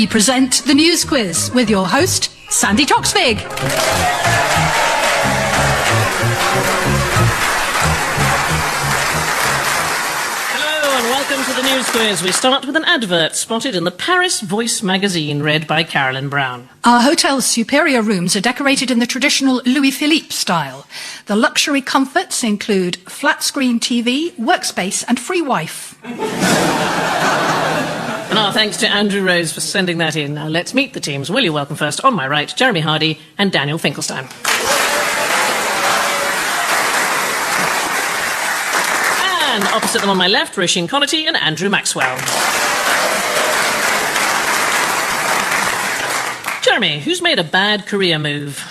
we present the News Quiz with your host, Sandi Toksvig. Welcome to the News Quiz. We start with an advert spotted in the Paris Voice magazine, read by Carolyn Brown. Our hotel's superior rooms are decorated in the traditional Louis Philippe style. The luxury comforts include flat-screen TV, workspace and free wife. And our thanks to Andrew Rose for sending that in. Now let's meet the teams. Will you welcome first, on my right, Jeremy Hardy and Daniel Finkelstein. And opposite them on my left, Roisin Connaughty and Andrew Maxwell. Jeremy, who's made a bad career move?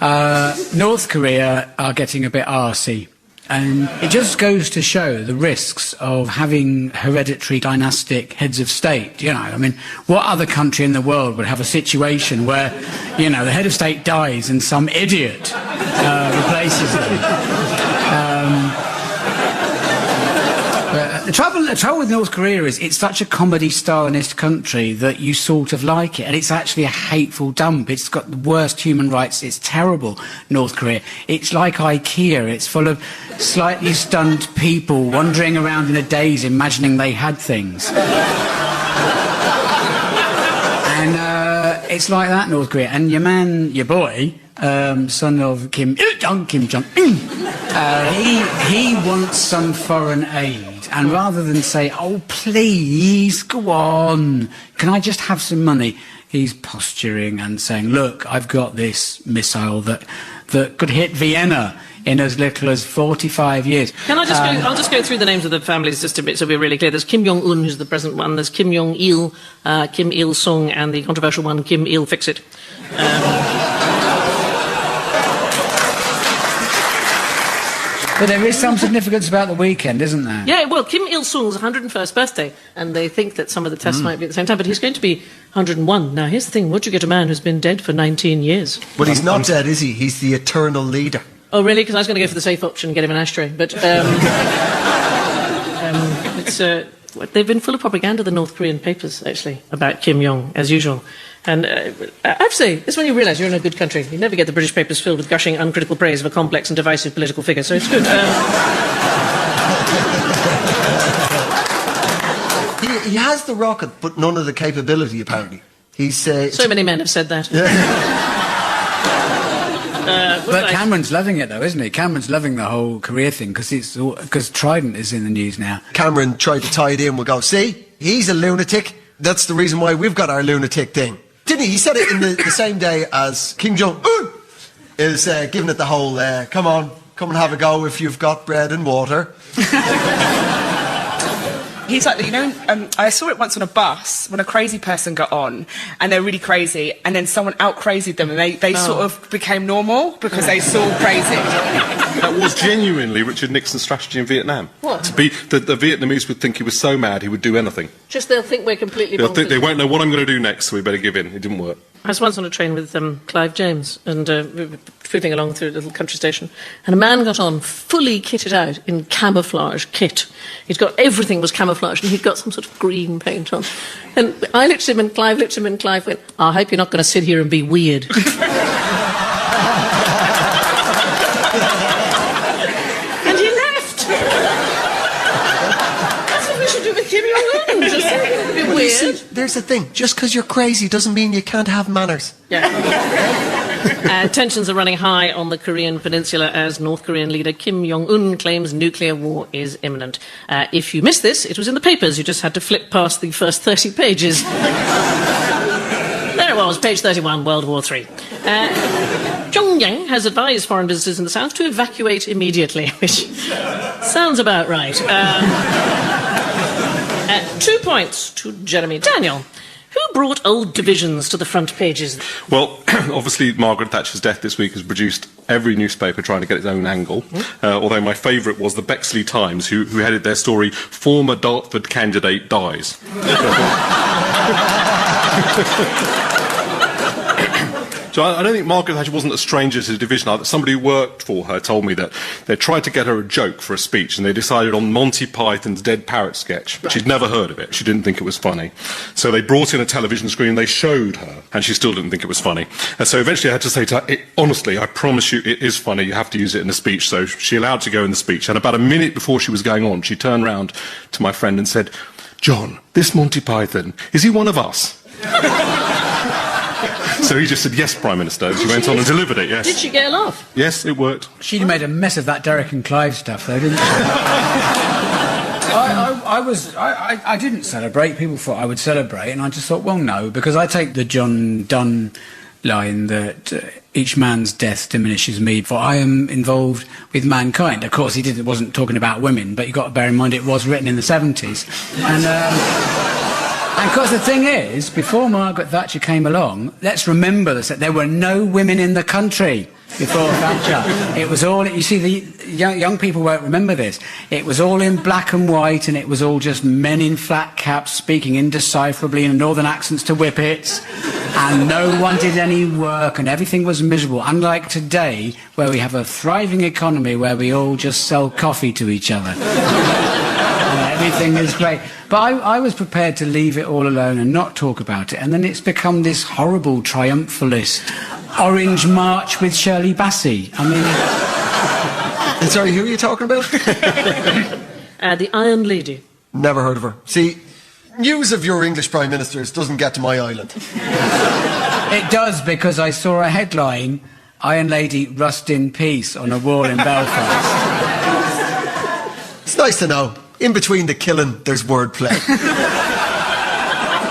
North Korea are getting a bit arsey. And it just goes to show the risks of having hereditary dynastic heads of state. You know, I mean, what other country in the world would have a situation where, you know, the head of state dies and some idiot replaces them? The trouble with North Korea is it's such a comedy Stalinist country that you sort of like it, and it's actually a hateful dump. It's got the worst human rights. It's terrible, North Korea. It's like IKEA. It's full of slightly stunned people wandering around in a daze imagining they had things. And it's like that, North Korea. And your man, your boy, son of Kim Jong-un, he wants some foreign aid. And rather than say, oh, please, go on, can I just have some money? He's posturing and saying, look, I've got this missile that could hit Vienna in as little as 45 years. Can I just I'll just go through the names of the families just a bit so we're really clear. There's Kim Jong-un, who's the present one. There's Kim Jong-il, Kim Il-sung, and the controversial one, Kim Il-fix-it. But there is some significance about the weekend, isn't there? Yeah, well, Kim Il-sung's 101st birthday, and they think that some of the tests might be at the same time, but he's going to be 101. Now, here's the thing. Would you get a man who's been dead for 19 years? Well, he's not dead, is he? He's the eternal leader. Oh, really? Because I was going to go for the safe option and get him an ashtray. But they've been full of propaganda, the North Korean papers, actually, about Kim Jong, as usual. And I have to say, this is when you realise you're in a good country. You never get the British papers filled with gushing, uncritical praise of a complex and divisive political figure, so it's good. He has the rocket, but none of the capability, apparently. He's so many men have said that. Yeah. But Cameron's loving it, though, isn't he? Cameron's loving the whole career thing, because Trident is in the news now. Cameron tried to tie it in. We'll go, see, he's a lunatic. That's the reason why we've got our lunatic thing. Didn't he? He said it in the same day as Kim Jong-un is giving it the whole, come on, come and have a go if you've got bread and water. He's like, you know, I saw it once on a bus when a crazy person got on and they're really crazy and then someone out-crazied them and they sort of became normal because they saw crazy. That was genuinely Richard Nixon's strategy in Vietnam. What? The Vietnamese would think he was so mad he would do anything. Just they'll think we're completely bonkers. They won't know what I'm going to do next, so we better give in. It didn't work. I was once on a train with Clive James and we were flipping along through a little country station and a man got on fully kitted out in camouflage kit. Everything was camouflage and he'd got some sort of green paint on. And I looked at him and Clive looked at him and Clive went, I hope you're not going to sit here and be weird. And he left. That's what we should do with Kim Jong-un. Just be weird. See, there's the thing. Just because you're crazy doesn't mean you can't have manners. Yeah. Tensions are running high on the Korean peninsula as North Korean leader Kim Jong-un claims nuclear war is imminent. If you missed this, it was in the papers. You just had to flip past the first 30 pages. There it was, page 31, World War III. Pyongyang has advised foreign visitors in the south to evacuate immediately, which sounds about right. 2 points to Jeremy. Daniel, who brought old divisions to the front pages? Well, obviously Margaret Thatcher's death this week has produced every newspaper trying to get its own angle, although my favourite was the Bexley Times, who headed their story, Former Dartford Candidate Dies. So I don't think Margaret Thatcher wasn't a stranger to the division. Somebody who worked for her told me that they tried to get her a joke for a speech, and they decided on Monty Python's Dead Parrot sketch. She'd never heard of it. She didn't think it was funny. So they brought in a television screen, they showed her, and she still didn't think it was funny. And so eventually I had to say to her, honestly, I promise you it is funny. You have to use it in the speech. So she allowed to go in the speech. And about a minute before she was going on, she turned round to my friend and said, "John, this Monty Python, is he one of us?" So he just said, "Yes, Prime Minister." And she went on and delivered it, yes. Did she get a laugh? Yes, it worked. She'd made a mess of that Derek and Clive stuff, though, didn't she? I didn't celebrate. People thought I would celebrate, and I just thought, well, no, because I take the John Donne line that each man's death diminishes me, for I am involved with mankind. Of course, he wasn't talking about women, but you've got to bear in mind it was written in the 70s. And of course, the thing is, before Margaret Thatcher came along, let's remember that there were no women in the country before Thatcher. It was all, you see, the young people won't remember this. It was all in black and white, and it was all just men in flat caps speaking indecipherably in northern accents to whippets, and no one did any work, and everything was miserable. Unlike today, where we have a thriving economy where we all just sell coffee to each other. Everything is great. But I was prepared to leave it all alone and not talk about it. And then it's become this horrible triumphalist Orange March with Shirley Bassey. I mean... Sorry, who are you talking about? The Iron Lady. Never heard of her. See, news of your English Prime Ministers doesn't get to my island. It does, because I saw a headline, "Iron Lady rust in peace" on a wall in Belfast. It's nice to know. In between the killing, there's wordplay.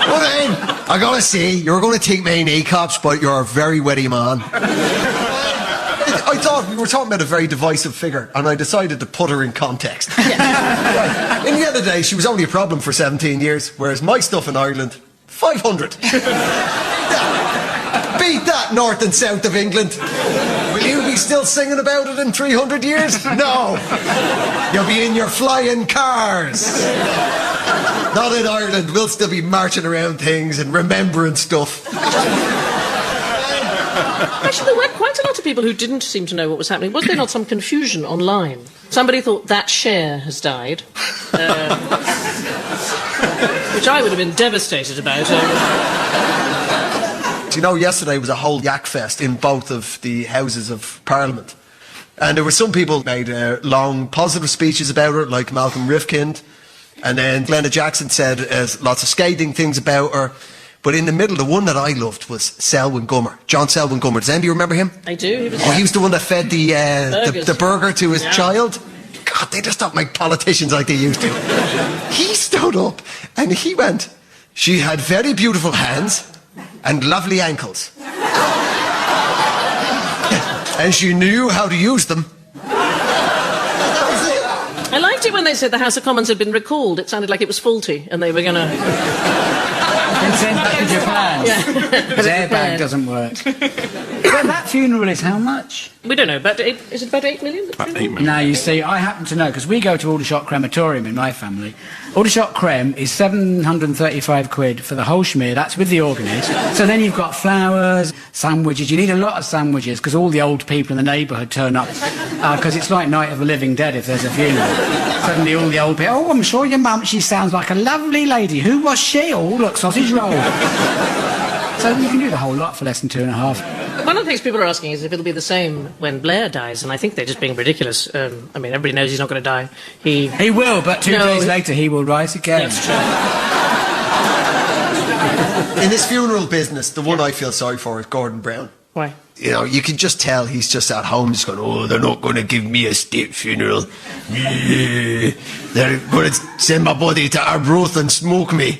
Well then, I gotta say, you're gonna take my knee caps, but you're a very witty man. I thought we were talking about a very divisive figure, and I decided to put her in context. Right. In the end of the day, she was only a problem for 17 years, whereas my stuff in Ireland, 500. Beat that north and south of England. Will you be still singing about it in 300 years? No. You'll be in your flying cars. Not in Ireland. We'll still be marching around things and remembering stuff. Actually, there were quite a lot of people who didn't seem to know what was happening. Was there not some confusion online? Somebody thought that Cher has died, which I would have been devastated about. You know, yesterday was a whole yak fest in both of the Houses of Parliament. And there were some people who made long positive speeches about her, like Malcolm Rifkind. And then Glenda Jackson said lots of scathing things about her. But in the middle, the one that I loved was Selwyn Gummer, John Selwyn Gummer. Does anybody remember him? I do. He was the one that fed the burger to his child. God, they just don't make politicians like they used to. He stood up and he went, "She had very beautiful hands and lovely ankles. And she knew how to use them." I liked it when they said the House of Commons had been recalled. It sounded like it was faulty, and they were going to... And sent back to Japan. Because airbag doesn't work. But that funeral is how much? We don't know, but is it about 8 million? About 8 million. Now, you see, I happen to know, because we go to Aldershot Crematorium in my family. Aldershot Crem is 735 quid for the whole schmear. That's with the organist. So then you've got flowers, sandwiches. You need a lot of sandwiches, because all the old people in the neighbourhood turn up. Because it's like Night of the Living Dead if there's a funeral. Suddenly all the old people, "Oh, I'm sure your mum, she sounds like a lovely lady. Who was she?" "Oh, look, sausage roll." So you can do the whole lot for less than 2.5. One of the things people are asking is if it'll be the same when Blair dies, and I think they're just being ridiculous. I mean, everybody knows he's not going to die. He will, but 2 days later he will rise again. That's true. In this funeral business, the one I feel sorry for is Gordon Brown. Why? You know, you can just tell he's just at home just going, "Oh, they're not going to give me a state funeral. They're going to send my body to Arbroath and smoke me."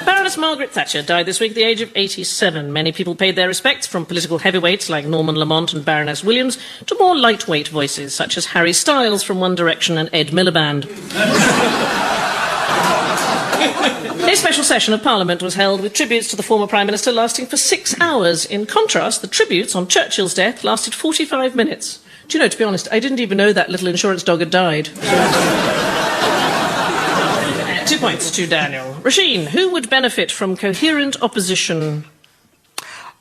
Baroness Margaret Thatcher died this week at the age of 87. Many people paid their respects, from political heavyweights like Norman Lamont and Baroness Williams to more lightweight voices such as Harry Styles from One Direction and Ed Miliband. A special session of Parliament was held with tributes to the former Prime Minister lasting for 6 hours. In contrast, the tributes on Churchill's death lasted 45 minutes. Do you know, to be honest, I didn't even know that little insurance dog had died. 2 points to Daniel. Rasheen, who would benefit from coherent opposition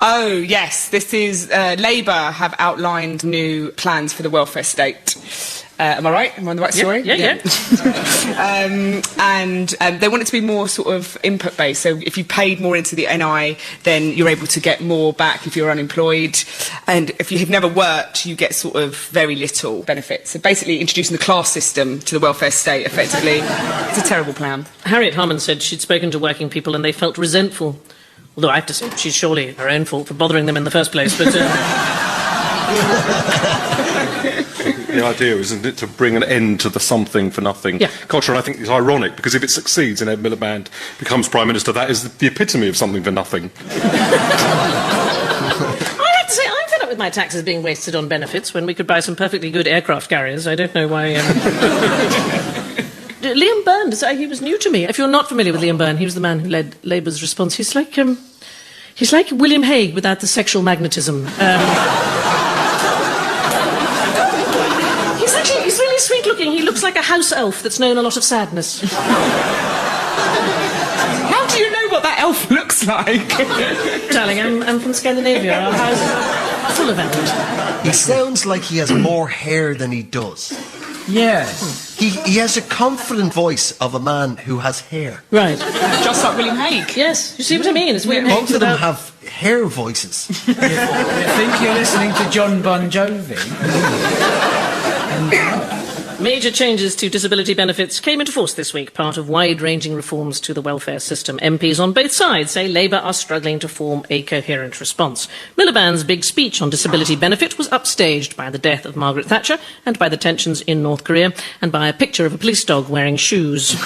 Oh, yes. This is Labour have outlined new plans for the welfare state. Am I right? Am I on the right story? Yeah. And they want it to be more sort of input-based. So if you paid more into the NI, then you're able to get more back if you're unemployed. And if you have never worked, you get sort of very little benefits. So basically introducing the class system to the welfare state, effectively. It's a terrible plan. Harriet Harman said she'd spoken to working people and they felt resentful. Although I have to say, she's surely her own fault for bothering them in the first place, but... The idea, isn't it, to bring an end to the something for nothing culture, and I think it's ironic, because if it succeeds and Ed Miliband becomes Prime Minister, that is the epitome of something for nothing. I have to say, I'm fed up with my taxes being wasted on benefits when we could buy some perfectly good aircraft carriers. I don't know why... Liam Byrne, he was new to me. If you're not familiar with Liam Byrne, he was the man who led Labour's response. He's like William Hague without the sexual magnetism. He's really sweet-looking. He looks like a house elf that's known a lot of sadness. How do you know what that elf looks like? Darling, I'm from Scandinavia. Our house is full of elves. He sounds like he has more hair than he does. Yes. He has a confident voice of a man who has hair. Right. Just like William Hague. Yes, you see what I mean? It's William Hague. Both of them have hair voices. You think you're listening to John Bon Jovi? Major changes to disability benefits came into force this week, part of wide-ranging reforms to the welfare system. MPs on both sides say Labour are struggling to form a coherent response. Miliband's big speech on disability benefit was upstaged by the death of Margaret Thatcher and by the tensions in North Korea and by a picture of a police dog wearing shoes. 2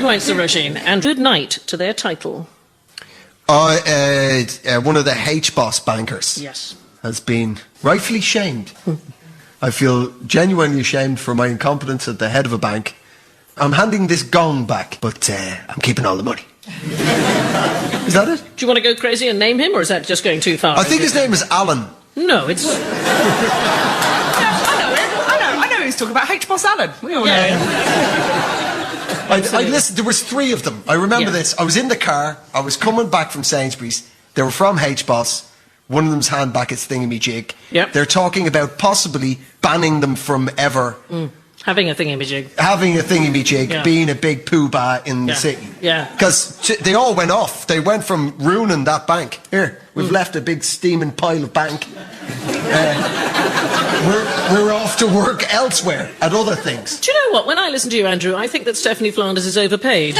points to Roisin, and good night to their title. One of the H-boss bankers. Yes. Has been rightfully shamed. I feel genuinely ashamed for my incompetence at the head of a bank. I'm handing this gong back, but I'm keeping all the money. Is that it? Do you want to go crazy and name him, or is that just going too far? I think his name is Alan. No, it's... I know who's talking about H-Boss Alan. We all know. I listened, there was 3 of them. I remember this. I was in the car. I was coming back from Sainsbury's. They were from H-Boss. One of them's hand back its thingamajig. Yep. They're talking about possibly banning them from ever... Having a thingamajig. Having a thingamajig, being a big poo-bah in the city. Yeah. Because they all went off. They went from ruining that bank. Here, we've left a big steaming pile of bank. We're off to work elsewhere at other things. Do you know what? When I listen to you, Andrew, I think that Stephanie Flanders is overpaid.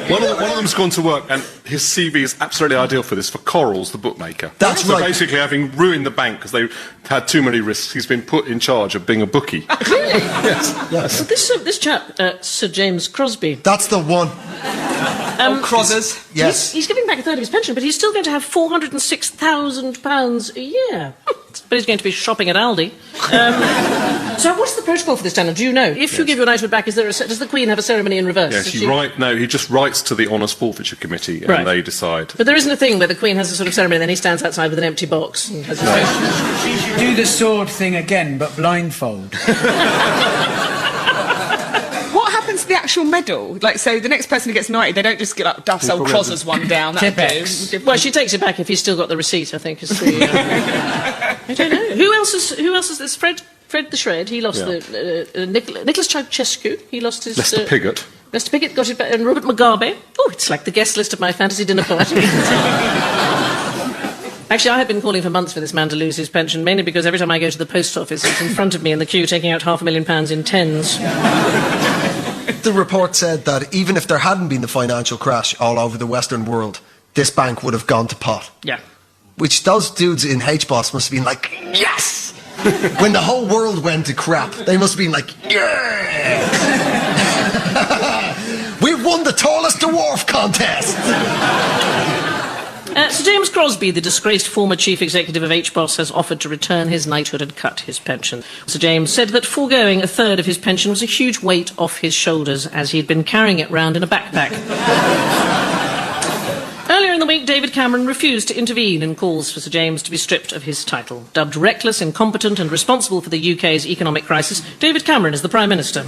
One of them's gone to work, and his CV is absolutely ideal for this, for Corals, the bookmaker. That's so right. Basically, having ruined the bank because they had too many risks, he's been put in charge of being a bookie. Really? Yes. Yes. Well, this chap, Sir James Crosby... That's the one. Crozzers. Yes. He's giving back a third of his pension, but he's still going to have £406,000 a year. But he's going to be shopping at Aldi. So what's the protocol for this, Daniel? Do you know? If you give your knighthood back, does the Queen have a ceremony in reverse? Yes, he just writes to the Honours Forfeiture Committee, and they decide. But there isn't a thing where the Queen has a sort of ceremony and then he stands outside with an empty box. She should do the sword thing again, but blindfold. What happens to the actual medal? Like, so the next person who gets knighted, they don't just get like Duff's old Crozzers one down. Well, she takes it back if he's still got the receipt, I think. Is the, I don't know. Who else is this? Fred the Shred, he lost Nicholas Ceausescu, he lost his... Lester Piggott. Lester Piggott got it back, and Robert Mugabe. Oh, it's like the guest list of my fantasy dinner party. Actually, I have been calling for months for this man to lose his pension, mainly because every time I go to the post office, it's in front of me in the queue taking out £500,000 in tens. The report said that even if there hadn't been the financial crash all over the Western world, this bank would have gone to pot. Yeah. Which those dudes in H-Boss must have been like, yes! When the whole world went to crap, they must have been like, yeah! We've won the tallest dwarf contest! Sir James Crosby, the disgraced former chief executive of H-Boss, has offered to return his knighthood and cut his pension. Sir James said that foregoing a third of his pension was a huge weight off his shoulders, as he'd been carrying it round in a backpack. Earlier in the week, David Cameron refused to intervene in calls for Sir James to be stripped of his title. Dubbed reckless, incompetent and responsible for the UK's economic crisis, David Cameron is the Prime Minister.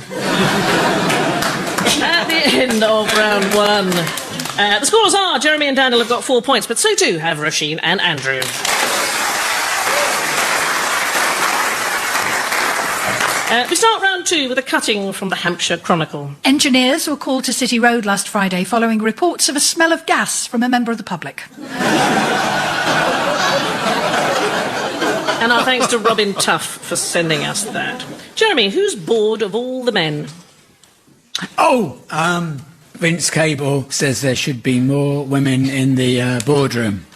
end of round one. The scores are Jeremy and Daniel have got 4 points, but so too have Roisin and Andrew. We start round two with a cutting from the Hampshire Chronicle. Engineers were called to City Road last Friday following reports of a smell of gas from a member of the public. And our thanks to Robin Tuff for sending us that. Jeremy, who's bored of all the men? Vince Cable says there should be more women in the boardroom.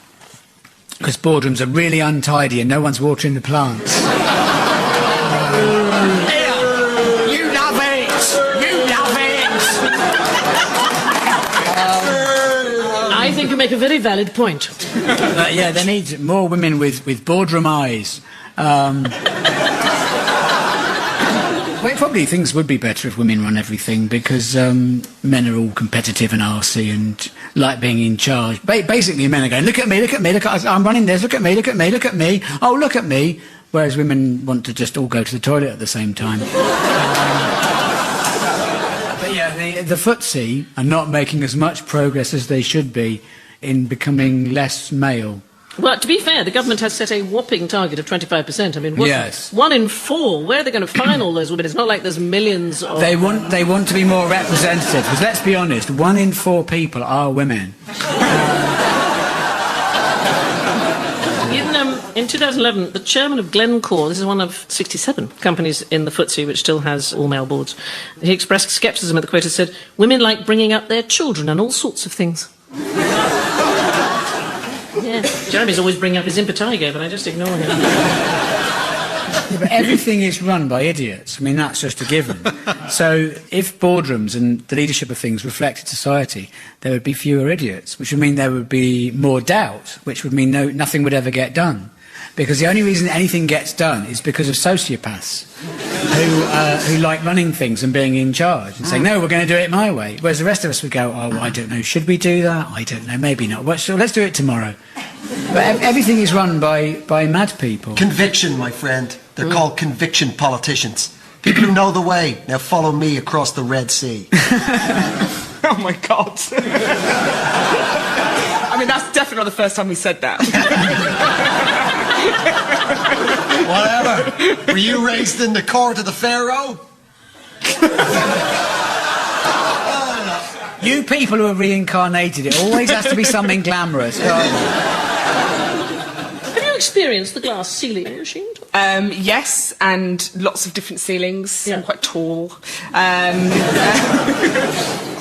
Because boardrooms are really untidy and no one's watering the plants. You love it! You love it! I think you make a very valid point. Yeah, they need more women with boardroom eyes. Well, probably things would be better if women run everything because men are all competitive and arsey and like being in charge. Basically, men are going, look at me, I'm running this, look at me, oh, look at me. Whereas women want to just all go to the toilet at the same time. But yeah, the footsie are not making as much progress as they should be in becoming less male. Well, to be fair, the government has set a whopping target of 25%. I mean, yes. 1 in 4. Where are they going to find all those women? It's not like there's millions of... They want to be more representative. Because let's be honest, 1 in 4 people are women. In 2011, the chairman of Glencore, this is one of 67 companies in the FTSE which still has all-male boards, he expressed scepticism at the quote and said, women like bringing up their children and all sorts of things. Yeah, Jeremy's always bringing up his impetigo, but I just ignore him. Yeah, but everything is run by idiots. I mean, that's just a given. So if boardrooms and the leadership of things reflected society, there would be fewer idiots, which would mean there would be more doubt, which would mean nothing would ever get done. Because the only reason anything gets done is because of sociopaths who like running things and being in charge and saying, no, we're going to do it my way. Whereas the rest of us would go, oh, I don't know, should we do that? I don't know, maybe not. Well, so let's do it tomorrow. But everything is run by mad people. Conviction, my friend. They're called conviction politicians. People who know the way. Now follow me across the Red Sea. Oh, my God. I mean, that's definitely not the first time we said that. Whatever. Were you raised in the court of the Pharaoh? You people who are reincarnated, it always has to be something glamorous. Have you experienced the glass ceiling machine? Yes, and lots of different ceilings. Yeah. I'm quite tall.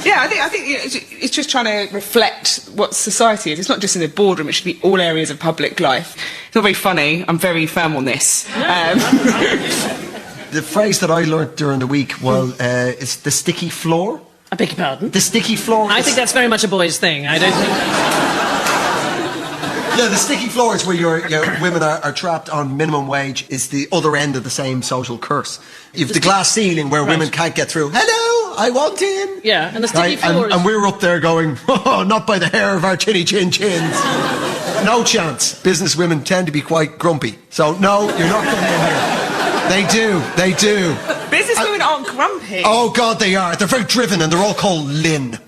Yeah, I think it's just trying to reflect what society is. It's not just in the boardroom, it should be all areas of public life. It's not very funny. I'm very firm on this. The phrase that I learnt during the week was it's the sticky floor. I beg your pardon? The sticky floor. I think that's very much a boy's thing. I don't think... Yeah, the sticky floor is where your women are trapped on minimum wage. Is the other end of the same social curse. You've the glass ceiling where women can't get through. Hello, I want in. Yeah, and the sticky floor is... And we're up there going, oh, not by the hair of our chinny chin chins. No chance. Business women tend to be quite grumpy. So, no, you're not coming in here. They do. Business women aren't grumpy. Oh, God, they are. They're very driven and they're all called Lynn.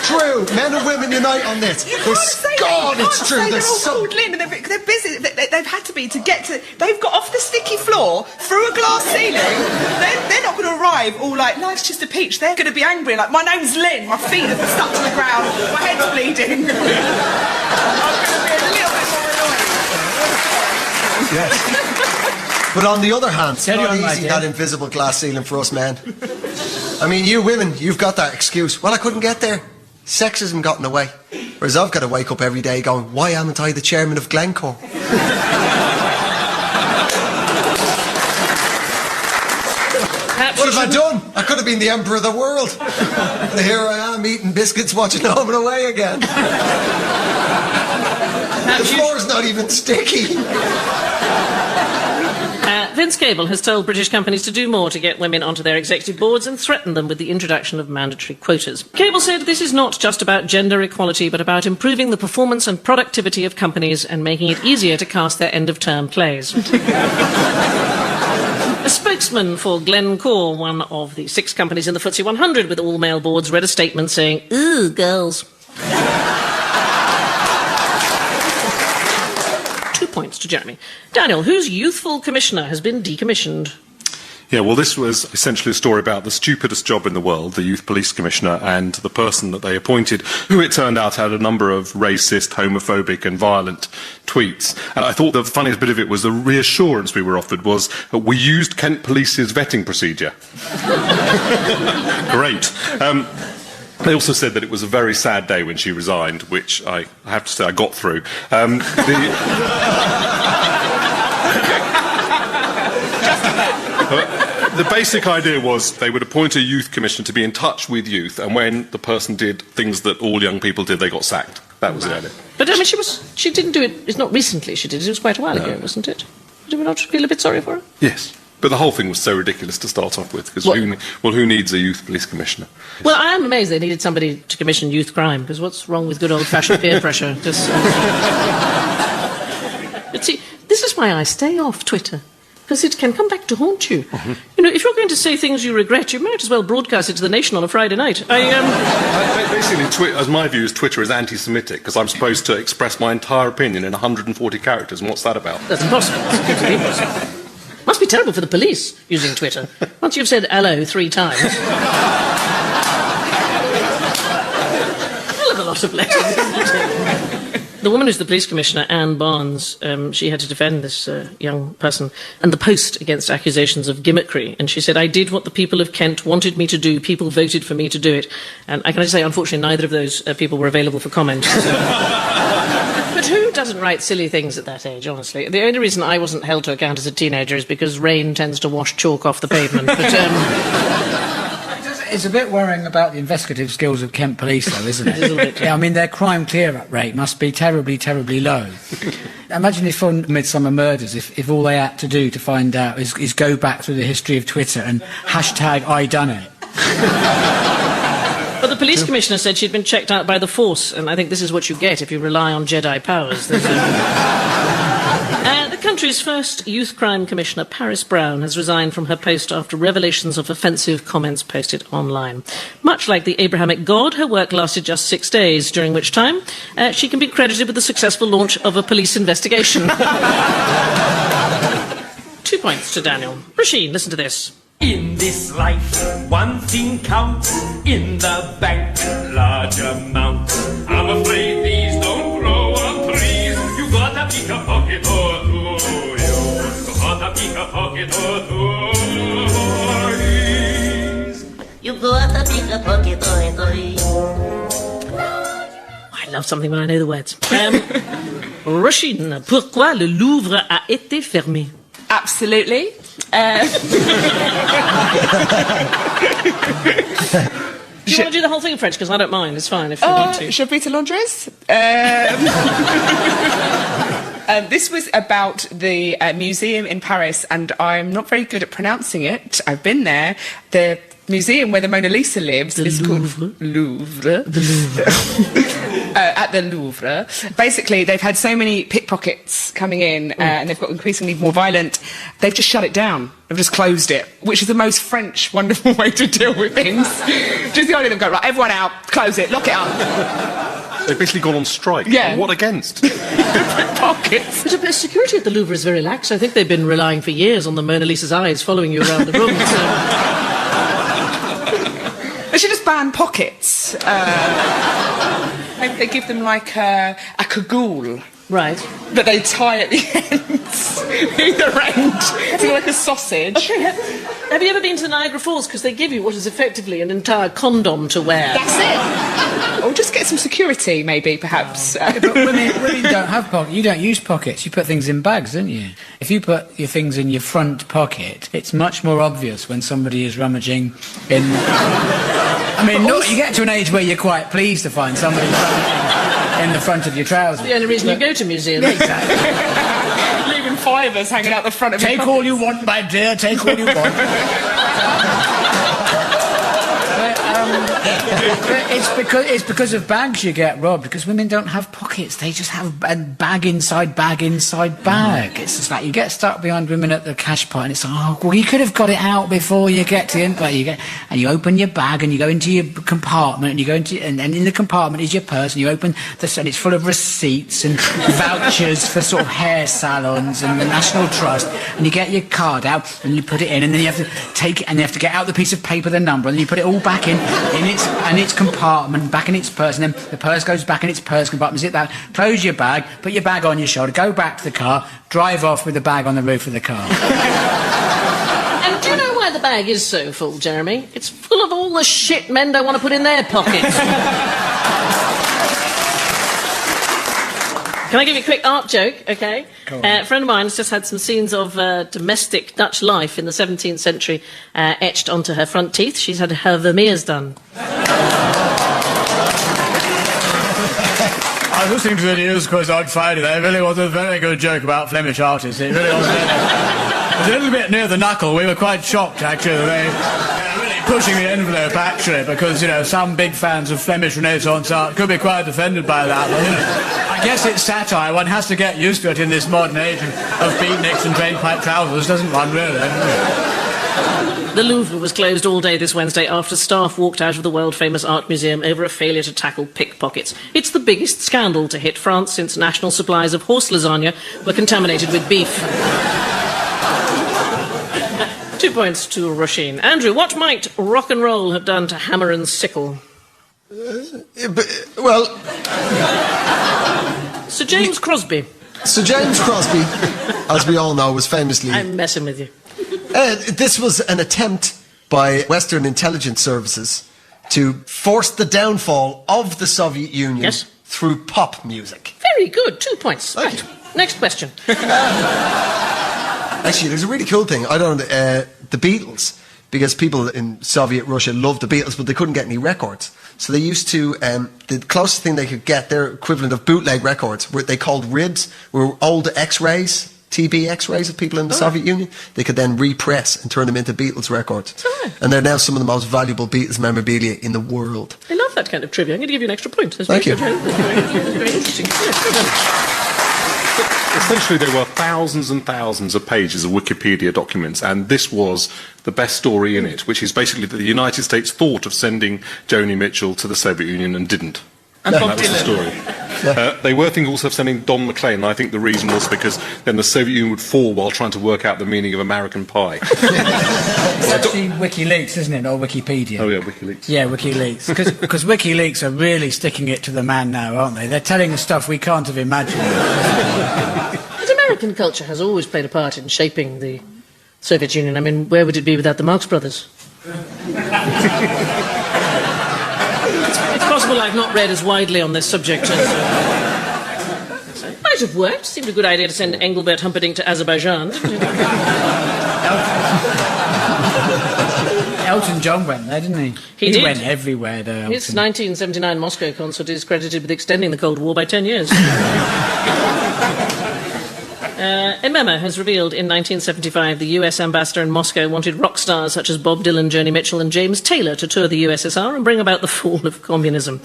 True. Men and women unite on this. You can't say God, that. it's true. They're all called Lynn and they're busy. They've had to be to get to... They've got off the sticky floor through a glass ceiling. They're not going to arrive all like, life's just a peach. They're going to be angry like, my name's Lynn. My feet are stuck to the ground. My head's bleeding. I'm going to be a little bit more annoying. Yes. But on the other hand, it's not easy, that invisible glass ceiling for us men. I mean, you women, you've got that excuse. Well, I couldn't get there. Sexism got in the way. Whereas I've got to wake up every day going, why amn't I the chairman of Glencore? What have I done? I could have been the emperor of the world. And here I am eating biscuits, watching Home and Away again. The floor's not even sticky. Vince Cable has told British companies to do more to get women onto their executive boards and threatened them with the introduction of mandatory quotas. Cable said this is not just about gender equality, but about improving the performance and productivity of companies and making it easier to cast their end-of-term plays. spokesman for Glencore, one of the 6 companies in the FTSE 100 with all male boards, read a statement saying, "Ooh, girls." 2 points to Jeremy. Daniel, whose youthful commissioner has been decommissioned? Yeah, well, this was essentially a story about the stupidest job in the world, the Youth Police Commissioner, and the person that they appointed, who it turned out had a number of racist, homophobic and violent tweets. And I thought the funniest bit of it was the reassurance we were offered was that we used Kent Police's vetting procedure. Great. They also said that it was a very sad day when she resigned, which I have to say I got through. The basic idea was they would appoint a youth commissioner to be in touch with youth, and when the person did things that all young people did, they got sacked. That was the idea. But, I mean, she didn't do it, it's not recently she did it, it was quite a while ago, wasn't it? Did we not feel a bit sorry for her? Yes. But the whole thing was so ridiculous to start off with, because who needs a youth police commissioner? Well, I am amazed they needed somebody to commission youth crime, because what's wrong with good old-fashioned peer pressure? Just, But see, this is why I stay off Twitter, because it can come back to haunt you. You know, if you're going to say things you regret, you might as well broadcast it to the nation on a Friday night. Basically, as my view is, Twitter is anti-Semitic, because I'm supposed to express my entire opinion in 140 characters, and what's that about? That's impossible. It's completely impossible. Must be terrible for the police using Twitter. Once you've said hello 3 times. Hell of a lot of letters. The woman who's the police commissioner, Anne Barnes, she had to defend this young person and the Post against accusations of gimmickry. And she said, "I did what the people of Kent wanted me to do. People voted for me to do it." And I can just say, unfortunately, neither of those people were available for comment. So. But who doesn't write silly things at that age, honestly? The only reason I wasn't held to account as a teenager is because rain tends to wash chalk off the pavement. But, It's a bit worrying about the investigative skills of Kent Police, though, isn't it? A little bit. Yeah, I mean, their crime clear-up rate must be terribly, terribly low. Imagine if on Midsummer Murders, if all they had to do to find out is go back through the history of Twitter and hashtag I done it. But the police commissioner said she'd been checked out by the Force, and I think this is what you get if you rely on Jedi powers. The country's first youth crime commissioner, Paris Brown, has resigned from her post after revelations of offensive comments posted online. Much like the Abrahamic God, her work lasted just 6 days, during which time she can be credited with the successful launch of a police investigation. 2 points to Daniel. Rasheen, listen to this. In this life, one thing counts. In the bank, large amount. I'm afraid these don't grow on trees. You gotta pick a pocket or two. You gotta pick a pocket or two. You gotta pick a pocket or two. I love something when I know the words. Rasheen, pourquoi le Louvre a été fermé? Absolutely. Do you want to do the whole thing in French? Because I don't mind. It's fine if you want to. Chapitre Londres. This was about the museum in Paris, and I'm not very good at pronouncing it. I've been there. The museum where the Mona Lisa lives is called Louvre. The Louvre. At the Louvre. Basically, they've had so many pickpockets coming in, and they've got increasingly more violent. They've just shut it down. They've just closed it, which is the most French, wonderful way to deal with things. Just the idea of them go, right, everyone out, close it, lock it up. They've basically gone on strike. Yeah. What against? Pickpockets. But security at the Louvre is very lax. I think they've been relying for years on the Mona Lisa's eyes following you around the room. They should just ban pockets. Maybe they give them like a cagoule. Right. That they tie at the ends. Either end. So like a sausage. Okay, have you ever been to the Niagara Falls? Because they give you what is effectively an entire condom to wear. That's it. Or just get some security, maybe, perhaps. Yeah, but women don't have pockets. You don't use pockets. You put things in bags, don't you? If you put your things in your front pocket, it's much more obvious when somebody is rummaging in... I mean, you get to an age where you're quite pleased to find somebody in the front of your trousers. The only reason you go to museums. Exactly. Leaving fibres hanging out the front of your Take all you want, my dear, take all you want. It's because of bags you get robbed, because women don't have pockets. They just have a bag inside bag inside bag. It's just like you get stuck behind women at the cash pot and it's like, oh, well, you could have got it out before you get to the end. But and you open your bag and you go into your compartment and you go into, and in the compartment is your purse and you open this and it's full of receipts and vouchers for sort of hair salons and the National Trust, and you get your card out and you put it in, and then you have to take it and you have to get out the piece of paper, the number, and then you put it all back in its compartment, back in its purse, and then the purse goes back in its purse compartment, zip that, close your bag, put your bag on your shoulder, go back to the car, drive off with the bag on the roof of the car. And do you know why the bag is so full, Jeremy? It's full of all the shit men don't want to put in their pockets. Can I give you a quick art joke, okay? A friend of mine has just had some scenes of domestic Dutch life in the 17th century etched onto her front teeth. She's had her Vermeers done. I was listening to the news quiz on Friday. There really was a very good joke about Flemish artists. It really was. It was a little bit near the knuckle. We were quite shocked, actually. They really pushing the envelope, actually, because, you know, some big fans of Flemish Renaissance art could be quite offended by that. But, you know, I guess it's satire. One has to get used to it in this modern age of beatniks and drainpipe trousers, doesn't one, really? The Louvre was closed all day this Wednesday after staff walked out of the world-famous art museum over a failure to tackle pickpockets. It's the biggest scandal to hit France since national supplies of horse lasagna were contaminated with beef. 2 points to Roisin. Andrew, what might rock and roll have done to hammer and sickle? Well... Sir James Crosby. Sir James Crosby, as we all know, was famously... I'm messing with you. This was an attempt by Western intelligence services to force the downfall of the Soviet Union through pop music. Very good. 2 points. Right. Next question. Actually, there's a really cool thing. I don't know, the Beatles, because people in Soviet Russia loved the Beatles, but they couldn't get any records. So they used to, the closest thing they could get, their equivalent of bootleg records, were they called ribs, were old X-rays, TB X-rays of people in the Soviet Union. They could then repress and turn them into Beatles records. And they're now some of the most valuable Beatles memorabilia in the world. I love that kind of trivia. I'm going to give you an extra point. Thank you. Very interesting. Essentially, there were thousands and thousands of pages of Wikipedia documents, and this was the best story in it, which is basically that the United States thought of sending Joni Mitchell to the Soviet Union and didn't. And that was the story. They were thinking also of sending Don McLean, and I think the reason was because then the Soviet Union would fall while trying to work out the meaning of American Pie. It's actually WikiLeaks, isn't it, or Wikipedia? Oh, yeah, WikiLeaks. Yeah, WikiLeaks. Because WikiLeaks are really sticking it to the man now, aren't they? They're telling us stuff we can't have imagined. But American culture has always played a part in shaping the Soviet Union. I mean, where would it be without the Marx Brothers? It's possible I've not read as widely on this subject as... It might have worked. Seemed a good idea to send Engelbert Humperdinck to Azerbaijan, didn't it? Elton John went there, didn't he? He did. Went everywhere there, Elton. His 1979 Moscow concert is credited with extending the Cold War by 10 years. A memo has revealed in 1975 the US ambassador in Moscow wanted rock stars such as Bob Dylan, Joni Mitchell and James Taylor to tour the USSR and bring about the fall of communism.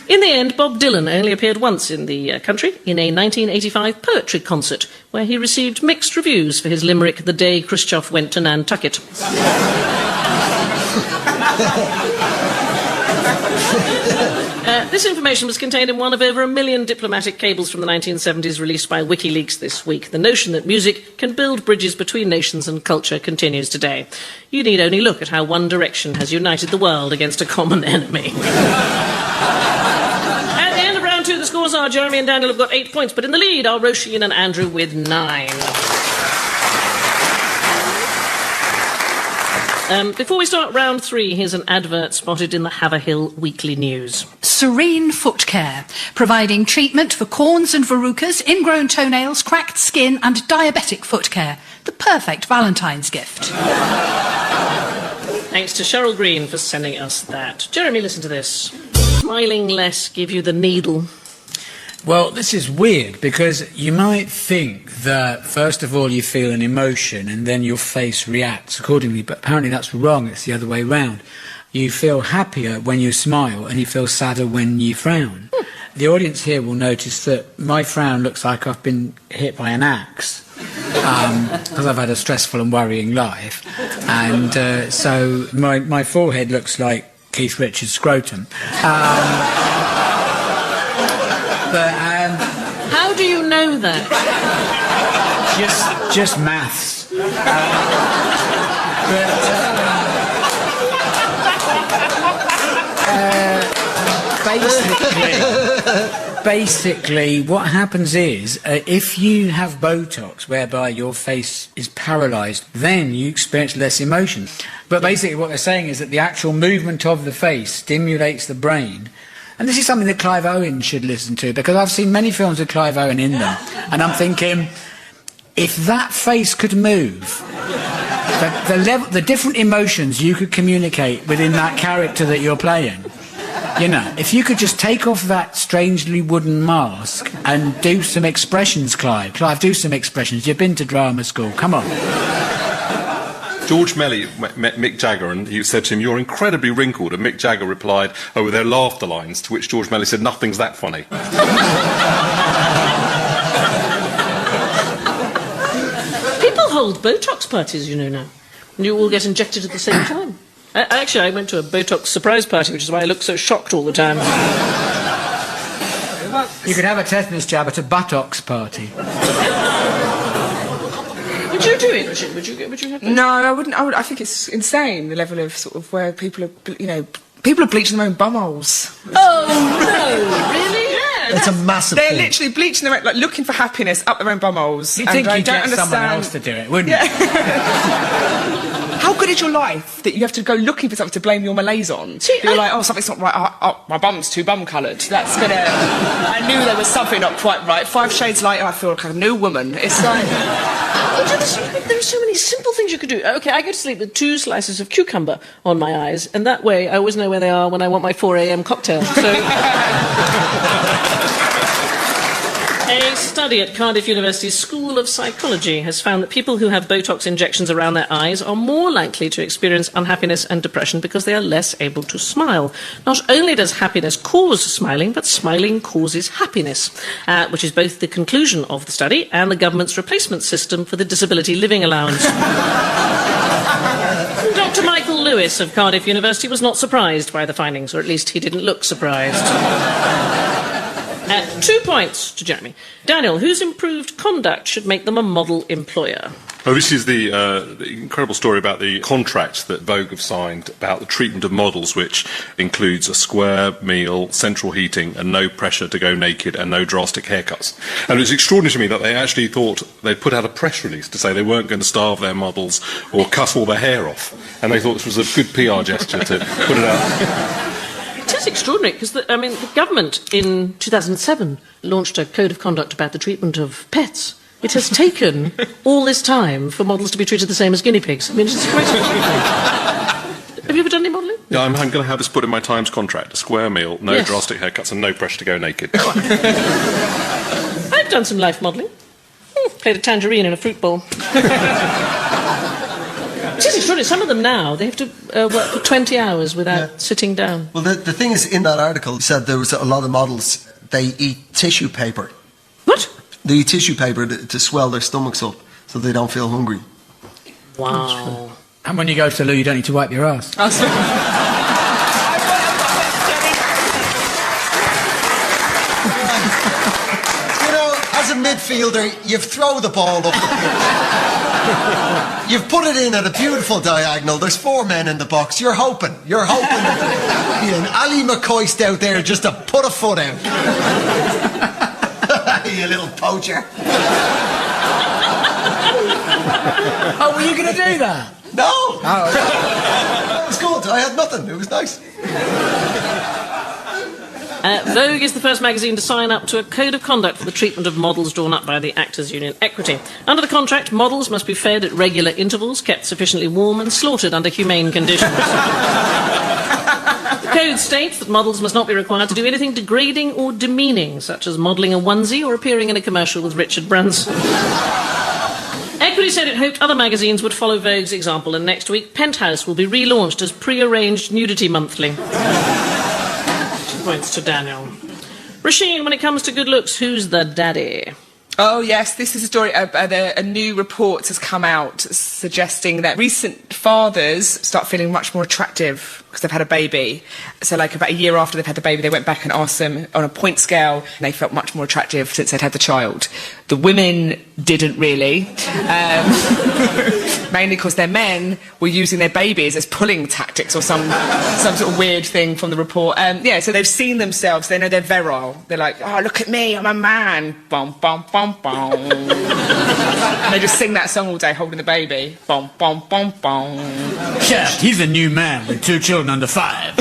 In the end, Bob Dylan only appeared once in the country in a 1985 poetry concert where he received mixed reviews for his limerick "The Day Khrushchev Went to Nantucket." This information was contained in one of over 1 million diplomatic cables from the 1970s released by WikiLeaks this week. The notion that music can build bridges between nations and culture continues today. You need only look at how One Direction has united the world against a common enemy. At the end of round 2, the scores are Jeremy and Daniel have got 8 points, but in the lead are Roisin and Andrew with 9. Before we start round 3, here's an advert spotted in the Haverhill Weekly News. Serene Foot Care, providing treatment for corns and verrucas, ingrown toenails, cracked skin and diabetic foot care. The perfect Valentine's gift. Thanks to Cheryl Green for sending us that. Jeremy, listen to this. Smiling less, give you the needle. Well, this is weird because you might think that first of all you feel an emotion and then your face reacts accordingly, but apparently that's wrong. It's the other way round. You feel happier when you smile, and you feel sadder when you frown. The audience here will notice that my frown looks like I've been hit by an axe, because I've had a stressful and worrying life. And so my forehead looks like Keith Richards' scrotum. How do you know that? Just maths. Basically, what happens is, if you have Botox, whereby your face is paralysed, then you experience less emotion. But basically what they're saying is that the actual movement of the face stimulates the brain. And this is something that Clive Owen should listen to, because I've seen many films with Clive Owen in them, and I'm thinking, if that face could move, the different emotions you could communicate within that character that you're playing. You know, if you could just take off that strangely wooden mask and do some expressions, Clive. Clive, do some expressions. You've been to drama school. Come on. George Melly met Mick Jagger, and he said to him, "You're incredibly wrinkled." And Mick Jagger replied, "Oh, they're laughter lines," to which George Melly said, "Nothing's that funny." People hold Botox parties, you know, now. And you all get injected at the same time. Actually, I went to a Botox surprise party, which is why I look so shocked all the time. You could have a tetanus jab at a buttocks party. Would you do it, Richard? Would you have that? No, I wouldn't. I think it's insane, the level of sort of where people are, people are bleaching their own bumholes. Oh, no, really? Yeah. It's a massive They're thing. literally bleaching their own, like looking for happiness up their own bumholes. You'd think you'd get someone else to do it, wouldn't you? How good is your life that you have to go looking for something to blame your malaise on? You're like, oh, something's not right. Oh, my bum's too bum-coloured. That's gonna... I knew there was something not quite right. 5 shades later, I feel like a new woman. It's like... There are so many simple things you could do. OK, I go to sleep with 2 slices of cucumber on my eyes, and that way I always know where they are when I want my 4 a.m. cocktail. So... A study at Cardiff University's School of Psychology has found that people who have Botox injections around their eyes are more likely to experience unhappiness and depression because they are less able to smile. Not only does happiness cause smiling, but smiling causes happiness, which is both the conclusion of the study and the government's replacement system for the disability living allowance. Dr. Michael Lewis of Cardiff University was not surprised by the findings, or at least he didn't look surprised. 2 points to Jeremy. Daniel, whose improved conduct should make them a model employer? Oh, this is the incredible story about the contract that Vogue have signed about the treatment of models, which includes a square meal, central heating, and no pressure to go naked, and no drastic haircuts. And it was extraordinary to me that they actually thought they'd put out a press release to say they weren't going to starve their models or cut all their hair off. And they thought this was a good PR gesture to put it out. It is extraordinary because, the government in 2007 launched a code of conduct about the treatment of pets. It has taken all this time for models to be treated the same as guinea pigs. I mean, it's quite extraordinary. Have you ever done any modelling? Yeah, I'm going to have this put in my Times contract. A square meal, no Yes. drastic haircuts, and no pressure to go naked. I've done some life modelling. Played a tangerine in a fruit bowl. It is extraordinary. Some of them now, they have to work for 20 hours without sitting down. Well, the thing is, in that article, it said there was a lot of models, they eat tissue paper. What? They eat tissue paper to swell their stomachs up so they don't feel hungry. Wow. And when you go to the loo, you don't need to wipe your ass. As a midfielder, you throw the ball up the pitch. You've put it in at a beautiful diagonal. There's 4 men in the box. You're hoping that Ian Ali McCoist out there just to put a foot out. You little poacher. Oh, were you going to do that? No. Oh. It was good. I had nothing. It was nice. Vogue is the first magazine to sign up to a code of conduct for the treatment of models drawn up by the Actors Union Equity. Under the contract, models must be fed at regular intervals, kept sufficiently warm, and slaughtered under humane conditions. The code states that models must not be required to do anything degrading or demeaning, such as modelling a onesie or appearing in a commercial with Richard Branson. Equity Mercury said it hoped other magazines would follow Vogue's example, and next week Penthouse will be relaunched as pre-arranged nudity monthly. 2 points to Daniel. Rasheen, when it comes to good looks, who's the daddy? Oh, yes, this is a story. A new report has come out suggesting that recent fathers start feeling much more attractive because they've had a baby. So, like, about a year after they've had the baby, they went back and asked them on a point scale, and they felt much more attractive since they'd had the child. The women didn't really, mainly because their men were using their babies as pulling tactics or some sort of weird thing from the report. Yeah, so they've seen themselves, they know they're virile. They're like, oh, look at me, I'm a man. Bum, bum, bum, bum. And they just sing that song all day holding the baby. Bum, bum, bum, bum. Yeah, he's a new man with 2 children under 5.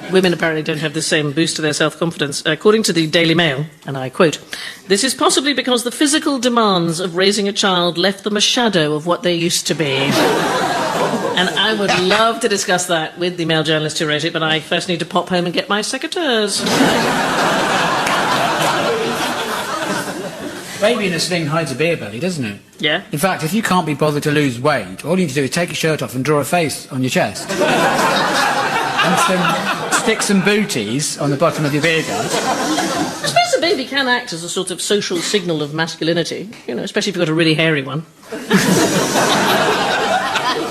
Women apparently don't have the same boost to their self-confidence. According to the Daily Mail, and I quote, "This is possibly because the physical demands of raising a child left them a shadow of what they used to be." And I would love to discuss that with the male journalist who wrote it, but I first need to pop home and get my secateurs. Baby in a sling hides a beer belly, doesn't it? Yeah? In fact, if you can't be bothered to lose weight, all you need to do is take your shirt off and draw a face on your chest. And stick some booties on the bottom of your beer gut. I suppose a baby can act as a sort of social signal of masculinity, you know, especially if you've got a really hairy one.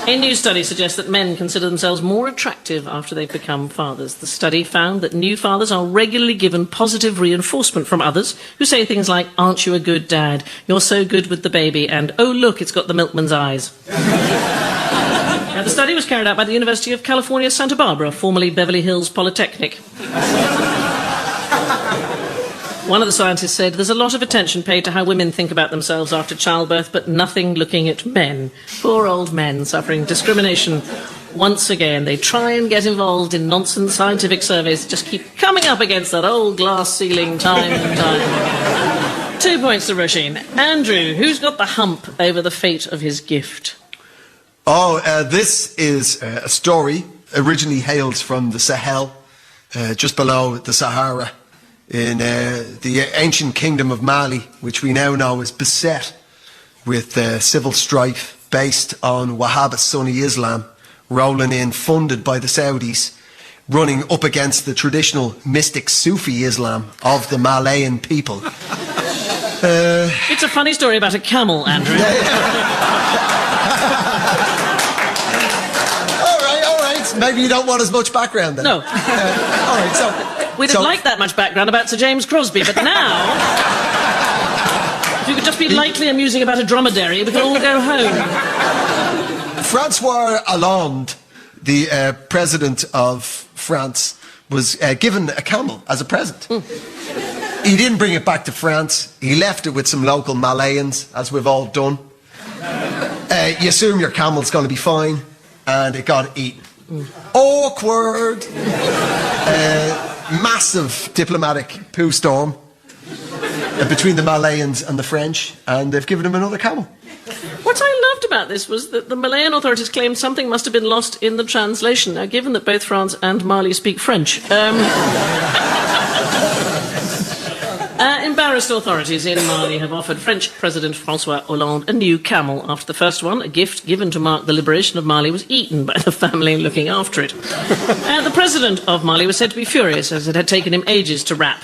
A new study suggests that men consider themselves more attractive after they've become fathers. The study found that new fathers are regularly given positive reinforcement from others who say things like, "Aren't you a good dad? You're so good with the baby," and "Oh, look, it's got the milkman's eyes." Now, the study was carried out by the University of California, Santa Barbara, formerly Beverly Hills Polytechnic. One of the scientists said there's a lot of attention paid to how women think about themselves after childbirth, but nothing looking at men. Poor old men suffering discrimination once again. They try and get involved in nonsense scientific surveys, just keep coming up against that old glass ceiling time and time again. 2 points to Rasheen. Andrew, who's got the hump over the fate of his gift? Oh, this is a story originally hails from the Sahel, just below the Sahara, in the ancient kingdom of Mali, which we now know is beset with civil strife based on Wahhabist Sunni Islam, rolling in, funded by the Saudis, running up against the traditional mystic Sufi Islam of the Malayan people. It's a funny story about a camel, Andrew. All right. Maybe you don't want as much background then. No. All right, so... We didn't like that much background about Sir James Crosby, but now, if you could just be lightly amusing about a dromedary, we could all go home. Francois Hollande, the president of France, was given a camel as a present. He didn't bring it back to France. He left it with some local Malayans, as we've all done. You assume your camel's going to be fine, and it got eaten. Awkward. Massive diplomatic poo storm between the Malayans and the French, and they've given him another camel. What I loved about this was that the Malayan authorities claimed something must have been lost in the translation. Now, given that both France and Mali speak French, embarrassed authorities in Mali have offered French President Francois Hollande a new camel after the first one, a gift given to mark the liberation of Mali, was eaten by the family looking after it. The president of Mali was said to be furious, as it had taken him ages to wrap.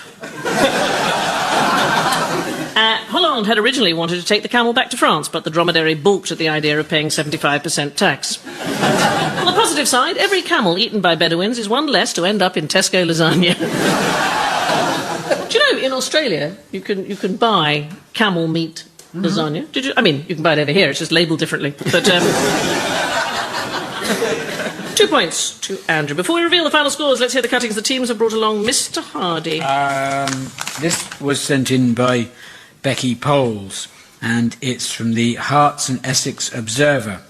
Hollande had originally wanted to take the camel back to France, but the dromedary balked at the idea of paying 75% tax. On the positive side, every camel eaten by Bedouins is one less to end up in Tesco lasagna. Do you know, in Australia, you can buy camel meat lasagna. Did you? I mean, you can buy it over here. It's just labelled differently. But 2 points to Andrew. Before we reveal the final scores, let's hear the cuttings the teams have brought along. Mr. Hardy. This was sent in by Becky Poles, and it's from the Herts and Essex Observer.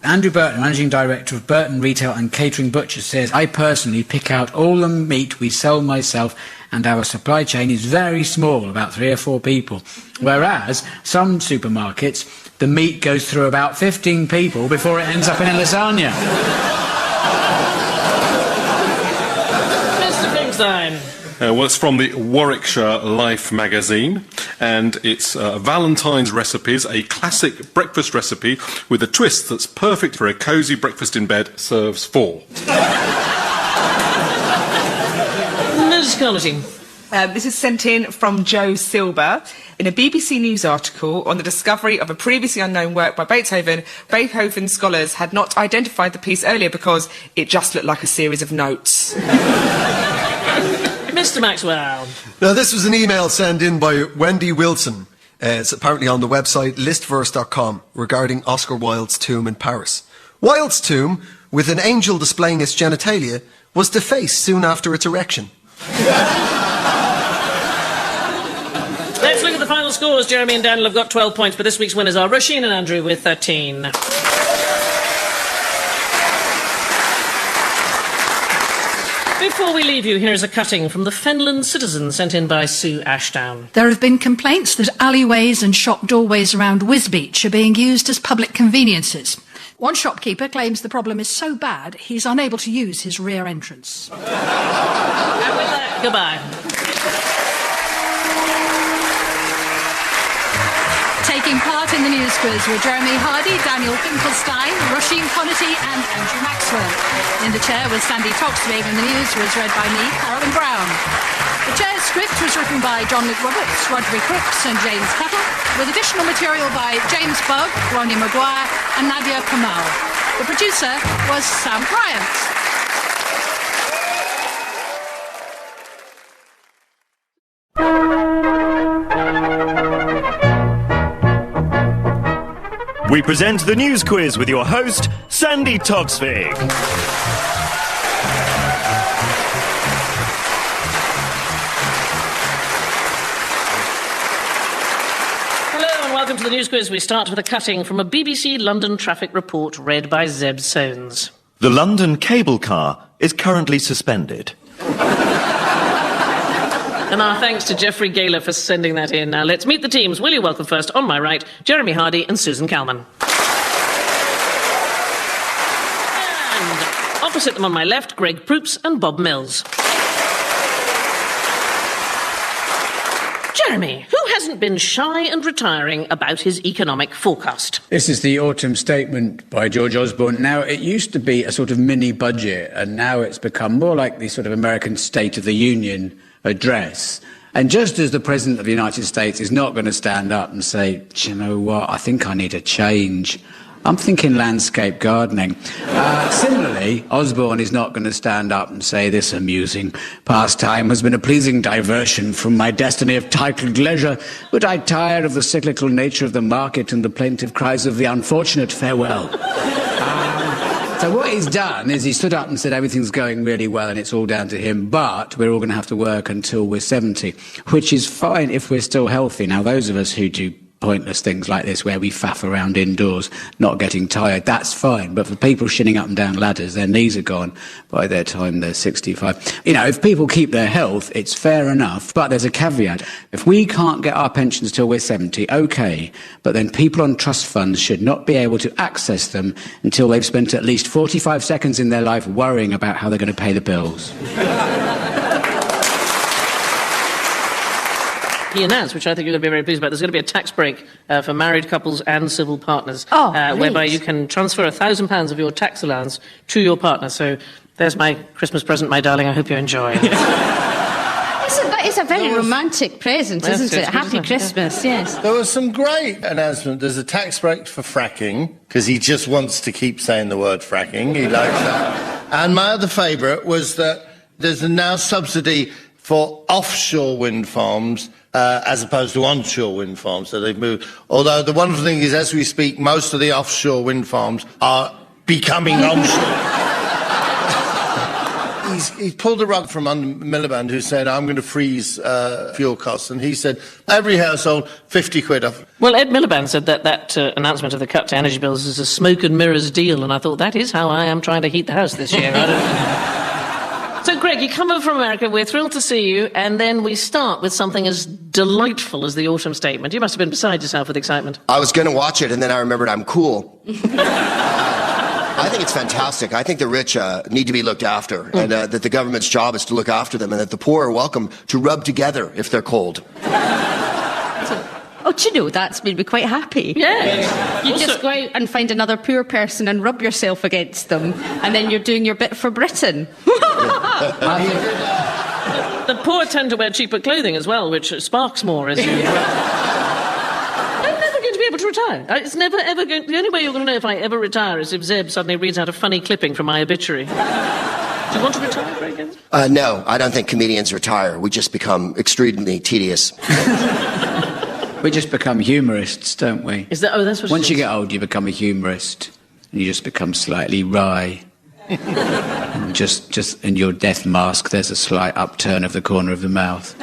Andrew Burton, Managing Director of Burton Retail and Catering Butchers, says, "I personally pick out all the meat we sell myself, and our supply chain is very small, about 3 or 4 people. Whereas some supermarkets, the meat goes through about 15 people before it ends up in a lasagna." Frankenstein. Well, it's from the Warwickshire Life magazine, and it's Valentine's recipes, a classic breakfast recipe with a twist that's perfect for a cosy breakfast in bed, serves 4. Ms. Carleton. This is sent in from Joe Silber. In a BBC News article on the discovery of a previously unknown work by Beethoven, Beethoven scholars had not identified the piece earlier because it just looked like a series of notes. Mr. Maxwell. Now, this was an email sent in by Wendy Wilson. It's apparently on the website listverse.com regarding Oscar Wilde's tomb in Paris. Wilde's tomb, with an angel displaying its genitalia, was defaced soon after its erection. Let's look at the final scores. Jeremy and Daniel have got 12 points, but this week's winners are Roisin and Andrew with 13. Before we leave you, here's a cutting from the Fenland Citizen sent in by Sue Ashdown. There have been complaints that alleyways and shop doorways around Wisbech are being used as public conveniences. One shopkeeper claims the problem is so bad he's unable to use his rear entrance. And with that, goodbye. Taking part in the news quiz were Jeremy Hardy, Daniel Finkelstein, Roisin Connerty and Andrew Maxwell. In the chair was Sandi Toksvig and the news was read by me, Carolyn Brown. The chair's script was written by John Luke Roberts, Roderick Crooks and James Cuttle, with additional material by James Bugg, Ronnie Maguire and Nadia Kamal. The producer was Sam Bryant. We present the news quiz with your host, Sandi Toksvig. Hello and welcome to the news quiz. We start with a cutting from a BBC London traffic report read by Zeb Soanes. The London cable car is currently suspended. And our thanks to Geoffrey Gaylor for sending that in. Now let's meet the teams. Will you welcome first, on my right, Jeremy Hardy and Susan Calman. And opposite them on my left, Greg Proops and Bob Mills. Jeremy, who hasn't been shy and retiring about his economic forecast? This is the autumn statement by George Osborne. Now, it used to be a sort of mini budget, and now it's become more like the sort of American State of the Union address. And just as the President of the United States is not going to stand up and say, do you know what, I think I need a change, I'm thinking landscape gardening. Similarly, Osborne is not going to stand up and say this amusing pastime has been a pleasing diversion from my destiny of titled leisure, but I tire of the cyclical nature of the market and the plaintive cries of the unfortunate farewell. So what he's done is he stood up and said everything's going really well and it's all down to him, but we're all going to have to work until we're 70, which is fine if we're still healthy. Now, those of us who do pointless things like this where we faff around indoors, not getting tired, that's fine. But for people shinning up and down ladders, their knees are gone by the time they're 65. You know, if people keep their health, it's fair enough. But there's a caveat. If we can't get our pensions till we're 70, OK. But then people on trust funds should not be able to access them until they've spent at least 45 seconds in their life worrying about how they're going to pay the bills. He announced, which I think you're going to be very pleased about, there's going to be a tax break for married couples and civil partners, whereby you can transfer £1,000 of your tax allowance to your partner. So there's my Christmas present, my darling. I hope you enjoy. It's a very romantic present, isn't it? Happy Christmas, yes. There was some great announcement. There's a tax break for fracking, because he just wants to keep saying the word fracking. He likes that. And my other favourite was that there's a now subsidy for offshore wind farms as opposed to onshore wind farms. So they've moved. Although the wonderful thing is, as we speak, most of the offshore wind farms are becoming onshore. He's pulled a rug from under Miliband, who said, I'm going to freeze fuel costs. And he said, every household, 50 quid off. Well, Ed Miliband said that announcement of the cut to energy bills is a smoke and mirrors deal. And I thought, that is how I am trying to heat the house this year. So, Greg, you come over from America. We're thrilled to see you. And then we start with something as delightful as the autumn statement. You must have been beside yourself with excitement. I was going to watch it, and then I remembered I'm cool. I think it's fantastic. I think the rich need to be looked after, and that the government's job is to look after them, and that the poor are welcome to rub together if they're cold. Oh, do you know, that's made me quite happy. Yeah. You just go out and find another poor person and rub yourself against them, and then you're doing your bit for Britain. The poor tend to wear cheaper clothing as well, which sparks more as you... I'm never going to be able to retire. It's never, ever going... The only way you're going to know if I ever retire is if Zeb suddenly reads out a funny clipping from my obituary. Do you want to retire, Greg? No, I don't think comedians retire. We just become extremely tedious. We just become humorists, don't we? Is that? Oh, that's what. Once you get old, you become a humorist, and you just become slightly wry. And just in your death mask, there's a slight upturn of the corner of the mouth.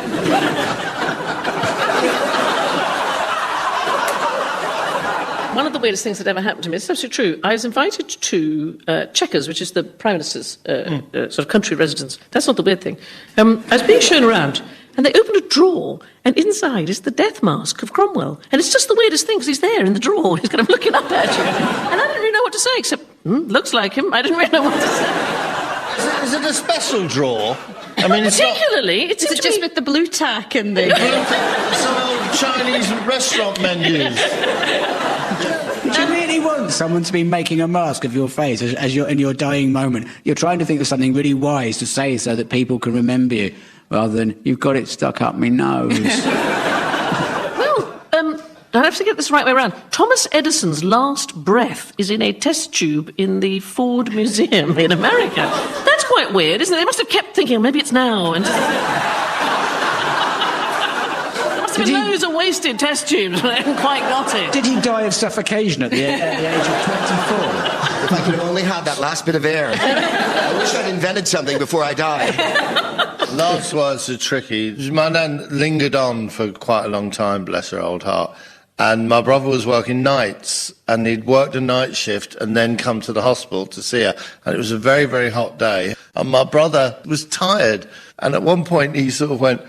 One of the weirdest things that ever happened to me, it's absolutely true. I was invited to Chequers, which is the Prime Minister's sort of country residence. That's not the weird thing. I was being shown around, and they opened a drawer, and inside is the death mask of Cromwell. And it's just the weirdest thing, because he's there in the drawer, he's kind of looking up at you. And I didn't really know what to say, except, looks like him. I didn't really know what to say. Is it a special drawer? I mean, it's particularly, Is it just with the blue tack and the... some old Chinese restaurant menus. Do you really want someone to be making a mask of your face as you're in your dying moment? You're trying to think of something really wise to say so that people can remember you, rather than, you've got it stuck up my nose. Well, I have to get this the right way around. Thomas Edison's last breath is in a test tube in the Ford Museum in America. That's quite weird, isn't it? They must have kept thinking, maybe it's now. And must have been loads of wasted test tubes, but they haven't quite got it. Did he die of suffocation at the age of 24? If I could only have that last bit of air. I wish I'd invented something before I died. Last words are tricky. My nan lingered on for quite a long time, bless her old heart. And my brother was working nights, and he'd worked a night shift and then come to the hospital to see her. And it was a very, very hot day. And my brother was tired. And at one point he sort of went...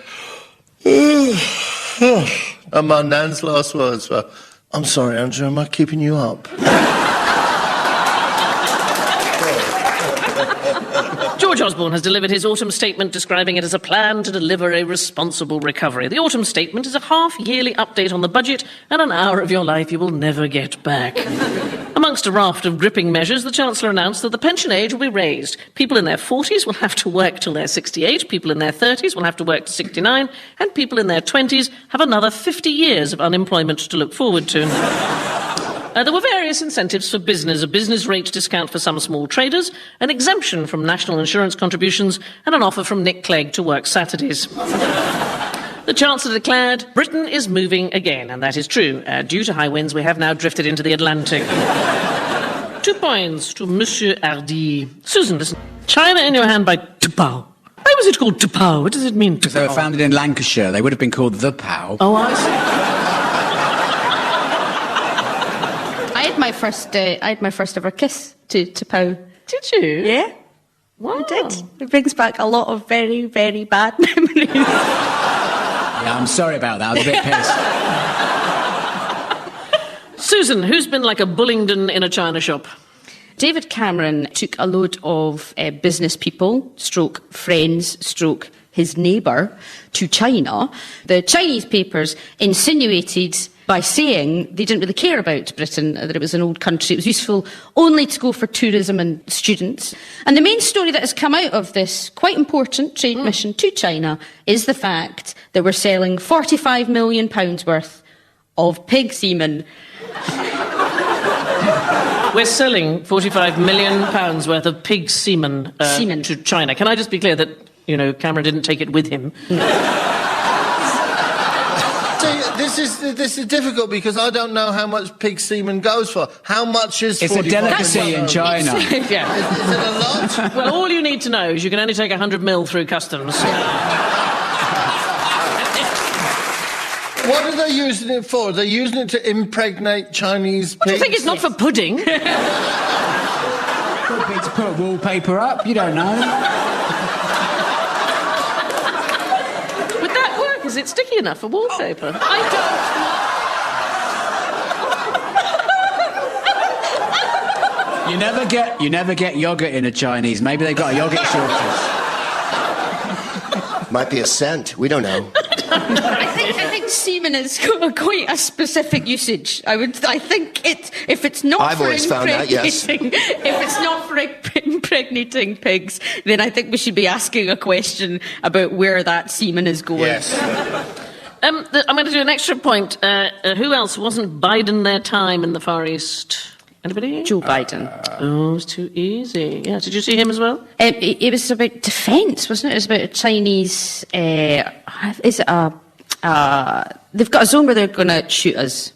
And my nan's last words were, "I'm sorry, Andrew, am I keeping you up?" George Osborne has delivered his autumn statement describing it as a plan to deliver a responsible recovery. The autumn statement is a half-yearly update on the budget and an hour of your life you will never get back. Amongst a raft of gripping measures, the Chancellor announced that the pension age will be raised. People in their 40s will have to work till they're 68, people in their 30s will have to work to 69, and people in their 20s have another 50 years of unemployment to look forward to. There were various incentives for business, a business rate discount for some small traders, an exemption from national insurance contributions, and an offer from Nick Clegg to work Saturdays. The Chancellor declared, Britain is moving again, and that is true. Due to high winds, we have now drifted into the Atlantic. 2 points to Monsieur Hardy. Susan, listen. China in your hand by T'Pau. Why was it called T'Pau? What does it mean, T'Pau? Because they were founded in Lancashire. They would have been called the Pau. Oh, I see. I had my first ever kiss to Pau. Did you? Yeah. Wow. I did. It brings back a lot of very, very bad memories. Yeah, I'm sorry about that. I was a bit pissed. Susan, who's been like a Bullingdon in a china shop? David Cameron took a load of business people, stroke friends, stroke his neighbour, to China. The Chinese papers insinuated by saying they didn't really care about Britain, that it was an old country, it was useful only to go for tourism and students. And the main story that has come out of this quite important trade mission to China is the fact that we're selling £45 million worth of pig semen. We're selling £45 million worth of pig semen, to China. Can I just be clear that, Cameron didn't take it with him? This is difficult because I don't know how much pig semen goes for. How much is It's a delicacy in China. Yeah. Is it a lot? Well, all you need to know is you can only take 100 mil through customs. What are they using it for? Are they using it to impregnate Chinese pigs? What do you think? It's not for pudding. Could be to put wallpaper up. You don't know. Is it sticky enough for wallpaper? I don't You never get yogurt in a Chinese. Maybe they got a yogurt shortage. Might be a scent. We don't know. I think semen is quite a specific usage. I think if it's not I've for always found that, yes. if it's not for impregnating pigs, then I think we should be asking a question about where that semen is going. Yes. I'm going to do an extra point. Who else wasn't Biden their time in the Far East? Anybody? Joe Biden. Oh, it was too easy. Yeah, did you see him as well? It was about defence, wasn't it? It was about a Chinese... is it a... they've got a zone where they're going to shoot us.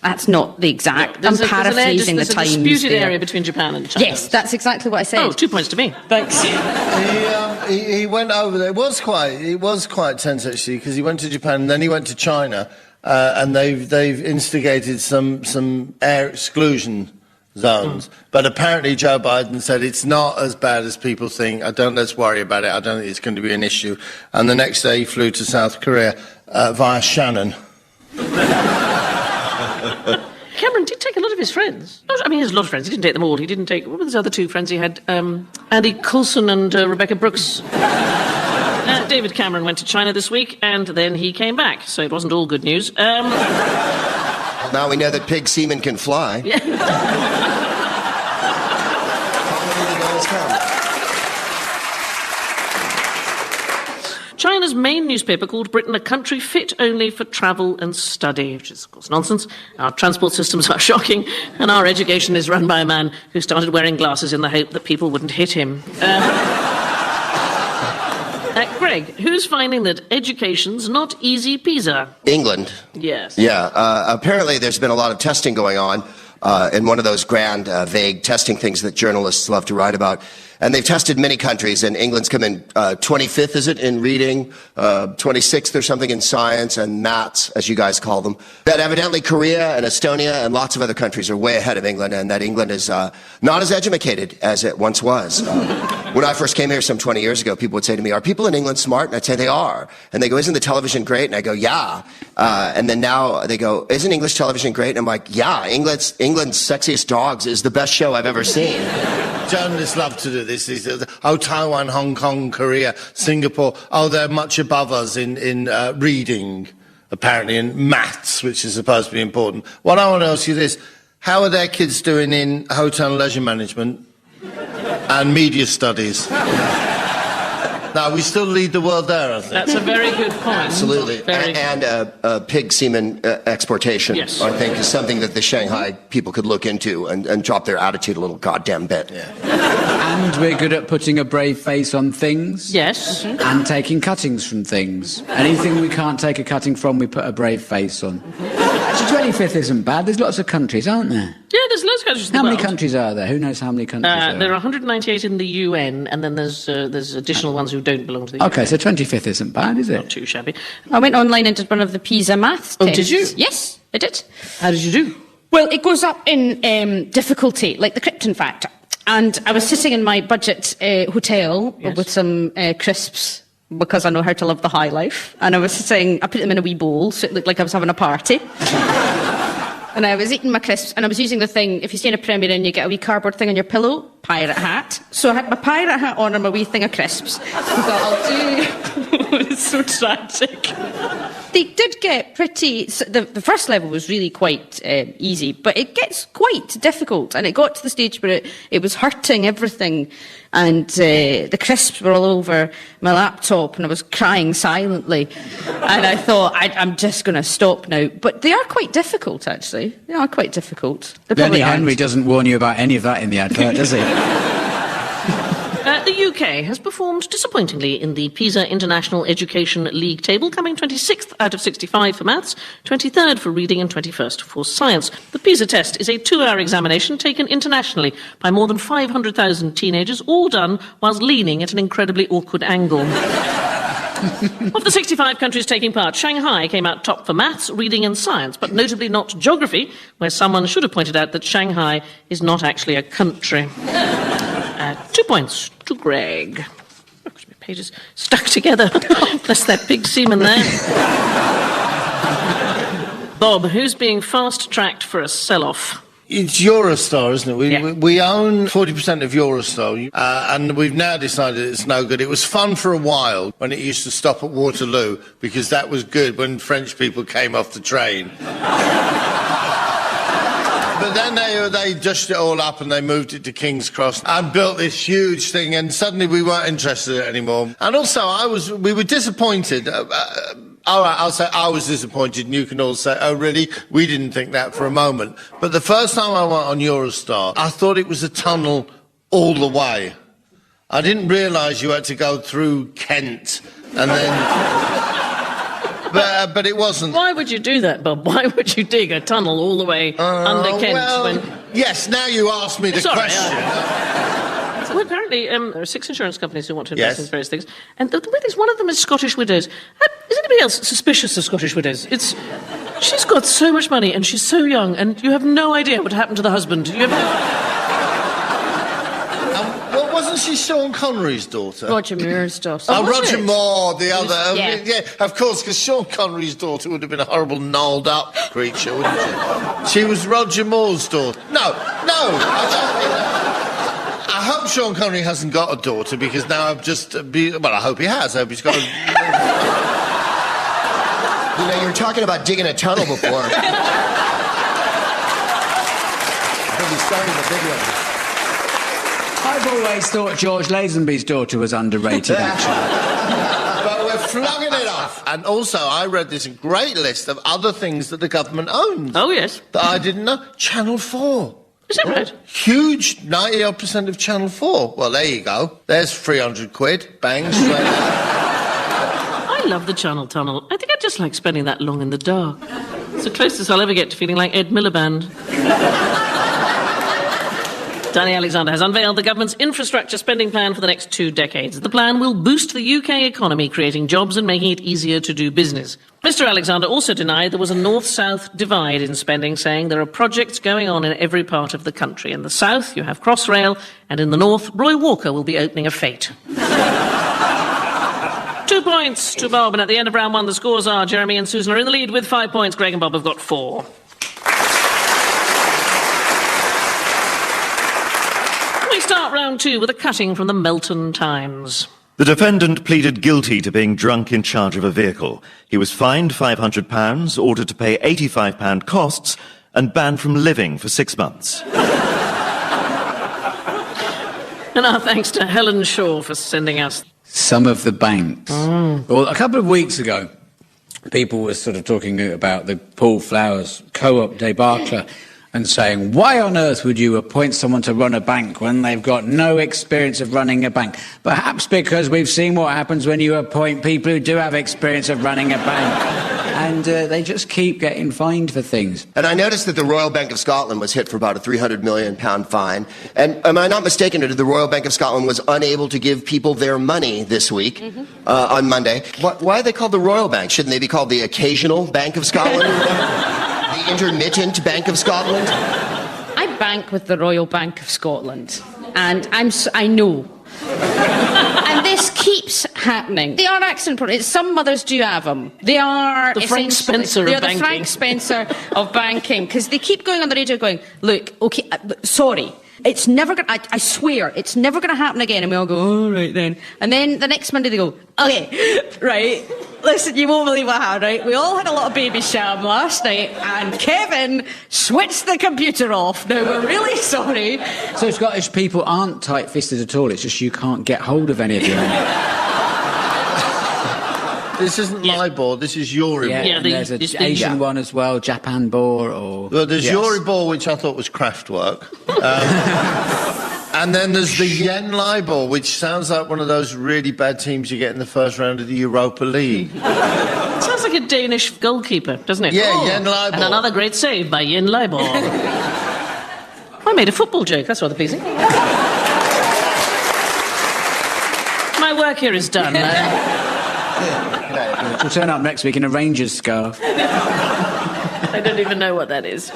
That's not the exact... I'm paraphrasing the Times. There's a disputed there. area between Japan and China. Yes, that's exactly what I said. Oh, 2 points to me. Thanks. He went over there. It was quite tense, actually, because he went to Japan and then he went to China, and they've instigated some air exclusion zones. But apparently Joe Biden said it's not as bad as people think. Let's worry about it. I don't think it's going to be an issue. And the next day he flew to South Korea via Shannon. Cameron did take a lot of his friends. I mean, he has a lot of friends. He didn't take them all. He didn't take... What were his other two friends he had? Andy Coulson and Rebecca Brooks. David Cameron went to China this week, and then he came back. So it wasn't all good news. Now we know that pig semen can fly. Yeah. China's main newspaper called Britain a country fit only for travel and study, which is, of course, nonsense. Our transport systems are shocking, and our education is run by a man who started wearing glasses in the hope that people wouldn't hit him. Greg, who's finding that education's not easy peasy? England. Yes. Yeah. Apparently there's been a lot of testing going on in one of those grand, vague testing things that journalists love to write about. And they've tested many countries, and England's come in 25th, is it, in reading, 26th or something in science, and maths, as you guys call them. That evidently Korea and Estonia and lots of other countries are way ahead of England, and that England is not as educated as it once was. When I first came here some 20 years ago, people would say to me, are people in England smart? And I'd say they are. And they go, isn't the television great? And I go, yeah. And then now they go, isn't English television great? And I'm like, yeah, England's Sexiest Dogs is the best show I've ever seen. Journalists love to do this. Taiwan, Hong Kong, Korea, Singapore. Oh, they're much above us in reading, apparently, and maths, which is supposed to be important. What I want to ask you this, how are their kids doing in hotel and leisure management and media studies? No, we still lead the world there, I think. That's a very good point. Absolutely. And pig semen exportation, yes, I think, is something that the Shanghai people could look into and drop their attitude a little goddamn bit. Yeah. And we're good at putting a brave face on things. Yes. And taking cuttings from things. Anything we can't take a cutting from, we put a brave face on. Actually, 25th isn't bad. There's lots of countries, aren't there? Yeah, there's loads of countries in the How many world. countries are there? Who knows how many countries there are? There are 198 in the UN, and then there's additional ones who don't belong to the UN. OK, so 25th isn't bad, is it? Not too shabby. I went online and did one of the PISA maths tests. Oh, did you? Yes, I did. How did you do? Well, it goes up in difficulty, like the Krypton factor. And I was sitting in my budget hotel with some crisps, because I know how to live the high life. And I was sitting, I put them in a wee bowl, so it looked like I was having a party. And I was eating my crisps, and I was using the thing, if you stay in a Premier Inn, you get a wee cardboard thing on your pillow, pirate hat. So I had my pirate hat on and my wee thing of crisps. I thought, I'll do... It's so tragic. They did get pretty... So the first level was really quite easy, but it gets quite difficult. And it got to the stage where it was hurting everything. And the crisps were all over my laptop, and I was crying silently. And I thought, I'm just going to stop now. But they are quite difficult, actually. They are quite difficult. Benny Henry doesn't warn you about any of that in the advert, does he? The UK has performed disappointingly in the PISA International Education League table, coming 26th out of 65 for maths, 23rd for reading and 21st for science. The PISA test is a 2-hour examination taken internationally by more than 500,000 teenagers, all done whilst leaning at an incredibly awkward angle. Of the 65 countries taking part, Shanghai came out top for maths, reading and science, but notably not geography, where someone should have pointed out that Shanghai is not actually a country. 2 points to Greg. Oh, my pages stuck together. Bless that big semen there. Bob, who's being fast-tracked for a sell-off? It's Eurostar, isn't it? Yeah. We own 40% of Eurostar, and we've now decided it's no good. It was fun for a while when it used to stop at Waterloo, because that was good when French people came off the train. But then they dushed it all up and they moved it to King's Cross and built this huge thing, and suddenly we weren't interested in it anymore. And also, we were disappointed. All right, I'll say I was disappointed, and you can all say, oh, really? We didn't think that for a moment. But the first time I went on Eurostar, I thought it was a tunnel all the way. I didn't realise you had to go through Kent and then... But it wasn't. Why would you do that, Bob? Why would you dig a tunnel all the way under Kent? Well, yes, now you ask me the question. Well, apparently, there are 6 insurance companies who want to invest in various things. And the way one of them is Scottish Widows. Is anybody else suspicious of Scottish Widows? She's got so much money and she's so young, and you have no idea what happened to the husband. Well, wasn't she Sean Connery's daughter? Roger Moore's daughter. Oh, Roger Moore, the other. Yeah. Of course, because Sean Connery's daughter would have been a horrible gnarled up creature, wouldn't she? She was Roger Moore's daughter. No. I hope Sean Connery hasn't got a daughter, because now I've just... well, I hope he has. I hope he's got a... You know, you were talking about digging a tunnel before. I think we started a big one. I've always thought George Lazenby's daughter was underrated, actually. But we're flogging it off. And also, I read this great list of other things that the government owns. Oh, yes. That I didn't know. Channel 4. Is that right? Huge, 90-odd% of Channel 4. Well, there you go. There's 300 quid. Bang, straight out. I love the Channel Tunnel. I think I just like spending that long in the dark. It's the closest I'll ever get to feeling like Ed Miliband. Danny Alexander has unveiled the government's infrastructure spending plan for the next 2 decades. The plan will boost the UK economy, creating jobs and making it easier to do business. Mr. Alexander also denied there was a north-south divide in spending, saying there are projects going on in every part of the country. In the south, you have Crossrail, and in the north, Roy Walker will be opening a fete. 2 points to Bob, and at the end of round 1, the scores are Jeremy and Susan are in the lead with 5 points. Greg and Bob have got 4. We start round 2 with a cutting from the Melton Times. The defendant pleaded guilty to being drunk in charge of a vehicle. He was fined £500, ordered to pay £85 costs, and banned from living for 6 months. And our thanks to Helen Shaw for sending us some of the banks. Well, a couple of weeks ago, people were sort of talking about the Paul Flowers co-op debacle and saying, why on earth would you appoint someone to run a bank when they've got no experience of running a bank? Perhaps because we've seen what happens when you appoint people who do have experience of running a bank. And they just keep getting fined for things. And I noticed that the Royal Bank of Scotland was hit for about a £300 million fine. And am I not mistaken, the Royal Bank of Scotland was unable to give people their money this week, on Monday. Why are they called the Royal Bank? Shouldn't they be called the Occasional Bank of Scotland? The Intermittent Bank of Scotland? I bank with the Royal Bank of Scotland, and I know. And this keeps happening. They are accident prone. Some mothers do have them. They are the Frank Spencer of banking. They're the Frank Spencer of banking, because they keep going on the radio going, look, okay, sorry, it's never going to, I swear, it's never going to happen again. And we all go, all right then. And then the next Monday they go, okay, right, listen, you won't believe what happened, right? We all had a lot of baby sham last night, and Kevin switched the computer off. Now, we're really sorry. So Scottish people aren't tight-fisted at all, it's just you can't get hold of any of them. This isn't LIBOR, this is Euribor. Yeah, and there's an Asian one as well, Japan Bor, or... Well, there's Euribor, which I thought was Kraftwerk. And then there's the Yen LIBOR, which sounds like one of those really bad teams you get in the first round of the Europa League. It sounds like a Danish goalkeeper, doesn't it? Yeah, Yen LIBOR. And another great save by Yen LIBOR. I made a football joke, that's rather pleasing. My work here is done. We'll turn up next week in a Rangers scarf. I don't even know what that is.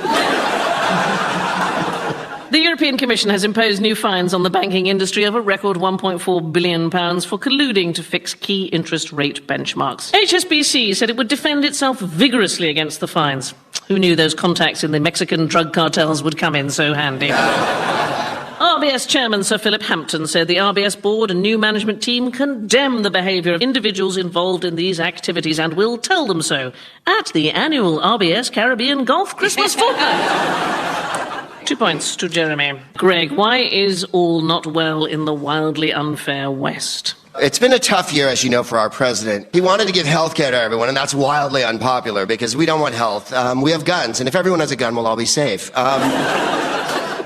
The European Commission has imposed new fines on the banking industry of a record £1.4 billion for colluding to fix key interest rate benchmarks. HSBC said it would defend itself vigorously against the fines. Who knew those contacts in the Mexican drug cartels would come in so handy? RBS chairman Sir Philip Hampton said the RBS board and new management team condemn the behaviour of individuals involved in these activities and will tell them so at the annual RBS Caribbean Golf Christmas Fortnight. 2 points to Jeremy. Greg, why is all not well in the wildly unfair West? It's been a tough year, as you know, for our president. He wanted to give health care to everyone, and that's wildly unpopular because we don't want health. We have guns, and if everyone has a gun, we'll all be safe.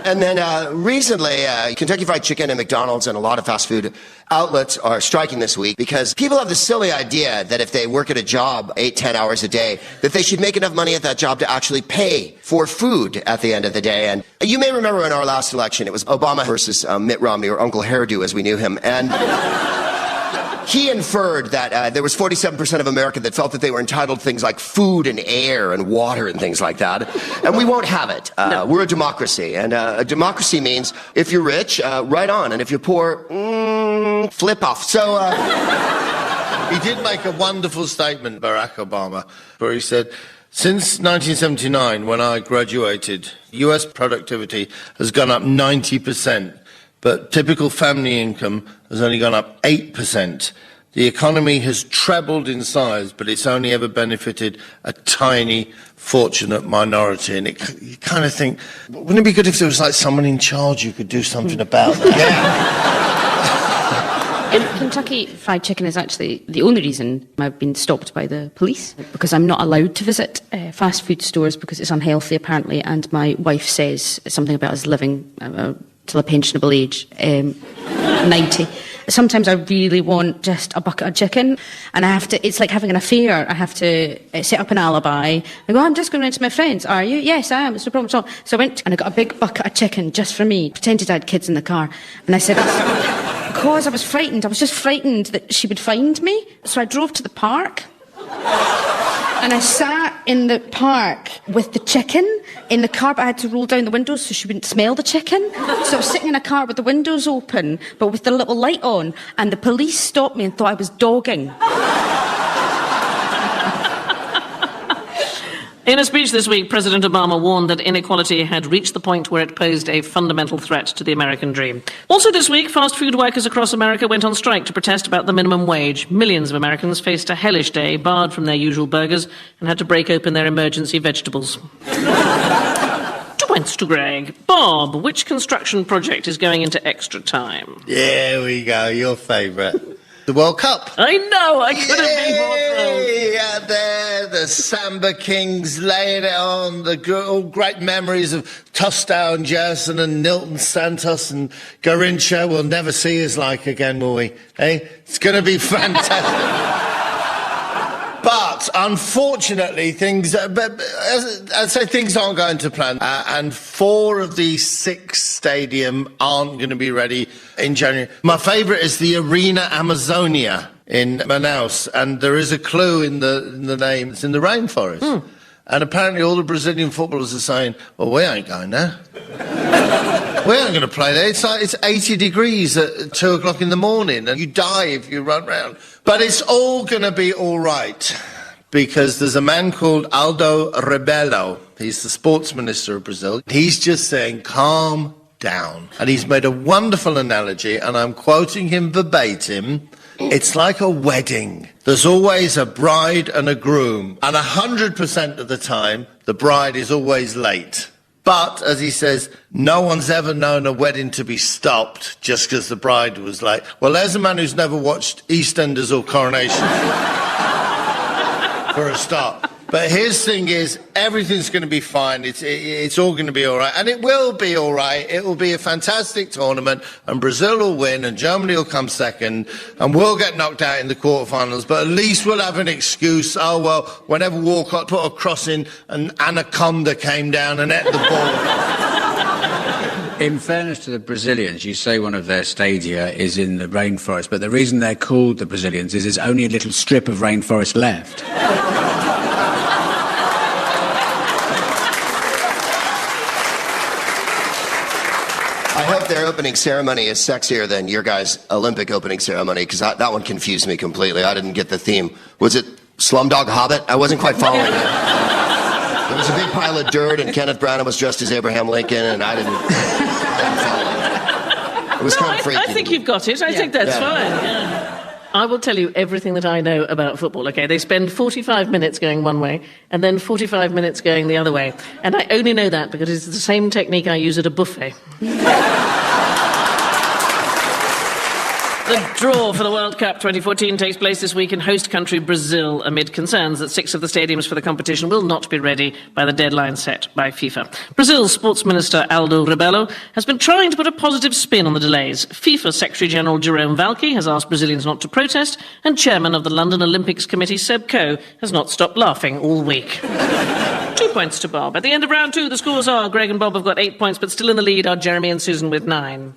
And then recently, Kentucky Fried Chicken and McDonald's and a lot of fast food outlets are striking this week because people have the silly idea that if they work at a job 8-10 hours a day, that they should make enough money at that job to actually pay for food at the end of the day. And you may remember in our last election, it was Obama versus Mitt Romney, or Uncle Hairdo as we knew him. And he inferred that there was 47% of America that felt that they were entitled to things like food and air and water and things like that. And we won't have it. No. We're a democracy. And a democracy means if you're rich, right on. And if you're poor, flip off. So he did make a wonderful statement, Barack Obama, where he said, since 1979, when I graduated, US productivity has gone up 90%. But typical family income has only gone up 8%. The economy has trebled in size, but it's only ever benefited a tiny, fortunate minority. And you kind of think, wouldn't it be good if there was like someone in charge who could do something about that? Yeah. Kentucky Fried Chicken is actually the only reason I've been stopped by the police, because I'm not allowed to visit fast food stores because it's unhealthy apparently, and my wife says something about us living till a pensionable age, 90. Sometimes I really want just a bucket of chicken, and it's like having an affair. I have to set up an alibi. I go, I'm just going around to my friends. Are you? Yes, I am. It's no problem at all. So I went and I got a big bucket of chicken just for me, pretended I had kids in the car. And I said, because I was frightened. I was just frightened that she would find me. So I drove to the park. And I sat in the park with the chicken in the car, but I had to roll down the windows so she wouldn't smell the chicken. So I was sitting in a car with the windows open, but with the little light on, and the police stopped me and thought I was dogging. In a speech this week, President Obama warned that inequality had reached the point where it posed a fundamental threat to the American dream. Also this week, fast food workers across America went on strike to protest about the minimum wage. Millions of Americans faced a hellish day, barred from their usual burgers, and had to break open their emergency vegetables. 2 points to Greg. Bob, which construction project is going into extra time? There we go, your favourite. The World Cup. I know, I couldn't be more thrilled. Yeah, there, the Samba Kings laying it on, all great memories of Tostão and Gerson and Nilton Santos and Garrincha. We'll never see his like again, will we? Eh? It's going to be fantastic. But unfortunately, things aren't going to plan. And 4 of the 6 stadiums aren't going to be ready in January. My favourite is the Arena Amazonia in Manaus, and there is a clue in the name. It's in the rainforest. And apparently all the Brazilian footballers are saying, well, we ain't going there. We aren't going to play there. It's 80 degrees at 2 o'clock in the morning, and you die if you run round. But it's all going to be all right, because there's a man called Aldo Rebelo. He's the sports minister of Brazil. He's just saying, calm down. And he's made a wonderful analogy, and I'm quoting him verbatim. It's like a wedding. There's always a bride and a groom, and 100% of the time, the bride is always late. But, as he says, no one's ever known a wedding to be stopped just because the bride was late. Well, there's a man who's never watched EastEnders or Coronation for a start. But his thing is, everything's going to be fine. It's all going to be all right. And it will be all right. It will be a fantastic tournament, and Brazil will win, and Germany will come second, and we'll get knocked out in the quarterfinals. But at least we'll have an excuse. Oh, well, whenever Walcott put a cross in, an anaconda came down and ate the ball. In fairness to the Brazilians, you say one of their stadia is in the rainforest, but the reason they're called the Brazilians is there's only a little strip of rainforest left. I hope their opening ceremony is sexier than your guys' Olympic opening ceremony, because that one confused me completely. I didn't get the theme. Was it Slumdog Hobbit? I wasn't quite following it. There was a big pile of dirt, and Kenneth Branagh was dressed as Abraham Lincoln, and I didn't follow. It was kind of freaky. I think you've got it. I think that's fine. Yeah. I will tell you everything that I know about football, okay? They spend 45 minutes going one way and then 45 minutes going the other way. And I only know that because it's the same technique I use at a buffet. The draw for the World Cup 2014 takes place this week in host country Brazil, amid concerns that 6 of the stadiums for the competition will not be ready by the deadline set by FIFA. Brazil's Sports Minister Aldo Rebelo has been trying to put a positive spin on the delays. FIFA Secretary-General Jerome Valcke has asked Brazilians not to protest, and Chairman of the London Olympics Committee Seb Coe has not stopped laughing all week. 2 points to Bob. At the end of round 2, the scores are Greg and Bob have got 8 points, but still in the lead are Jeremy and Susan with 9.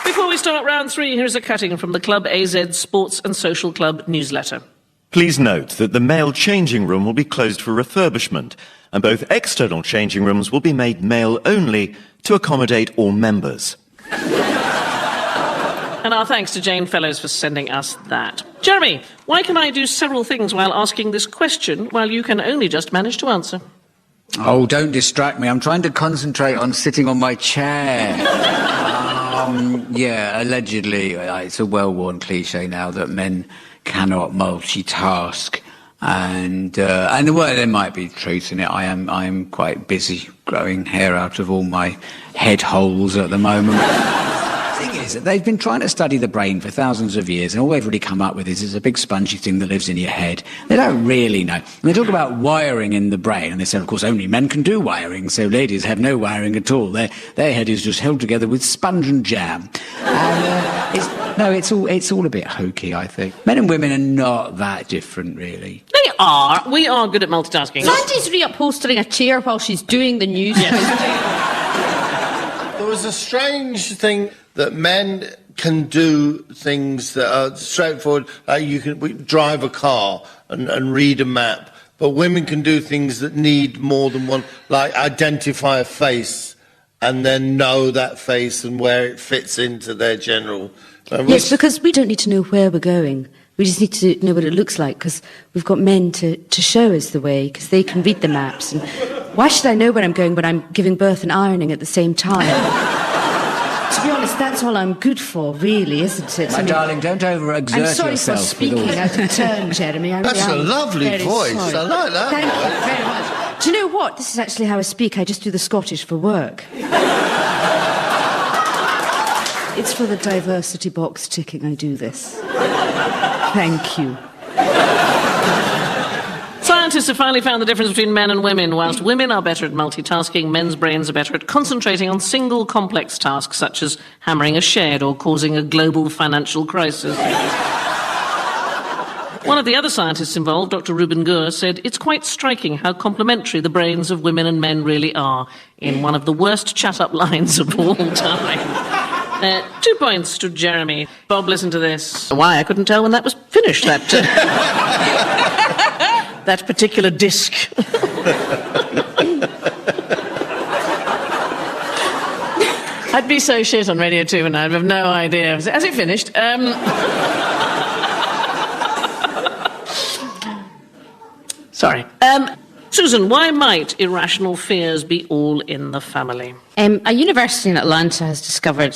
Before we start round 3, here's a cutting from the Club AZ Sports and Social Club newsletter. Please note that the male changing room will be closed for refurbishment, and both external changing rooms will be made male only to accommodate all members. And our thanks to Jane Fellows for sending us that. Jeremy, why can I do several things while asking this question while you can only just manage to answer? Oh, don't distract me. I'm trying to concentrate on sitting on my chair. Yeah, allegedly, it's a well-worn cliche now that men cannot multitask, and well, there might be truth in it. I am quite busy growing hair out of all my head holes at the moment. The thing is that they've been trying to study the brain for thousands of years, and all they've really come up with is a big spongy thing that lives in your head. They don't really know. And they talk about wiring in the brain, and they say, of course, only men can do wiring, so ladies have no wiring at all. Their head is just held together with sponge and jam. And it's all a bit hokey, I think. Men and women are not that different, really. They are. We are good at multitasking. Sandy's reupholstering a chair while she's doing the news. There was a strange thing that men can do things that are straightforward. You can drive a car and read a map, but women can do things that need more than one, like identify a face and then know that face and where it fits into their general... Yes, because we don't need to know where we're going. We just need to know what it looks like, because we've got men to show us the way, because they can read the maps. And why should I know where I'm going when I'm giving birth and ironing at the same time? To be honest, that's all I'm good for, really, isn't it? My darling, don't overexert yourself. I'm sorry for speaking out of turn, Jeremy. That's a lovely voice. Sorry. I like that. Thank you very much. Do you know what? This is actually how I speak. I just do the Scottish for work. It's for the diversity box ticking I do this. Thank you. Scientists have finally found the difference between men and women. Whilst women are better at multitasking, men's brains are better at concentrating on single complex tasks such as hammering a shed or causing a global financial crisis. One of the other scientists involved, Dr. Ruben Gur, said it's quite striking how complementary the brains of women and men really are, in one of the worst chat-up lines of all time. 2 points to Jeremy. Bob, listen to this. Why, I couldn't tell when that was finished, that that particular disc. I'd be so shit on Radio 2 and I'd have no idea. Has it finished? Sorry. Susan, why might irrational fears be all in the family? A university in Atlanta has discovered,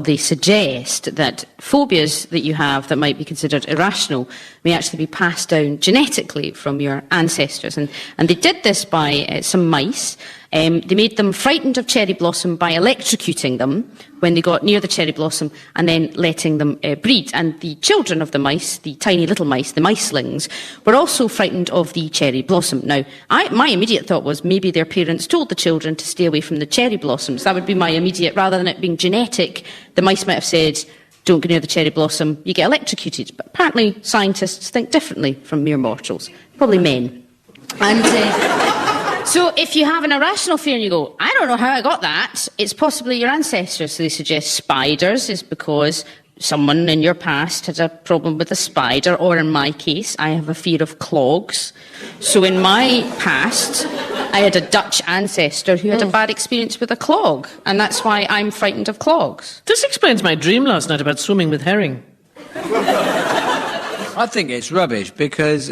they suggest that phobias that you have that might be considered irrational may actually be passed down genetically from your ancestors. And they did this by some mice. They made them frightened of cherry blossom by electrocuting them when they got near the cherry blossom and then letting them breed. And the children of the mice, the tiny little mice, the micelings, were also frightened of the cherry blossom. Now, my immediate thought was maybe their parents told the children to stay away from the cherry blossoms. That would be my immediate, rather than it being genetic, the mice might have said, don't go near the cherry blossom, you get electrocuted. But apparently scientists think differently from mere mortals, probably men. And... So if you have an irrational fear and you go, I don't know how I got that, it's possibly your ancestors. So they suggest spiders is because someone in your past had a problem with a spider, or in my case, I have a fear of clogs. So in my past, I had a Dutch ancestor who had a bad experience with a clog, and that's why I'm frightened of clogs. This explains my dream last night about swimming with herring. I think it's rubbish because,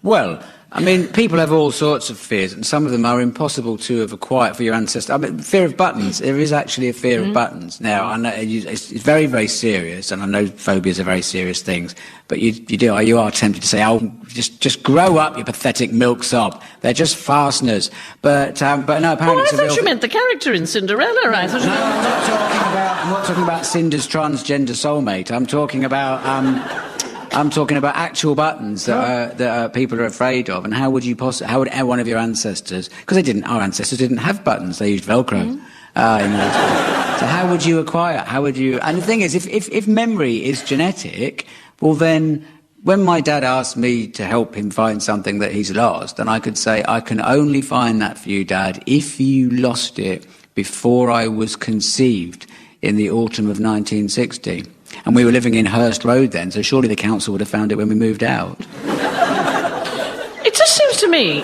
well, I mean, people have all sorts of fears, and some of them are impossible to have acquired for your ancestors. I mean, fear of buttons. There is actually a fear of buttons. Now, I know it's very, very serious, and I know phobias are very serious things. But you are tempted to say, "Oh, just grow up, you pathetic milksop. They're just fasteners." But no, apparently, I thought you meant the character in Cinderella. Right? No, I'm not talking about Cinder's transgender soulmate. I'm talking about actual buttons that people are afraid of. And how would one of your ancestors, because our ancestors didn't have buttons, they used Velcro. So how would you acquire? And the thing is, if memory is genetic, well then, when my dad asked me to help him find something that he's lost, then I could say, I can only find that for you, Dad, if you lost it before I was conceived in the autumn of 1960. And we were living in Hurst Road then, so surely the council would have found it when we moved out. It just seems to me,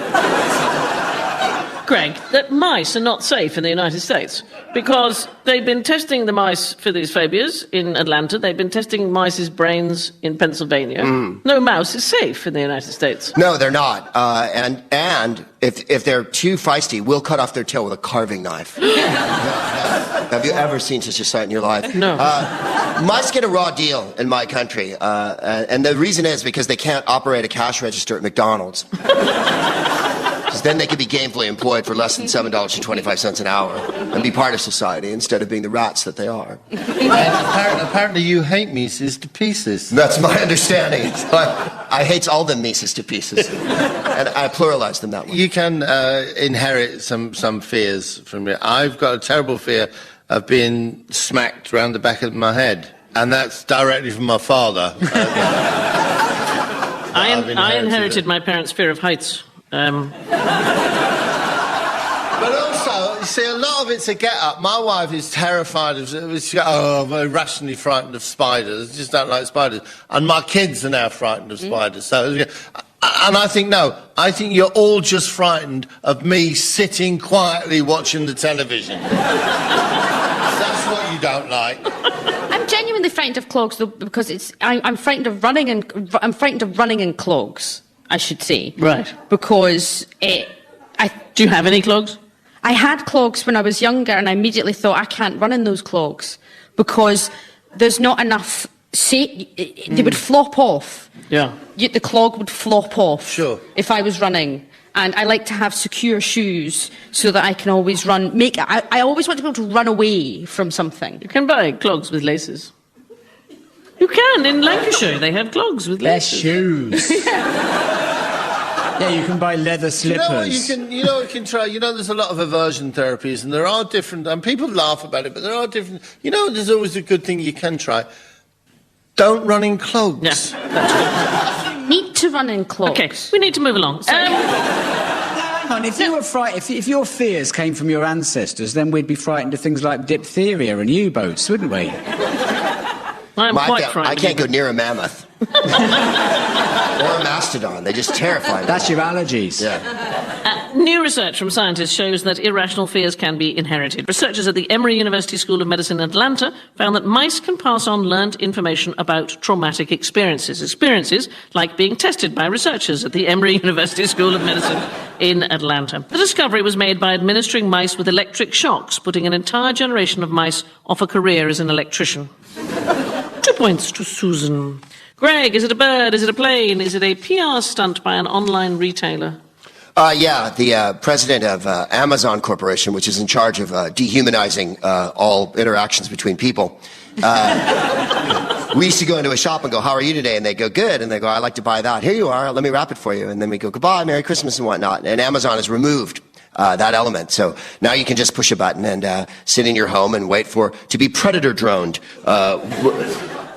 Greg, that mice are not safe in the United States because they've been testing the mice for these phobias in Atlanta. They've been testing mice's brains in Pennsylvania. No mouse is safe in the United States. No, they're not. And if they're too feisty, we'll cut off their tail with a carving knife. Have you ever seen such a sight in your life? No. Mice get a raw deal in my country, and the reason is because they can't operate a cash register at McDonald's. Because then they could be gainfully employed for less than $7.25 an hour and be part of society instead of being the rats that they are. And apparently you hate Mises to pieces. That's my understanding. I hate all them Mises to pieces. And I pluralize them that way. You can inherit some fears from me. I've got a terrible fear of being smacked round the back of my head. And that's directly from my father. I inherited my parents' fear of heights. But also, you see, a lot of it's a get-up. My wife is terrified of... I'm irrationally frightened of spiders. I just don't like spiders. And my kids are now frightened of spiders. So, and I think, no, I think you're all just frightened of me sitting quietly watching the television. That's what you don't like. I'm genuinely frightened of clogs, though, because I'm frightened of running in clogs, I should say. Right. Because do you have any clogs? I had clogs when I was younger, and I immediately thought, I can't run in those clogs because there's not enough... they would flop off. Yeah. The clog would flop off. Sure. If I was running. And I like to have secure shoes so that I can always run... I always want to be able to run away from something. You can buy clogs with laces. You can. In Lancashire, they have clogs with laces. They're shoes. Yeah, you can buy leather slippers. You know what you can try? You know, there's a lot of aversion therapies, and there are different... And people laugh about it, but there are different... You know, there's always a good thing you can try. Don't run in clogs. Yes, that's right. You need to run in clogs. Okay, we need to move along. Hang on, if you were if your fears came from your ancestors, then we'd be frightened of things like diphtheria and U-boats, wouldn't we? I'm quite frightened. I can't go near a mammoth. Or a mastodon. They just terrify me. That's your allergies. Yeah. New research from scientists shows that irrational fears can be inherited. Researchers at the Emory University School of Medicine in Atlanta found that mice can pass on learned information about traumatic experiences. Experiences like being tested by researchers at the Emory University School of Medicine in Atlanta. The discovery was made by administering mice with electric shocks, putting an entire generation of mice off a career as an electrician. 2 points to Susan. Greg, is it a bird? Is it a plane? Is it a PR stunt by an online retailer? The president of Amazon Corporation, which is in charge of dehumanizing all interactions between people. We used to go into a shop and go, how are you today? And they go, good. And they go, I'd like to buy that. Here you are. Let me wrap it for you. And then we go, goodbye, Merry Christmas and whatnot. And Amazon has removed that element. So now you can just push a button and sit in your home and wait to be predator droned.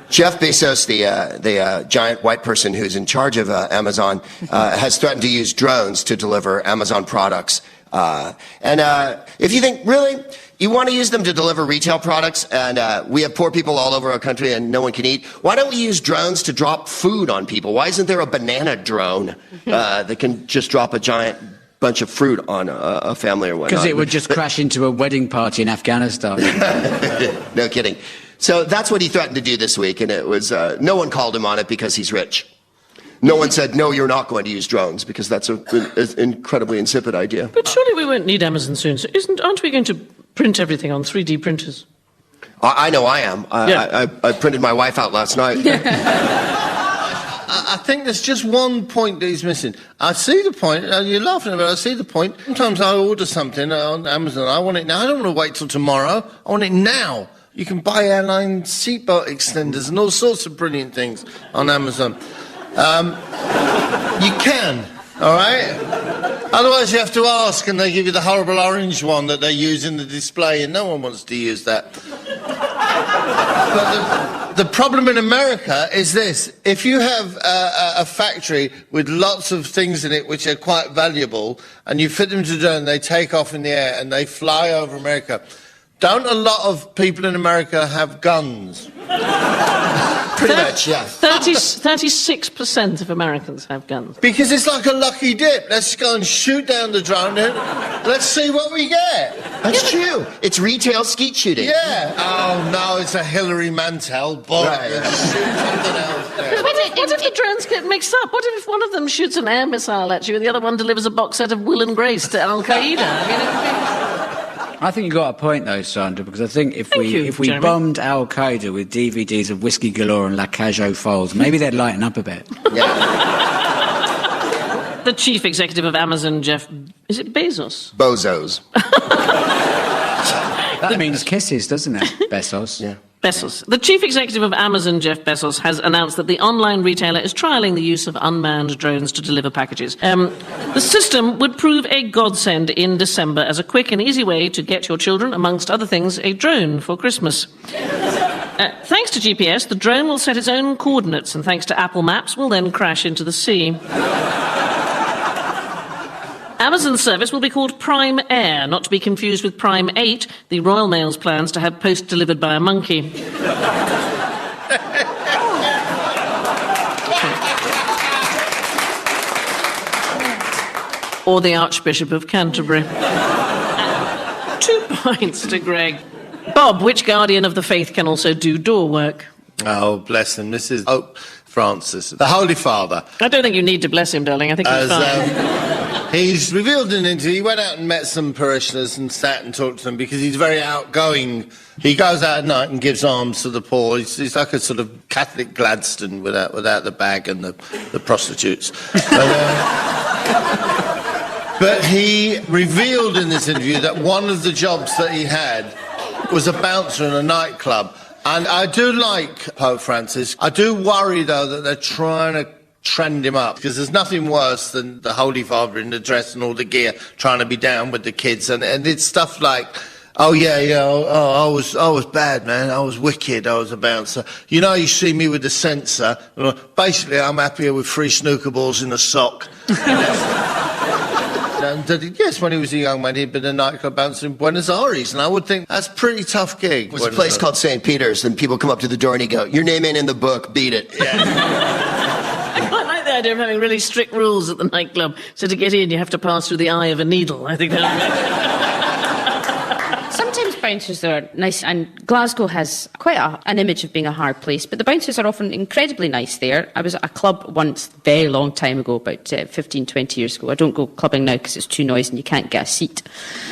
Jeff Bezos, the giant white person who's in charge of Amazon, has threatened to use drones to deliver Amazon products. If you think, really, you want to use them to deliver retail products, and we have poor people all over our country and no one can eat, why don't we use drones to drop food on people? Why isn't there a banana drone that can just drop a giant bunch of fruit on a family or whatnot? Because it would just crash into a wedding party in Afghanistan. No kidding. So that's what he threatened to do this week, and it was no one called him on it because he's rich. No one said, no, you're not going to use drones, because that's an incredibly insipid idea. But surely we won't need Amazon soon. So aren't we going to print everything on 3D printers? I know I am. I printed my wife out last night. I think there's just one point that he's missing. I see the point. You're laughing about it. I see the point. Sometimes I order something on Amazon. I want it now. I don't want to wait till tomorrow. I want it now. You can buy airline seatbelt extenders and all sorts of brilliant things on Amazon. You can, all right? Otherwise you have to ask, and they give you the horrible orange one that they use in the display, and no one wants to use that. But the problem in America is this. If you have a factory with lots of things in it which are quite valuable, and you fit them to drone, they take off in the air and they fly over America, don't a lot of people in America have guns? Pretty much, yeah. 36% of Americans have guns. Because it's like a lucky dip. Let's go and shoot down the drone and let's see what we get. That's true. It's retail skeet shooting. Yeah. Oh, no, it's a Hillary Mantel bomb. Right. Let's shoot something else. What if the drones get mixed up? What if one of them shoots an air missile at you and the other one delivers a box set of Will and Grace to Al-Qaeda? I think you got a point though, Sandra, because I think if we bombed Al Qaeda with DVDs of Whiskey Galore and La Cage aux Folles, maybe they'd lighten up a bit. Yeah. The chief executive of Amazon, is it Bezos? Bozos. That means kisses, doesn't it? Bezos. Yeah. Bezos. The chief executive of Amazon, Jeff Bezos, has announced that the online retailer is trialling the use of unmanned drones to deliver packages. The system would prove a godsend in December as a quick and easy way to get your children, amongst other things, a drone for Christmas. Thanks to GPS, the drone will set its own coordinates, and thanks to Apple Maps, will then crash into the sea. Amazon's service will be called Prime Air, not to be confused with Prime 8, the Royal Mail's plans to have post delivered by a monkey. Or the Archbishop of Canterbury. 2 points to Greg. Bob, which guardian of the faith can also do door work? Oh, bless him. This is Pope Francis, the Holy Father. I don't think you need to bless him, darling. I think he's fine. He's revealed an interview. He went out and met some parishioners and sat and talked to them because he's very outgoing. He goes out at night and gives alms to the poor. He's like a sort of Catholic Gladstone without the bag and the prostitutes. But he revealed in this interview that one of the jobs that he had was a bouncer in a nightclub. And I do like Pope Francis. I do worry, though, that they're trying to trend him up, because there's nothing worse than the Holy Father in the dress and all the gear trying to be down with the kids, and it's stuff like, I was bad, man, I was wicked, I was a bouncer, you see me with the sensor, basically I'm happier with 3 snooker balls in a sock. And yes, when he was a young man, he'd been a nightclub bouncer in Buenos Aires, and I would think that's a pretty tough gig. There's a place called St. Peter's, and people come up to the door and you go, your name ain't in the book, beat it. Yeah. I quite like the idea of having really strict rules at the nightclub. So to get in, you have to pass through the eye of a needle. I think Sometimes bouncers are nice, and Glasgow has quite an image of being a hard place, but the bouncers are often incredibly nice there. I was at a club once, very long time ago, about 15, 20 years ago. I don't go clubbing now because it's too noisy and you can't get a seat.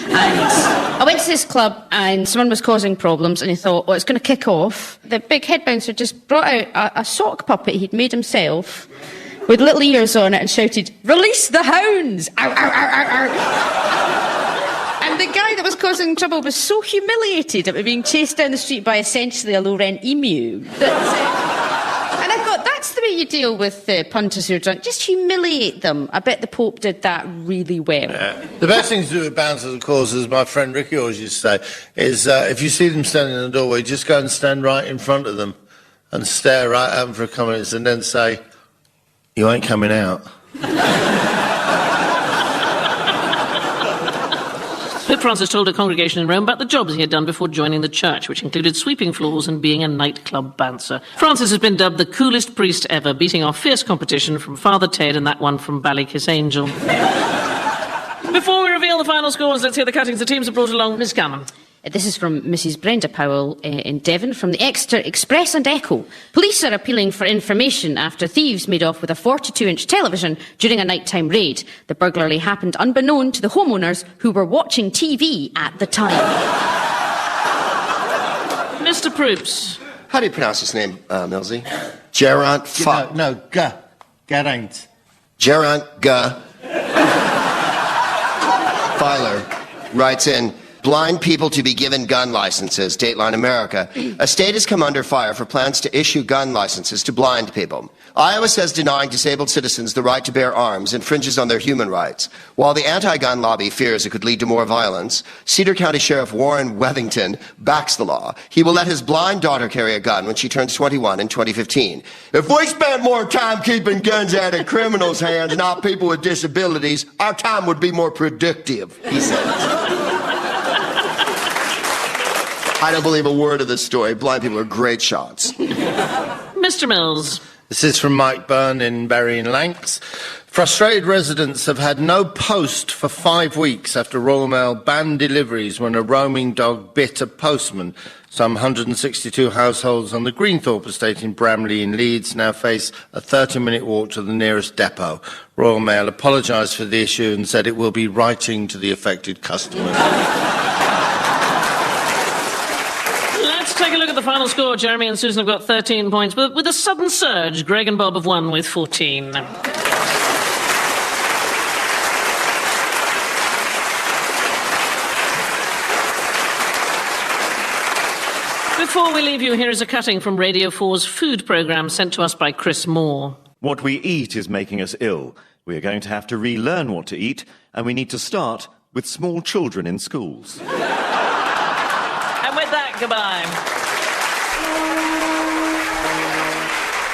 And I went to this club and someone was causing problems, and he thought, it's going to kick off. The big head bouncer just brought out a sock puppet he'd made himself with little ears on it and shouted, "Release the hounds! Ow, ow, ow, ow, ow." And the guy that was causing trouble was so humiliated at being chased down the street by essentially a low-rent emu. And I thought, that's the way you deal with punters who are drunk. Just humiliate them. I bet the Pope did that really well. Yeah. The best thing to do with bouncers, of course, as my friend Ricky always used to say, is if you see them standing in the doorway, just go and stand right in front of them and stare right at them for a couple of minutes and then say, "You ain't coming out." Pope Francis told a congregation in Rome about the jobs he had done before joining the church, which included sweeping floors and being a nightclub bouncer. Francis has been dubbed the coolest priest ever, beating off fierce competition from Father Ted and that one from Ballykiss Angel. Before we reveal the final scores, let's hear the cuttings the teams have brought along. Miss Cameron. This is from Mrs. Brenda Powell in Devon, from the Exeter Express and Echo. Police are appealing for information after thieves made off with a 42-inch television during a nighttime raid. The burglary happened unbeknown to the homeowners who were watching TV at the time. Mr. Proops. How do you pronounce his name, Millsy? Geraint Fuck. No, Geraint. Geraint Filer writes in, blind people to be given gun licenses, Dateline America. A state has come under fire for plans to issue gun licenses to blind people. Iowa says denying disabled citizens the right to bear arms infringes on their human rights. While the anti-gun lobby fears it could lead to more violence, Cedar County Sheriff Warren Wethington backs the law. He will let his blind daughter carry a gun when she turns 21 in 2015. If we spent more time keeping guns out of criminals' hands, not people with disabilities, our time would be more productive, he says. I don't believe a word of this story. Blind people are great shots. Mr. Mills. This is from Mike Byrne in Bury in Lancs. Frustrated residents have had no post for 5 weeks after Royal Mail banned deliveries when a roaming dog bit a postman. Some 162 households on the Greenthorpe estate in Bramley in Leeds now face a 30-minute walk to the nearest depot. Royal Mail apologised for the issue and said it will be writing to the affected customers. Let's take a look at the final score. Jeremy and Susan have got 13 points, but with a sudden surge, Greg and Bob have won with 14. Before we leave you, here is a cutting from Radio 4's food programme sent to us by Chris Moore. What we eat is making us ill. We are going to have to relearn what to eat, and we need to start with small children in schools. And with that, goodbye.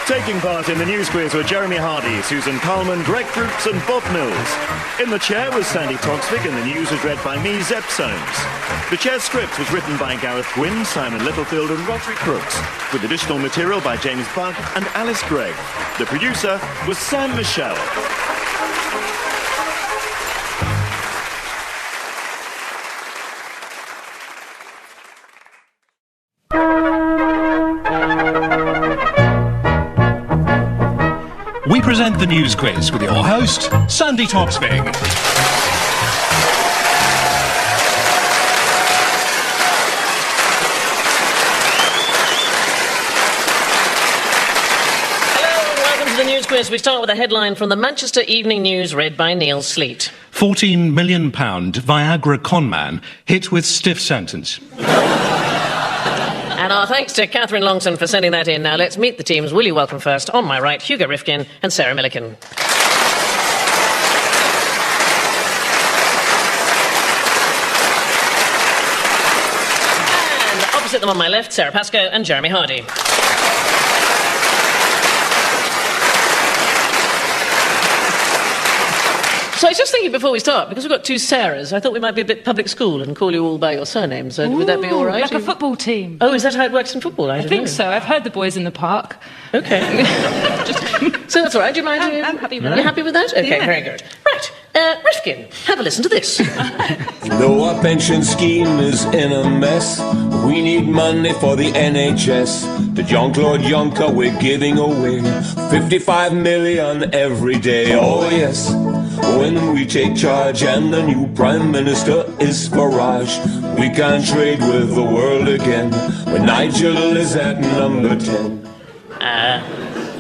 Taking part in the news quiz were Jeremy Hardy, Susan Carlman, Greg Proops and Bob Mills. In the chair was Sandi Toksvig, and the news was read by me, Zeb Soames. The chair's script was written by Gareth Gwynn, Simon Littlefield and Roderick Crooks, with additional material by James Bugg and Alice Gregg. The producer was Sam Michelle. We present the news quiz with your host, Sandi Toksvig. Hello and welcome to the news quiz. We start with a headline from the Manchester Evening News read by Neil Sleet. £14 million Viagra conman hit with stiff sentence. And our thanks to Catherine Longton for sending that in. Now let's meet the teams. Will you welcome first, on my right, Hugo Rifkin and Sarah Milliken. And opposite them on my left, Sarah Pascoe and Jeremy Hardy. So I was just thinking before we start, because we've got two Sarahs, I thought we might be a bit public school and call you all by your surnames. Would that be all right? Like a football team. Oh, is that how it works in football? I think so. I've heard the boys in the park. OK. So that's all right. Do you mind? I'm happy with that. You're happy with that? OK, Yeah. very good. Right. Rifkin, have a listen to this. Though our pension scheme is in a mess, we need money for the NHS. To Jean-Claude Juncker we're giving away 55 million every day. Oh yes, when we take charge and the new Prime Minister is Farage, we can trade with the world again when Nigel is at number 10.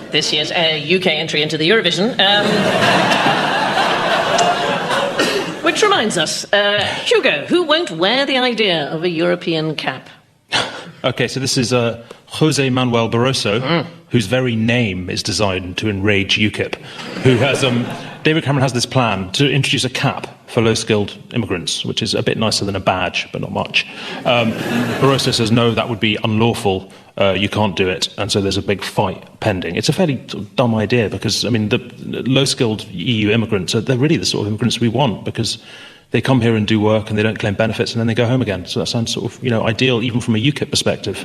This year's UK entry into the Eurovision. Which reminds us, Hugo, who won't wear the idea of a European cap? OK, so this is Jose Manuel Barroso, whose very name is designed to enrage UKIP, who has... David Cameron has this plan to introduce a cap for low-skilled immigrants, which is a bit nicer than a badge, but not much. Barroso says, no, that would be unlawful, you can't do it, and so there's a big fight pending. It's a fairly sort of dumb idea, because, I mean, the low-skilled EU immigrants, they're really the sort of immigrants we want, because they come here and do work and they don't claim benefits and then they go home again. So that sounds sort of, ideal even from a UKIP perspective.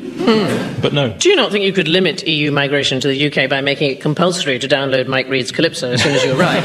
But no. Do you not think you could limit EU migration to the UK by making it compulsory to download Mike Reed's Calypso as soon as you arrive?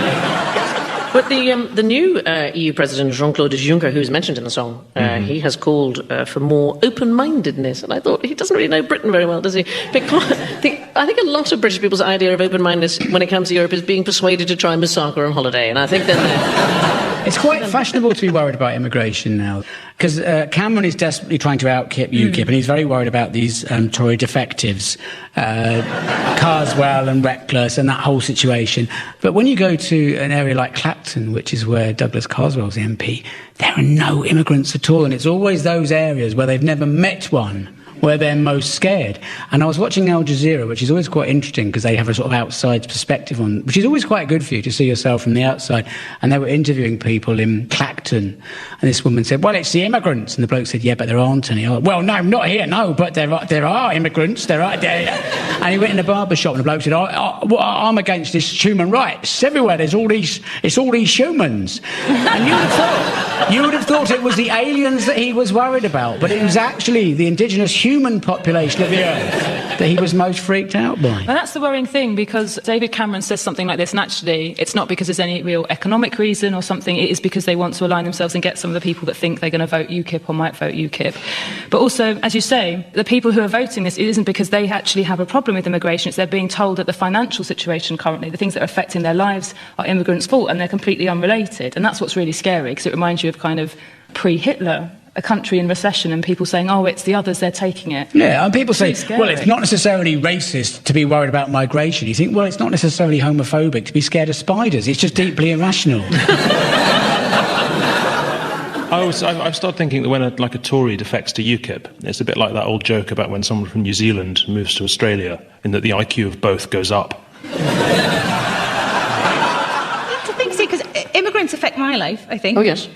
But the new EU President, Jean-Claude Juncker, who's mentioned in the song, he has called for more open-mindedness. And I thought, he doesn't really know Britain very well, does he? Because I think a lot of British people's idea of open-mindedness when it comes to Europe is being persuaded to try Moussaka on holiday. And I think that it's quite fashionable to be worried about immigration now, because Cameron is desperately trying to out-KIP UKIP, and he's very worried about these Tory defectives, Carswell and Reckless and that whole situation. But when you go to an area like Clacton, which is where Douglas Carswell's MP, there are no immigrants at all, and it's always those areas where they've never met one where they're most scared. And I was watching Al Jazeera, which is always quite interesting because they have a sort of outside perspective on, which is always quite good for you to see yourself from the outside. And they were interviewing people in Clacton, and this woman said, well, it's the immigrants. And the bloke said, yeah, but there aren't any. Oh, well, no, not here, no, but there are immigrants. There are. And he went in a barber shop, and the bloke said, I'm against this human rights. Everywhere it's all these humans. And you would have thought it was the aliens that he was worried about, but it was actually the indigenous human population of the earth that he was most freaked out by. Well, that's the worrying thing, because David Cameron says something like this, and actually it's not because there's any real economic reason or something, it is because they want to align themselves and get some of the people that think they're going to vote UKIP or might vote UKIP. But also, as you say, the people who are voting this, it isn't because they actually have a problem with immigration, it's they're being told that the financial situation currently, the things that are affecting their lives, are immigrants' fault, and they're completely unrelated. And that's what's really scary, because it reminds you of kind of pre-Hitler, a country in recession, and people saying, oh, it's the others, they're taking it. Yeah, and people say, well, it's not necessarily racist to be worried about migration. You think, well, it's not necessarily homophobic to be scared of spiders. It's just deeply irrational. I've started thinking that when a Tory defects to UKIP, it's a bit like that old joke about when someone from New Zealand moves to Australia, in that the IQ of both goes up. To think, see, because immigrants affect my life, I think. Oh, yes.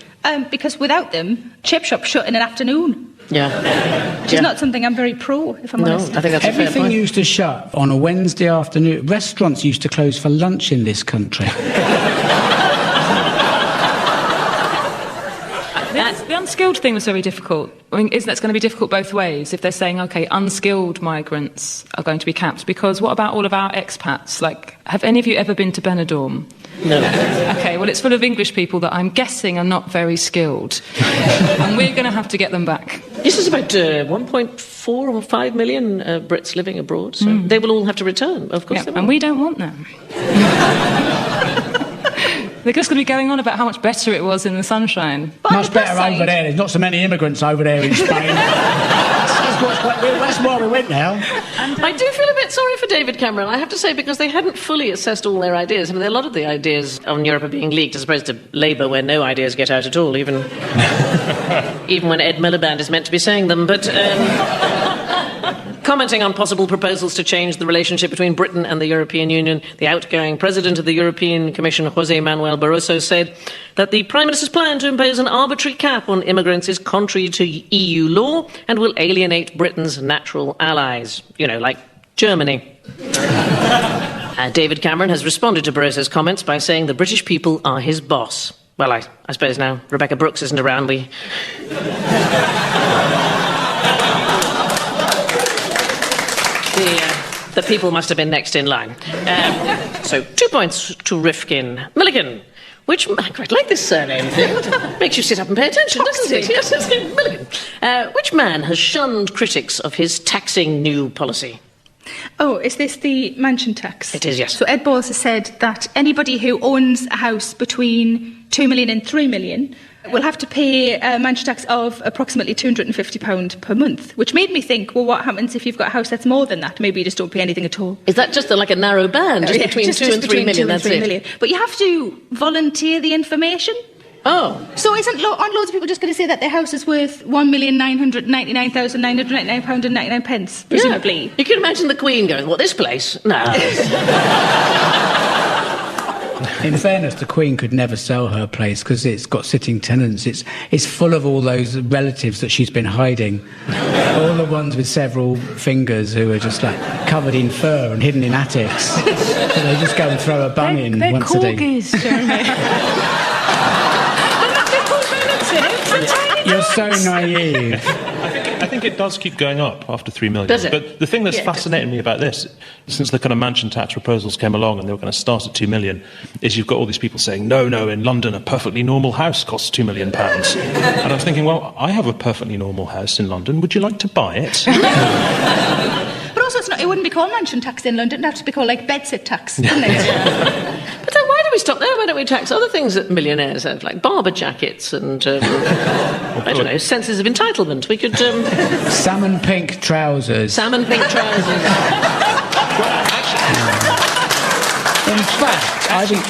Because without them, chip shops shut in an afternoon. Yeah. Which is not something I'm very pro, if I'm honest. I think that's everything used to shut on a Wednesday afternoon. Restaurants used to close for lunch in this country. The unskilled thing was very difficult. I mean, that's going to be difficult both ways if they're saying, OK, unskilled migrants are going to be capped, because what about all of our expats? Like, have any of you ever been to Benidorm? No. OK, well, it's full of English people that I'm guessing are not very skilled. And we're going to have to get them back. This is about 1.4 or 5 million Brits living abroad, so they will all have to return, of course. Yeah, and we don't want them. They're just going to be going on about how much better it was in the sunshine. Much better over there. There's not so many immigrants over there in Spain. That's why we went now. I do feel a bit sorry for David Cameron, I have to say, because they hadn't fully assessed all their ideas. I mean, a lot of the ideas on Europe are being leaked, as opposed to Labour, where no ideas get out at all, even when Ed Miliband is meant to be saying them. But commenting on possible proposals to change the relationship between Britain and the European Union, the outgoing president of the European Commission, José Manuel Barroso, said that the Prime Minister's plan to impose an arbitrary cap on immigrants is contrary to EU law and will alienate Britain's natural allies, like Germany. David Cameron has responded to Barroso's comments by saying the British people are his boss. Well, I suppose now Rebecca Brooks isn't around, the people must have been next in line. So 2 points to Rifkin. Milligan, I quite like this surname thing. Makes you sit up and pay attention, doesn't it? Yes, Milligan. Which man has shunned critics of his taxing new policy? Oh, is this the mansion tax? It is, yes. So Ed Balls has said that anybody who owns a house between 2 million and 3 million will have to pay a mansion tax of approximately £250 per month, which made me think, well, what happens if you've got a house that's more than that? Maybe you just don't pay anything at all. Is that just like a narrow band, just between 2 and 3 million? That's it. But you have to volunteer the information. Oh. So aren't loads of people just going to say that their house is worth £1,999,999.99, presumably? Yeah. You can imagine the Queen going, what, this place? No. In fairness, the Queen could never sell her place because it's got sitting tenants. It's full of all those relatives that she's been hiding. All the ones with several fingers who are just covered in fur and hidden in attics. So they just go and throw a bun in once a day. They're corgis, Jeremy. You're so naive. I think it does keep going up after 3 million. Does it? But the thing that's fascinating me about this, since the kind of mansion tax proposals came along and they were going to start at 2 million, is you've got all these people saying, no, in London a perfectly normal house costs £2 million. And I was thinking, well, I have a perfectly normal house in London. Would you like to buy it? But also, it wouldn't be called mansion tax in London. It'd have to be called, like, bedsit tax, wouldn't it? But then why do we stop there? Why don't we tax other things that millionaires have, like barber jackets and, I don't know, senses of entitlement? We could... Salmon pink trousers. Salmon pink trousers. In fact, I think...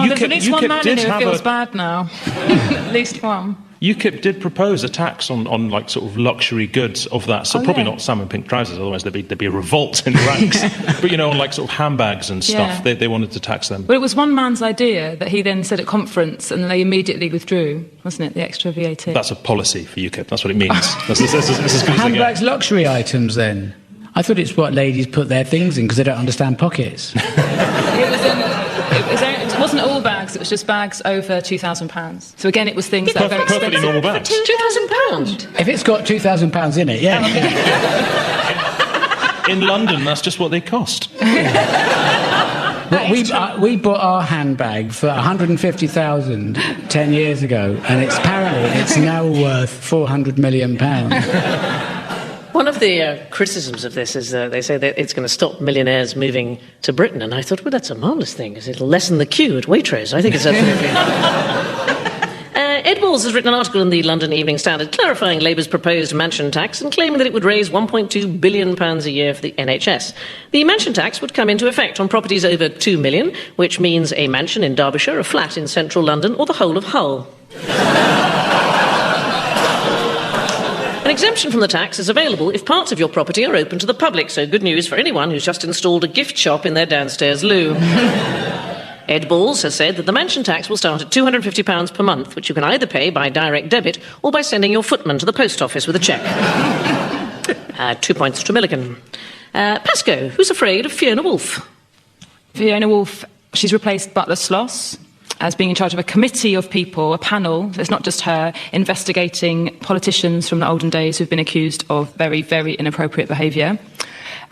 there's at least one man in here who feels bad now. At least one. UKIP did propose a tax on like sort of luxury goods of that, so probably not salmon pink trousers, otherwise there'd be a revolt in the ranks. But you know, on like sort of handbags and stuff, they wanted to tax them. Well, it was one man's idea that he then said at conference, and they immediately withdrew, wasn't it? The extra VAT. That's a policy for UKIP. That's what it means. That's as good as handbags, luxury items. Then I thought it's what ladies put their things in because they don't understand pockets. It wasn't all bags, it was just bags over £2,000. So again, it was things that were very perfectly expensive. normal bags. £2,000? If it's got £2,000 in it, yeah. In London, that's just what they cost. Well, we bought our handbag for 150,000 10 years ago, and it's now worth £400 million. One of the criticisms of this is they say that it's going to stop millionaires moving to Britain, and I thought, well, that's a marvellous thing, because it'll lessen the queue at Waitrose. I think it's absolutely... Ed Balls has written an article in the London Evening Standard clarifying Labour's proposed mansion tax and claiming that it would raise £1.2 billion a year for the NHS. The mansion tax would come into effect on properties over £2 million, which means a mansion in Derbyshire, a flat in central London, or the whole of Hull. An exemption from the tax is available if parts of your property are open to the public, so good news for anyone who's just installed a gift shop in their downstairs loo. Ed Balls has said that the mansion tax will start at £250 per month, which you can either pay by direct debit or by sending your footman to the post office with a cheque. 2 points to Milligan. Pasco, who's afraid of Fiona Woolf? Fiona Woolf, she's replaced Butler Sloss as being in charge of a committee of people, a panel, it's not just her, investigating politicians from the olden days who've been accused of very, very inappropriate behaviour.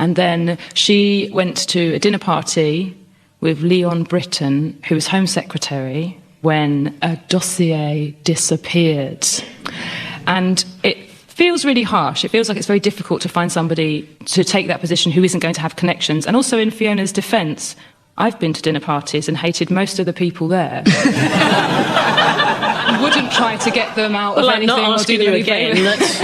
And then she went to a dinner party with Leon Britton, who was Home Secretary, when a dossier disappeared. And it feels really harsh. It feels like it's very difficult to find somebody to take that position who isn't going to have connections. And also in Fiona's defence, I've been to dinner parties and hated most of the people there. Wouldn't try to get them out of anything or do them any favours.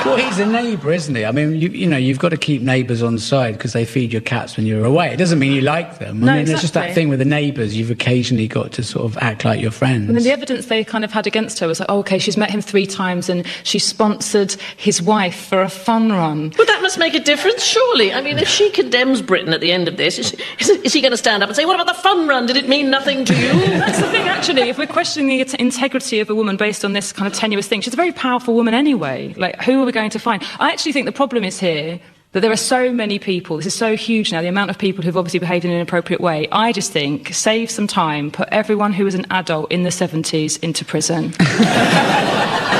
Well, he's a neighbour, isn't he? I mean, you've got to keep neighbours on side because they feed your cats when you're away. It doesn't mean you like them. I mean, it's just that thing with the neighbours. You've occasionally got to sort of act like your friends. And then the evidence they kind of had against her was like, oh, OK, she's met him 3 times and she sponsored his wife for a fun run. Well, that must make a difference, surely. I mean, if she condemns Britain at the end of this, is he going to stand up and say, what about the fun run? Did it mean nothing to you? That's the thing, actually. If we're questioning the integrity of a woman based on this kind of tenuous thing, she's a very powerful woman anyway. Like, who are we going to find? I actually think the problem is here that there are so many people, this is so huge now, the amount of people who've obviously behaved in an inappropriate way. I just think, save some time, put everyone who was an adult in the 70s into prison.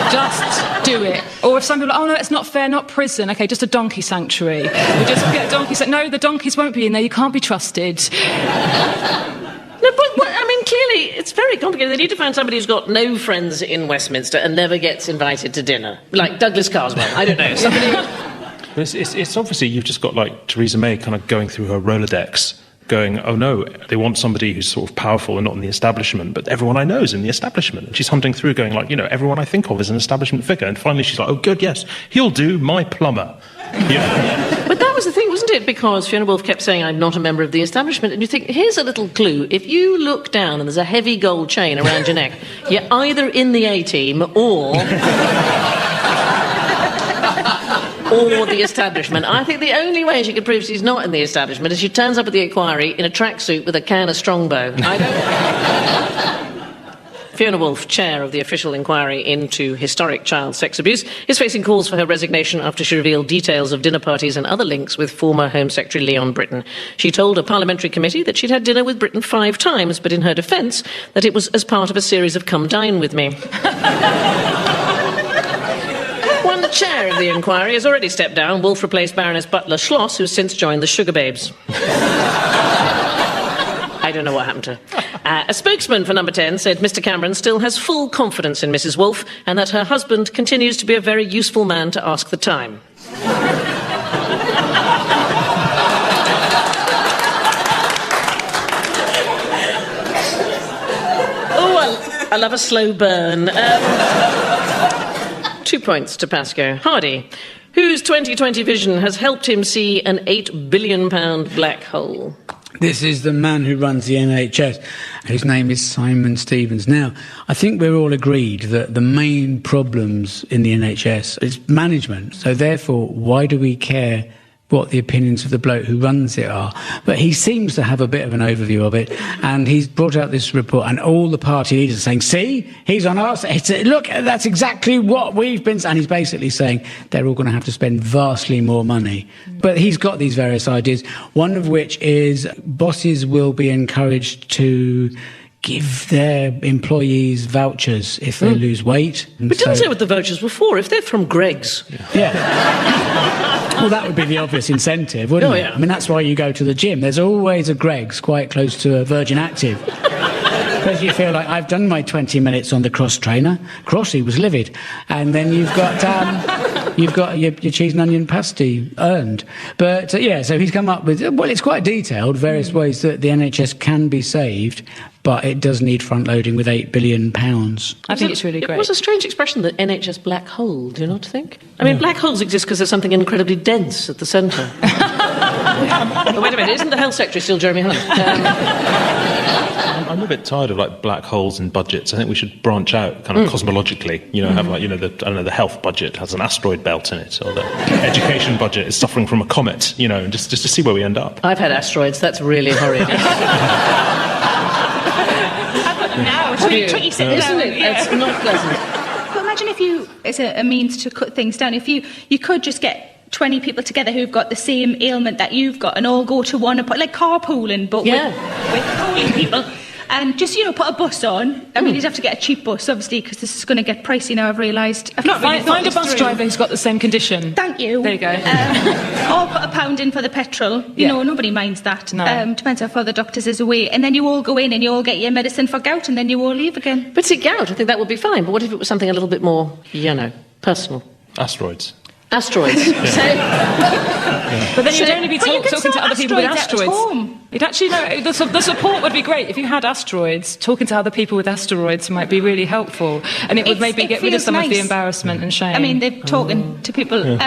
Just do it. Or if some people are like, oh no, it's not fair, not prison, OK, just a donkey sanctuary. We just get a donkey sanctuary. No, the donkeys won't be in there, you can't be trusted. No, but I mean, clearly, it's very complicated. They need to find somebody who's got no friends in Westminster and never gets invited to dinner. Like Douglas Carswell, I don't know. Somebody... But it's obviously, you've just got, like, Theresa May kind of going through her Rolodex, going, oh no, they want somebody who's sort of powerful and not in the establishment, but everyone I know is in the establishment. And she's hunting through going, like, everyone I think of is an establishment figure. And finally she's like, oh good, yes, he'll do, my plumber. But that was the thing, wasn't it? Because Fiona Woolf kept saying, I'm not a member of the establishment. And you think, here's a little clue. If you look down and there's a heavy gold chain around your neck, you're either in the A-team or the establishment. I think the only way she could prove she's not in the establishment is she turns up at the Inquiry in a tracksuit with a can of Strongbow. Fiona Woolf, chair of the official inquiry into historic child sex abuse, is facing calls for her resignation after she revealed details of dinner parties and other links with former Home Secretary Leon Britton. She told a parliamentary committee that she'd had dinner with Britton 5 times, but in her defence, that it was as part of a series of come dine with me. One chair of the inquiry has already stepped down. Wolf replaced Baroness Butler Schloss, who's since joined the Sugar Babes. I don't know what happened to her. A spokesman for Number 10 said Mr. Cameron still has full confidence in Mrs. Wolf and that her husband continues to be a very useful man to ask the time. I love a slow burn. 2 points to Pascoe. Hardy, whose 2020 vision has helped him see an £8 billion black hole. This is the man who runs the NHS. His name is Simon Stevens. Now, I think we're all agreed that the main problems in the NHS is management. So therefore, why do we care what the opinions of the bloke who runs it are? But he seems to have a bit of an overview of it, and he's brought out this report, and all the party leaders are saying, see, he's on our side. Look, that's exactly what we've been... And he's basically saying they're all going to have to spend vastly more money. But he's got these various ideas, one of which is bosses will be encouraged to give their employees vouchers if they lose weight. But didn't say what the vouchers were for, if they're from Greggs. Yeah. Well, that would be the obvious incentive, wouldn't it? I mean, that's why you go to the gym. There's always a Greggs quite close to a Virgin Active. Because you feel like, I've done my 20 minutes on the cross trainer. Crossy was livid. And then you've got your cheese and onion pasty earned. But, so he's come up with, well, it's quite detailed, various ways that the NHS can be saved, but it does need front-loading with £8 billion. I think it's really great. It was a strange expression, the NHS black hole, do you not think? I mean, black holes exist because there's something incredibly dense at the centre. But wait a minute, isn't the Health Secretary still Jeremy Hunt? I'm a bit tired of like black holes in budgets. I think we should branch out kind of cosmologically. You know, have like the health budget has an asteroid belt in it, or the education budget is suffering from a comet. You know, and just to see where we end up. I've had asteroids. That's really horrid. Now, tricky sitting down. Isn't it? It's not pleasant. But imagine if you, as a means to cut things down, if you could just get 20 people together who've got the same ailment that you've got and all go to one, like carpooling, but with pooling people. And just, put a bus on. I mean, you'd have to get a cheap bus, obviously, because this is going to get pricey now, I've realised. Find a bus driver who's got the same condition. Thank you. There you go. Or put £1 in for the petrol. You know, nobody minds that. No. Depends how far the doctor's is away. And then you all go in and you all get your medicine for gout and then you all leave again. But see, gout, I think that would be fine. But what if it was something a little bit more, personal? Asteroids. Asteroids. But then you'd only be talking to other people with asteroids. You'd actually know the support would be great if you had asteroids. Talking to other people with asteroids might be really helpful, and it would maybe get rid of some of the embarrassment and shame. I mean, they're talking to people. Although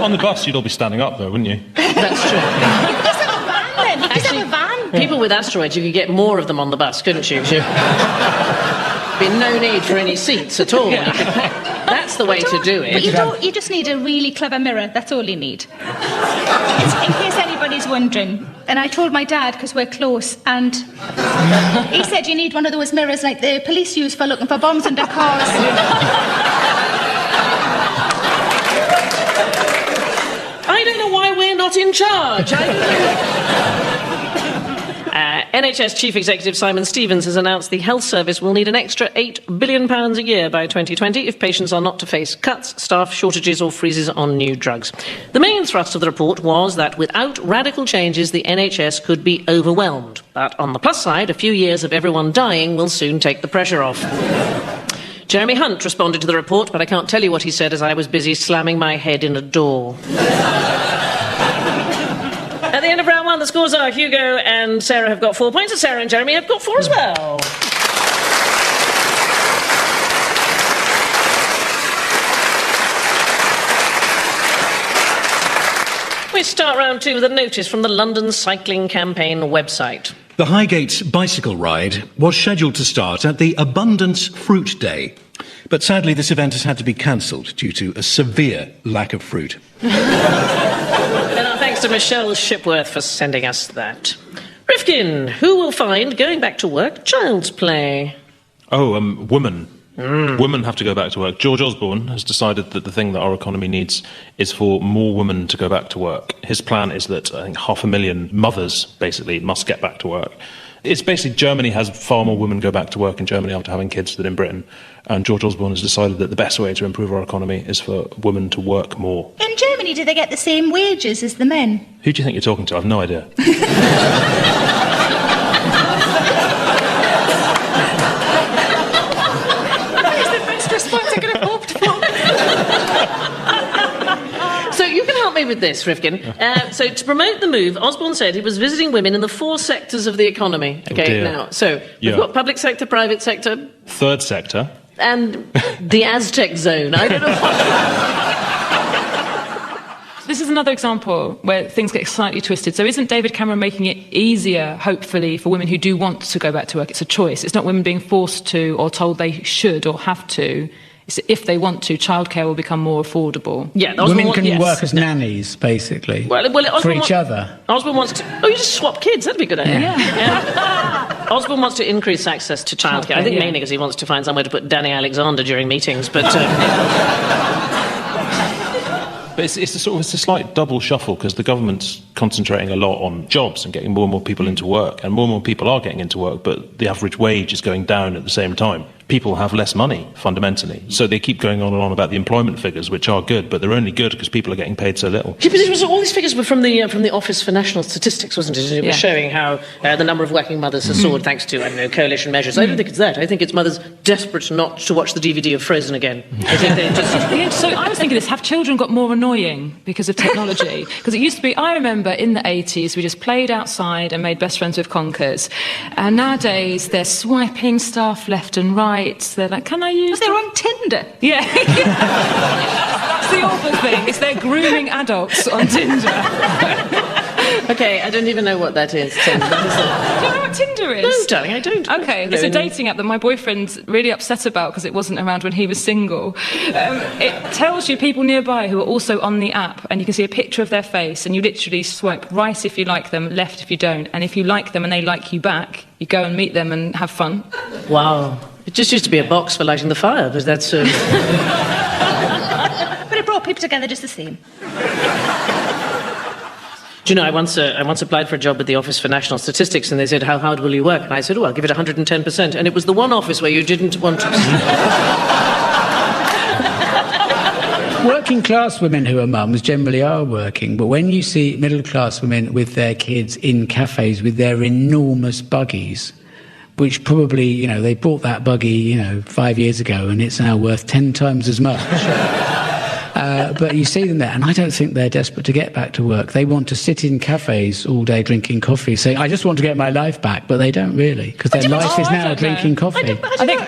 on the bus, you'd all be standing up, though, wouldn't you? That's true. You could just have a van then. You could have a van. People with asteroids, you could get more of them on the bus, couldn't you? Be no need for any seats at all. That's the way to do it. But you just need a really clever mirror. That's all you need. In case anybody's wondering. And I told my dad, because we're close, and he said you need one of those mirrors like the police use for looking for bombs under cars. I don't know why we're not in charge. NHS Chief Executive Simon Stevens has announced the health service will need an extra £8 billion a year by 2020 if patients are not to face cuts, staff shortages or freezes on new drugs. The main thrust of the report was that without radical changes, the NHS could be overwhelmed. But on the plus side, a few years of everyone dying will soon take the pressure off. Jeremy Hunt responded to the report, but I can't tell you what he said as I was busy slamming my head in a door. At the end of round one, the scores are Hugo and Sarah have got 4 points, and Sarah and Jeremy have got 4 as well. We start round two with a notice from the London Cycling Campaign website. The Highgate bicycle ride was scheduled to start at the Abundance Fruit Day, but sadly this event has had to be cancelled due to a severe lack of fruit. And our thanks to Michelle Shipworth for sending us that. Rifkin, who will find going back to work child's play? Women. Women have to go back to work. George Osborne has decided that the thing that our economy needs is for more women to go back to work. His plan is that I think 500,000 mothers basically must get back to work. It's basically Germany has far more women go back to work in Germany after having kids than in Britain. And George Osborne has decided that the best way to improve our economy is for women to work more. In Germany, do they get the same wages as the men? Who do you think you're talking to? I've no idea. So you can help me with this, Rifkin. So to promote the move, Osborne said he was visiting women in the 4 sectors of the economy. Okay, now, so we've got public sector, private sector... Third sector. And the Aztec zone. I don't know This is another example where things get slightly twisted. So isn't David Cameron making it easier, hopefully, for women who do want to go back to work? It's a choice. It's not women being forced to or told they should or have to. It's if they want to, childcare will become more affordable. Yeah, women can work as nannies, basically, for each other. Osborne wants to... Oh, you just swap kids. That'd be a good idea. Yeah. Osborne wants to increase access to childcare. I think mainly because he wants to find somewhere to put Danny Alexander during meetings, but... But it's a slight double shuffle because the government's concentrating a lot on jobs and getting more and more people into work, and more people are getting into work, but the average wage is going down at the same time. People have less money, fundamentally. So they keep going on and on about the employment figures, which are good, but they're only good because people are getting paid so little. Yeah, but all these figures were from the Office for National Statistics, wasn't it? It was showing how the number of working mothers has soared thanks to, I don't know, coalition measures. I don't think it's that. I think it's mothers desperate not to watch the DVD of Frozen again. I think they just... So I was thinking this, have children got more annoying because of technology? Because it used to be, I remember in the 80s, we just played outside and made best friends with conkers. And nowadays, they're swiping stuff left and right. They're like, can I use... They're on Tinder. Yeah. That's the awful thing, is they're grooming adults on Tinder. Okay, I don't even know what that is, Tinder. Do you know what Tinder is? No, darling, I don't. Okay, it's a dating app that my boyfriend's really upset about because it wasn't around when he was single. It tells you people nearby who are also on the app, and you can see a picture of their face, and you literally swipe right if you like them, left if you don't, and if you like them and they like you back, you go and meet them and have fun. Wow. It just used to be a box for lighting the fire, but that's... But it brought people together just the same. Do you know, I once applied for a job at the Office for National Statistics, and they said, how hard will you work? And I said, I'll give it 110%. And it was the one office where you didn't want to... Working class women who are mums generally are working, but when you see middle class women with their kids in cafes with their enormous buggies, which probably, they bought that buggy, 5 years ago, and it's now worth 10 times as much. But you see them there, and I don't think they're desperate to get back to work. They want to sit in cafes all day drinking coffee, saying, I just want to get my life back, but they don't really, because their life is now drinking coffee. I think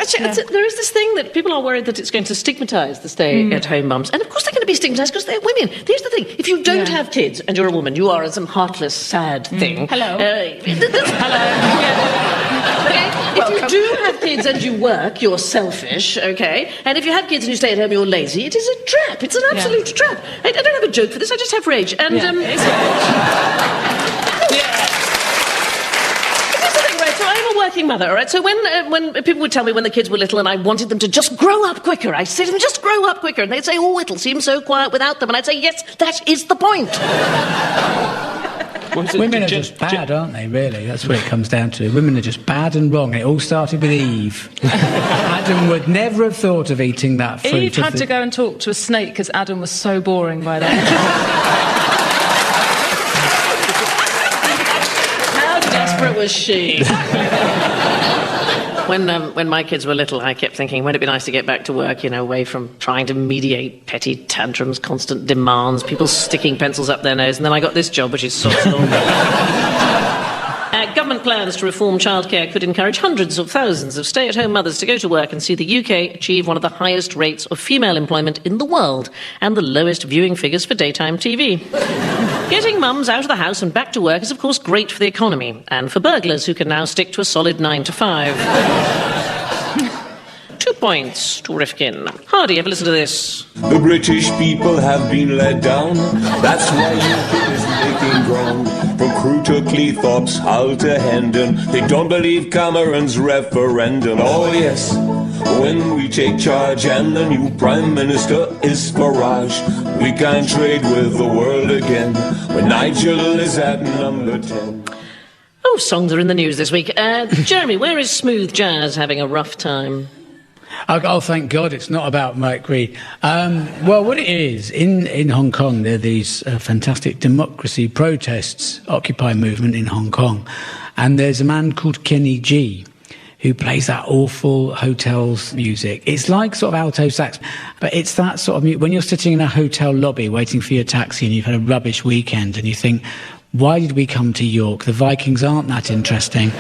there is this thing that people are worried that it's going to stigmatise the stay-at-home mums, and of course they're going to be stigmatised because they're women. Here's the thing, if you don't have kids and you're a woman, you are some heartless, sad thing. Hello. Hello. Okay? If you do have kids and you work, you're selfish, okay? And if you have kids and you stay at home, you're lazy. It is a trap. It's an absolute trap. I don't have a joke for this, I just have rage. And, it's rage. Here's the thing, right? So I'm a working mother, all right? So when people would tell me when the kids were little and I wanted them to just grow up quicker, I'd say to them, just grow up quicker. And they'd say, it'll seem so quiet without them. And I'd say, yes, that is the point. Women are just bad, aren't they, really? That's what it comes down to. Women are just bad and wrong. It all started with Eve. Adam would never have thought of eating that fruit. Eve had to go and talk to a snake because Adam was so boring by then. How desperate was she? When my kids were little, I kept thinking, wouldn't it be nice to get back to work, away from trying to mediate petty tantrums, constant demands, people sticking pencils up their nose, and then I got this job, which is sort of... Government plans to reform childcare could encourage hundreds of thousands of stay-at-home mothers to go to work and see the UK achieve one of the highest rates of female employment in the world and the lowest viewing figures for daytime TV. Getting mums out of the house and back to work is, of course, great for the economy and for burglars who can now stick to a solid 9 to 5. 2 points to Rifkin. Hardy, have a listen to this. The British people have been let down. That's why UKIP is making ground. From Crewe to Cleethorpes, Hull to Hendon, they don't believe Cameron's referendum. Oh yes, when we take charge and the new Prime Minister is Farage, we can trade with the world again when Nigel is at number 10. Oh, songs are in the news this week. Jeremy, where is smooth jazz having a rough time? Oh, thank God it's not about Mike Reid. Well, what it is, in Hong Kong, there are these fantastic democracy protests, Occupy movement in Hong Kong. And there's a man called Kenny G, who plays that awful hotels music. It's like sort of alto sax, but it's that sort of music. When you're sitting in a hotel lobby waiting for your taxi and you've had a rubbish weekend and you think, why did we come to York? The Vikings aren't that interesting.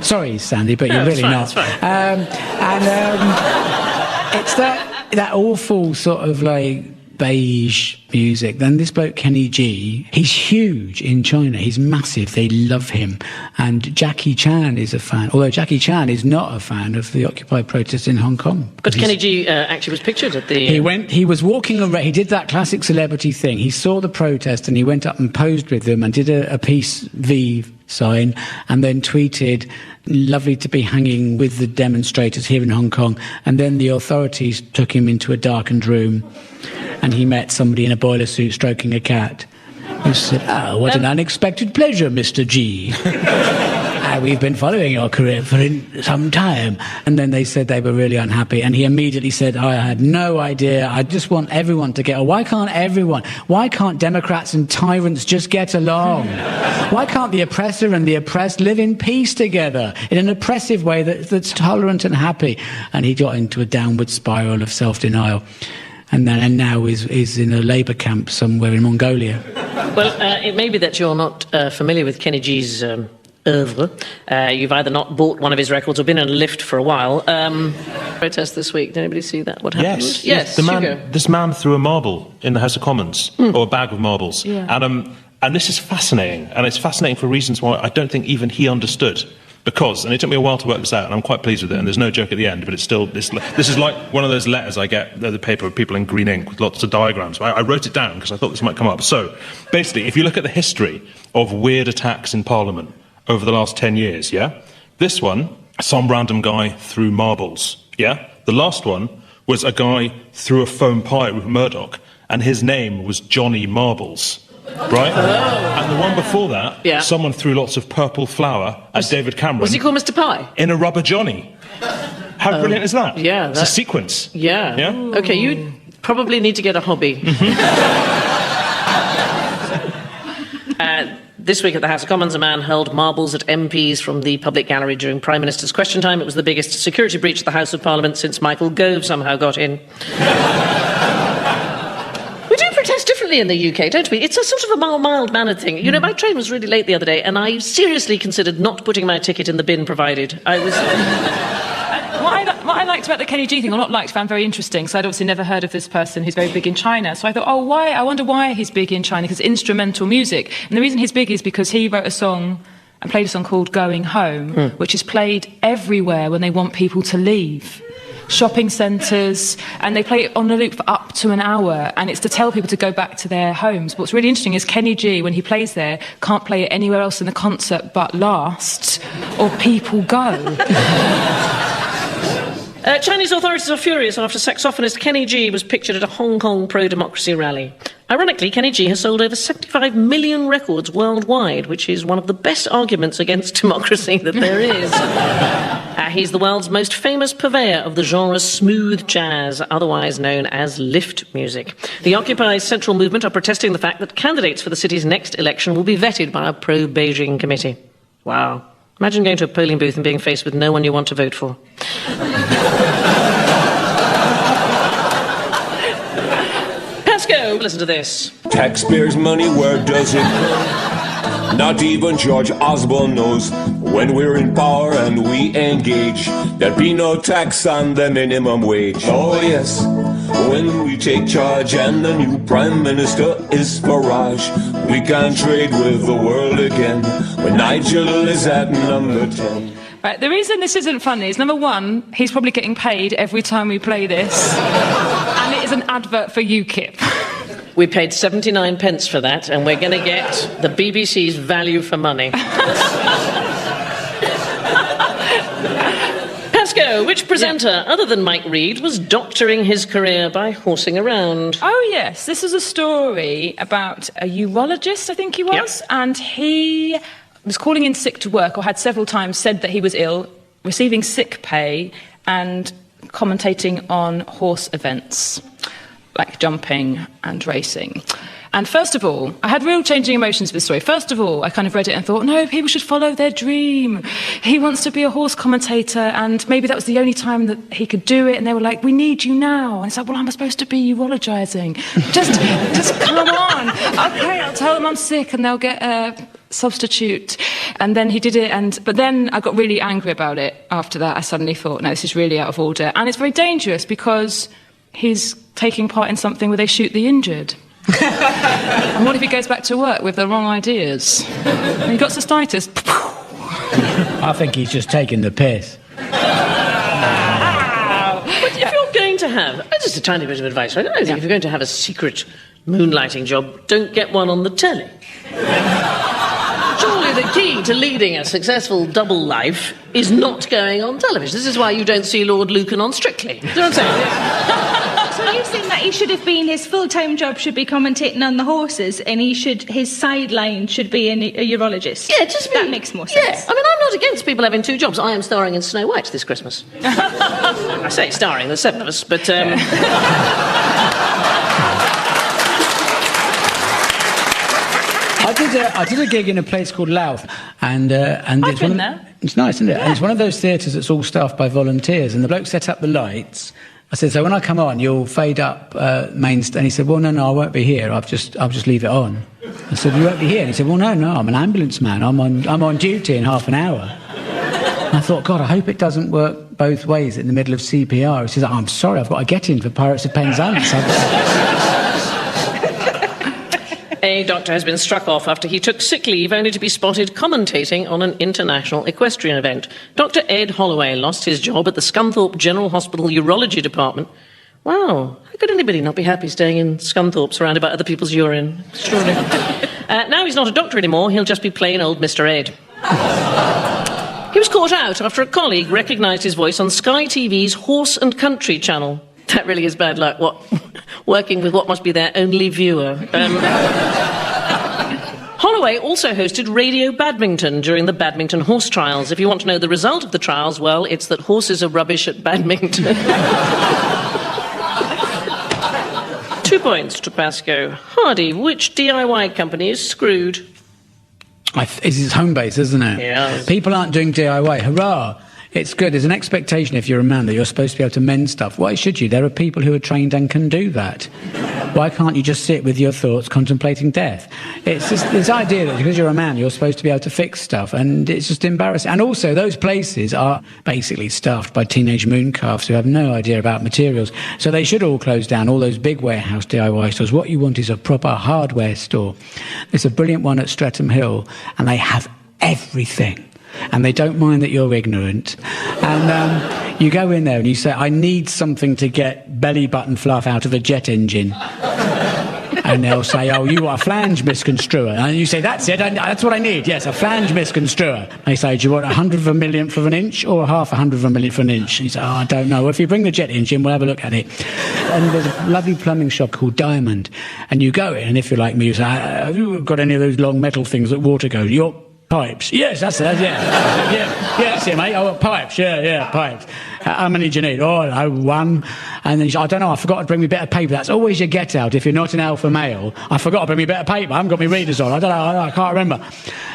Sorry, Sandy, but you're really not. It's that awful sort of like beige music. Then this bloke Kenny G, he's huge in China. He's massive. They love him. And Jackie Chan is a fan, although Jackie Chan is not a fan of the Occupy protests in Hong Kong. But Kenny G actually was pictured at the... He was walking around, he did that classic celebrity thing. He saw the protest and he went up and posed with them and did a peace V sign and then tweeted, "Lovely to be hanging with the demonstrators here in Hong Kong." And then the authorities took him into a darkened room and he met somebody in a boiler suit stroking a cat. He said, "Oh, what an unexpected pleasure, Mr. G. We've been following your career for some time." And then they said they were really unhappy. And he immediately said, "I had no idea. I just want everyone to get... Why can't Democrats and tyrants just get along? Why can't the oppressor and the oppressed live in peace together in an oppressive way that's tolerant and happy?" And he got into a downward spiral of self-denial. And now is in a labour camp somewhere in Mongolia. Well, it may be that you're not familiar with Kenny G's oeuvre. You've either not bought one of his records or been in a lift for a while. Protest this week. Did anybody see that? What happened? Yes. This man threw a marble in the House of Commons, or a bag of marbles. Yeah. And this is fascinating. And it's fascinating for reasons why I don't think even he understood. Because, and it took me a while to work this out, and I'm quite pleased with it, and there's no joke at the end, but it's still, this is like one of those letters I get, the paper of people in green ink with lots of diagrams. I wrote it down because I thought this might come up. So, basically, if you look at the history of weird attacks in Parliament over the last 10 years, yeah? This one, some random guy threw marbles, yeah? The last one was a guy threw a foam pie with Murdoch, and his name was Johnny Marbles. Right? And the one before that, someone threw lots of purple flour at David Cameron. Was he called Mr. Pie? In a rubber Johnny. How brilliant is that? Yeah. It's a sequence. Yeah. Yeah? OK, you probably need to get a hobby. This week at the House of Commons, a man hurled marbles at MPs from the public gallery during Prime Minister's Question Time. It was the biggest security breach of the House of Parliament since Michael Gove somehow got in. Protest differently in the UK, don't we? It's a sort of a mild-mannered thing. You know, my train was really late the other day, and I seriously considered not putting my ticket in the bin provided. I was... What I liked about the Kenny G thing, or not liked, found very interesting, so I'd obviously never heard of this person who's very big in China. So I thought, I wonder why he's big in China, because instrumental music. And the reason he's big is because he wrote a song and played a song called Going Home, which is played everywhere when they want people to leave. Shopping centres, and they play it on a loop for up to an hour, and it's to tell people to go back to their homes. But what's really interesting is Kenny G, when he plays there, can't play it anywhere else in the concert but last, or people go. Chinese authorities are furious after saxophonist Kenny G was pictured at a Hong Kong pro-democracy rally. Ironically, Kenny G has sold over 75 million records worldwide, which is one of the best arguments against democracy that there is. He's the world's most famous purveyor of the genre smooth jazz, otherwise known as lift music. The Occupy's central movement are protesting the fact that candidates for the city's next election will be vetted by a pro-Beijing committee. Wow. Imagine going to a polling booth and being faced with no one you want to vote for. Pasco, listen to this. Taxpayers' money, where does it go? Not even George Osborne knows. When we're in power and we engage, there'll be no tax on the minimum wage. Oh yes, when we take charge and the new Prime Minister is Farage, we can trade with the world again when Nigel is at number 10. Right, the reason this isn't funny is, number one, he's probably getting paid every time we play this, and it is an advert for UKIP. We paid 79 pence for that, and we're going to get the BBC's value for money. Pasco, which presenter, other than Mike Reid, was doctoring his career by horsing around? Oh, yes. This is a story about a urologist, I think he was, and he was calling in sick to work, or had several times said that he was ill, receiving sick pay and commentating on horse events, like jumping and racing. And first of all, I had real changing emotions with the story. First of all, I kind of read it and thought, no, people should follow their dream. He wants to be a horse commentator, and maybe that was the only time that he could do it. And they were like, we need you now. And it's like, well, I'm supposed to be urologising. Just come on. Okay, I'll tell them I'm sick and they'll get a substitute. And then he did it, but then I got really angry about it after that. I suddenly thought, no, this is really out of order. And it's very dangerous because he's taking part in something where they shoot the injured. And what if he goes back to work with the wrong ideas? And he got cystitis. I think he's just taking the piss. But if you're going to have, just a tiny bit of advice, right? I think if you're going to have a secret moonlighting job, don't get one on the telly. Surely the key to leading a successful double life is not going on television. This is why you don't see Lord Lucan on Strictly. Do you know what I'm saying? So you're saying that he should have been, his full-time job should be commentating on the horses, and his sideline should be a urologist? Yeah, that makes more sense. Yeah, I mean, I'm not against people having two jobs. I am starring in Snow White this Christmas. I say starring, there's 7 of us, but... I did a gig in a place called Louth, and I've been there. It's nice, isn't it? Yeah. And it's one of those theatres that's all staffed by volunteers, and the bloke set up the lights. I said, so when I come on, you'll fade up main st-. And he said, well, no, I won't be here. I'll just leave it on. I said, you won't be here? And he said, well, no, I'm an ambulance man. I'm on duty in half an hour. And I thought, God, I hope it doesn't work both ways in the middle of CPR. He says, I'm sorry, I've got to get in for Pirates of Penzance. A doctor has been struck off after he took sick leave only to be spotted commentating on an international equestrian event. Dr. Ed Holloway lost his job at the Scunthorpe General Hospital Urology Department. Wow, how could anybody not be happy staying in Scunthorpe surrounded by other people's urine? Extraordinary. Now he's not a doctor anymore, he'll just be plain old Mr. Ed. He was caught out after a colleague recognised his voice on Sky TV's Horse and Country channel. That really is bad luck, working with what must be their only viewer. Holloway also hosted Radio Badminton during the badminton horse trials. If you want to know the result of the trials, well, it's that horses are rubbish at badminton. 2 points to Pascoe. Hardy, which DIY company is screwed? It's home base, isn't it? Yeah. People aren't doing DIY. Hurrah! It's good. There's an expectation if you're a man that you're supposed to be able to mend stuff. Why should you? There are people who are trained and can do that. Why can't you just sit with your thoughts contemplating death? It's just this idea that because you're a man, you're supposed to be able to fix stuff, and it's just embarrassing. And also, those places are basically staffed by teenage mooncalves who have no idea about materials. So they should all close down, all those big warehouse DIY stores. What you want is a proper hardware store. There's a brilliant one at Streatham Hill, and they have everything. And they don't mind that you're ignorant. And you go in there and you say, I need something to get belly button fluff out of a jet engine. And they'll say, oh, you are a flange misconstruer. And you say, that's it, that's what I need. Yes, a flange misconstruer. They say, do you want 100th of a millionth of an inch or half a 100th of a millionth of an inch? And you say, oh, I don't know. Well, if you bring the jet engine, we'll have a look at it. And there's a lovely plumbing shop called Diamond. And you go in, and if you're like me, you say, have you got any of those long metal things that water goes? Your pipes. Yes, that's it, yeah. Yeah, that's it, mate. Oh, pipes, yeah, pipes. How many do you need? Oh, no, 1. And then you say, I don't know, I forgot to bring me a bit of paper. That's always your get out if you're not an alpha male. I forgot to bring me a bit of paper. I haven't got my readers on. I don't know, I can't remember.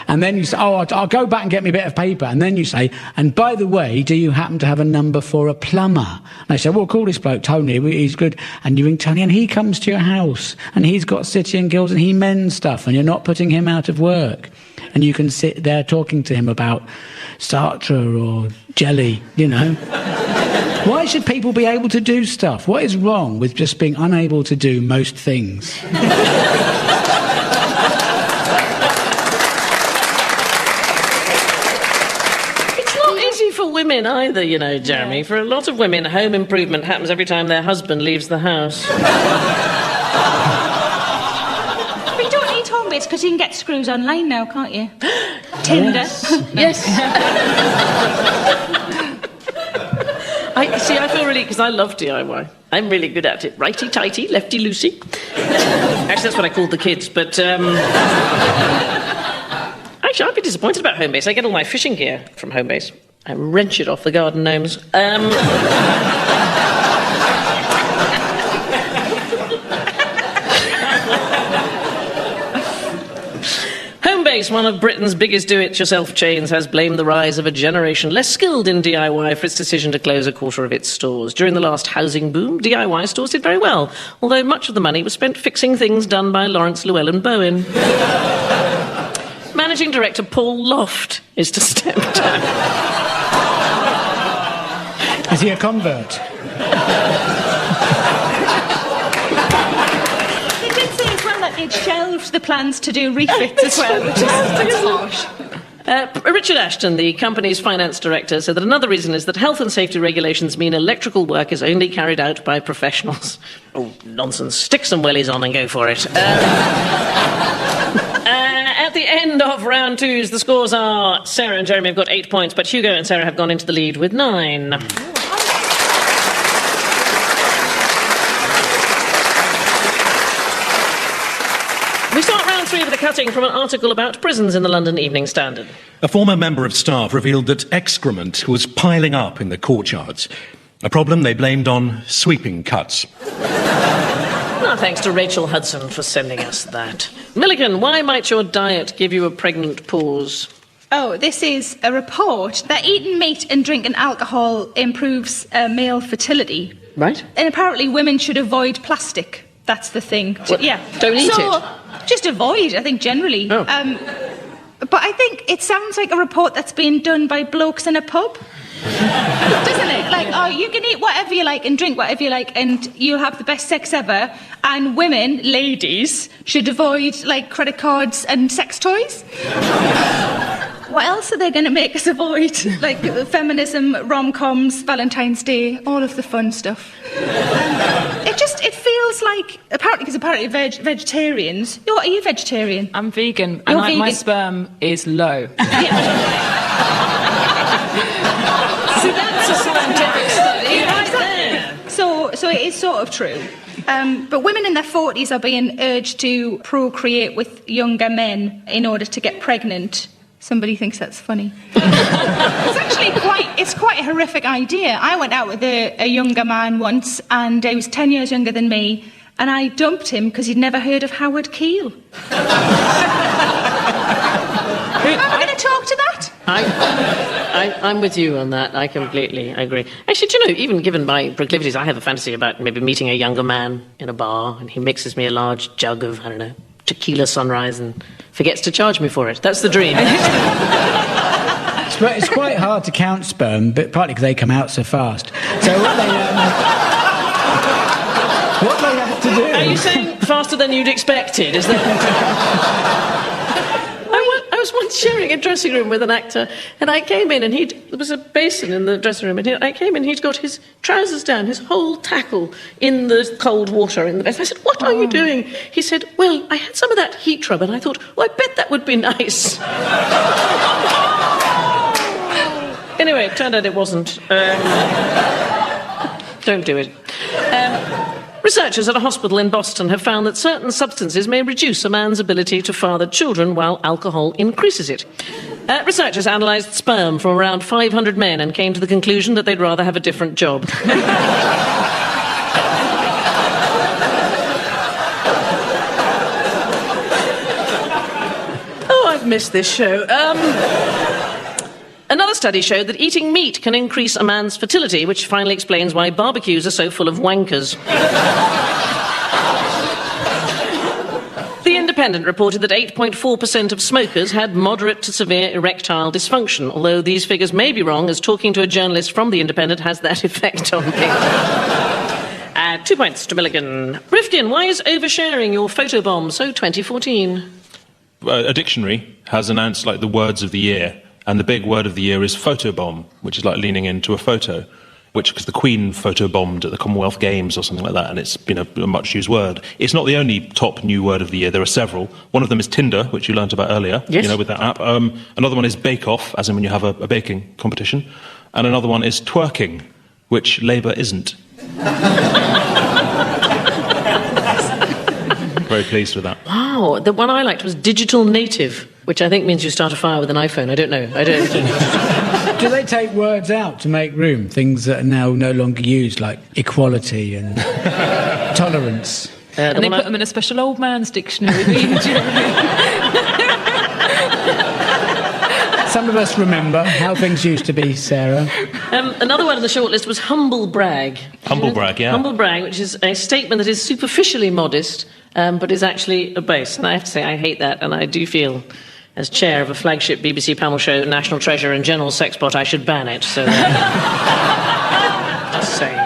And then you say, oh, I'll go back and get me a bit of paper. And then you say, and by the way, do you happen to have a number for a plumber? And they say, well, call this bloke Tony, he's good. And you ring Tony, and he comes to your house, and he's got City and Guilds, and he mends stuff, and you're not putting him out of work. And you can sit there talking to him about Sartre or jelly, you know. Why should people be able to do stuff? What is wrong with just being unable to do most things? It's not easy for women either, you know, Jeremy. For a lot of women, home improvement happens every time their husband leaves the house. Because you can get screws online now, can't you? Tinder. Yes. I feel really, because I love DIY. I'm really good at it. Righty-tighty, lefty-loosey. Actually, that's what I called the kids, but... I I'd be disappointed about Homebase. I get all my fishing gear from Homebase. I wrench it off the garden gnomes. Homebase, one of Britain's biggest do-it-yourself chains, has blamed the rise of a generation less skilled in DIY for its decision to close a quarter of its stores. During the last housing boom, DIY stores did very well, although much of the money was spent fixing things done by Lawrence Llewellyn-Bowen. Managing Director Paul Loft is to step down. Is he a convert? They did say as well that they'd shelved the plans to do refits as well, which is harsh. Richard Ashton, the company's finance director, said that another reason is that health and safety regulations mean electrical work is only carried out by professionals. Oh, nonsense. Stick some wellies on and go for it. At the end of round twos, the scores are Sarah and Jeremy have got 8 points, but Hugo and Sarah have gone into the lead with 9. We start round 3 with a cutting from an article about prisons in the London Evening Standard. A former member of staff revealed that excrement was piling up in the courtyards, a problem they blamed on sweeping cuts. Thanks to Rachel Hudson for sending us that. Milligan, why might your diet give you a pregnant pause? Oh, this is a report that eating meat and drinking alcohol improves male fertility. Right. And apparently women should avoid plastic. That's the thing. Yeah. Don't eat it. Just avoid, I think, generally. Oh. But I think it sounds like a report that's been done by blokes in a pub. Doesn't it? Like, oh, you can eat whatever you like and drink whatever you like and you'll have the best sex ever. And women, ladies, should avoid, like, credit cards and sex toys. What else are they going to make us avoid? Like, feminism, rom-coms, Valentine's Day, all of the fun stuff. It feels like, apparently vegetarians... Are you vegetarian? I'm vegan. You're And vegan. my sperm is low. So that's a scientific study right there. So it is sort of true. But women in their 40s are being urged to procreate with younger men in order to get pregnant. Somebody thinks that's funny. It's actually quite a horrific idea. I went out with a younger man once, and he was 10 years younger than me, and I dumped him because he'd never heard of Howard Keel. Am I going to talk to that? I'm with you on that. I completely agree. Actually, do you know, even given my proclivities, I have a fantasy about maybe meeting a younger man in a bar, and he mixes me a large jug of, I don't know, tequila sunrise and forgets to charge me for it. That's the dream. It's quite hard to count sperm, but partly because they come out so fast. So what they have to do... Are you saying faster than you'd expected? Is that... I was once sharing a dressing room with an actor, and I came in, and there was a basin in the dressing room, and I came in, he'd got his trousers down, his whole tackle in the cold water in the basin. I said, "What are you doing?" He said, "Well, I had some of that heat rub," and I thought, "Well, I bet that would be nice." Anyway, it turned out it wasn't. Don't do it. Researchers at a hospital in Boston have found that certain substances may reduce a man's ability to father children while alcohol increases it. Researchers analysed sperm from around 500 men and came to the conclusion that they'd rather have a different job. Oh, I've missed this show. Another study showed that eating meat can increase a man's fertility, which finally explains why barbecues are so full of wankers. The Independent reported that 8.4% of smokers had moderate to severe erectile dysfunction, although these figures may be wrong, as talking to a journalist from The Independent has that effect on me. 2 points to Milligan. Rifkin, why is oversharing your photobomb so 2014? A dictionary has announced like the words of the year, and the big word of the year is photobomb, which is like leaning into a photo, which, because the Queen photobombed at the Commonwealth Games or something like that, and it's been a much used word. It's not the only top new word of the year. There are several. One of them is Tinder, which you learnt about earlier, yes, you know, with that app. Another one is Bake Off, as in when you have a baking competition. And another one is twerking, which Labour isn't. Very pleased with that. Wow, the one I liked was digital native. Which I think means you start a fire with an iPhone. I don't know. Do they take words out to make room? Things that are now no longer used, like equality and tolerance. And they put them in a special old man's dictionary. Some of us remember how things used to be, Sarah. Another word on the shortlist was humble brag. Humble brag, yeah. Humble brag, which is a statement that is superficially modest, but is actually a boast. And I have to say, I hate that, and I do feel, as chair of a flagship BBC panel show, National Treasure and General Sexpot, I should ban it. So, just saying.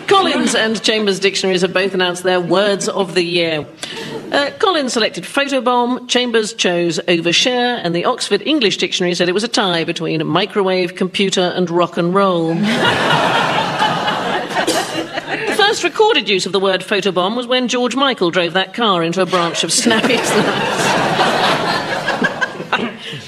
Collins and Chambers dictionaries have both announced their words of the year. Collins selected photobomb, Chambers chose overshare, and the Oxford English Dictionary said it was a tie between microwave, computer, and rock and roll. The first recorded use of the word photobomb was when George Michael drove that car into a branch of Snappy's.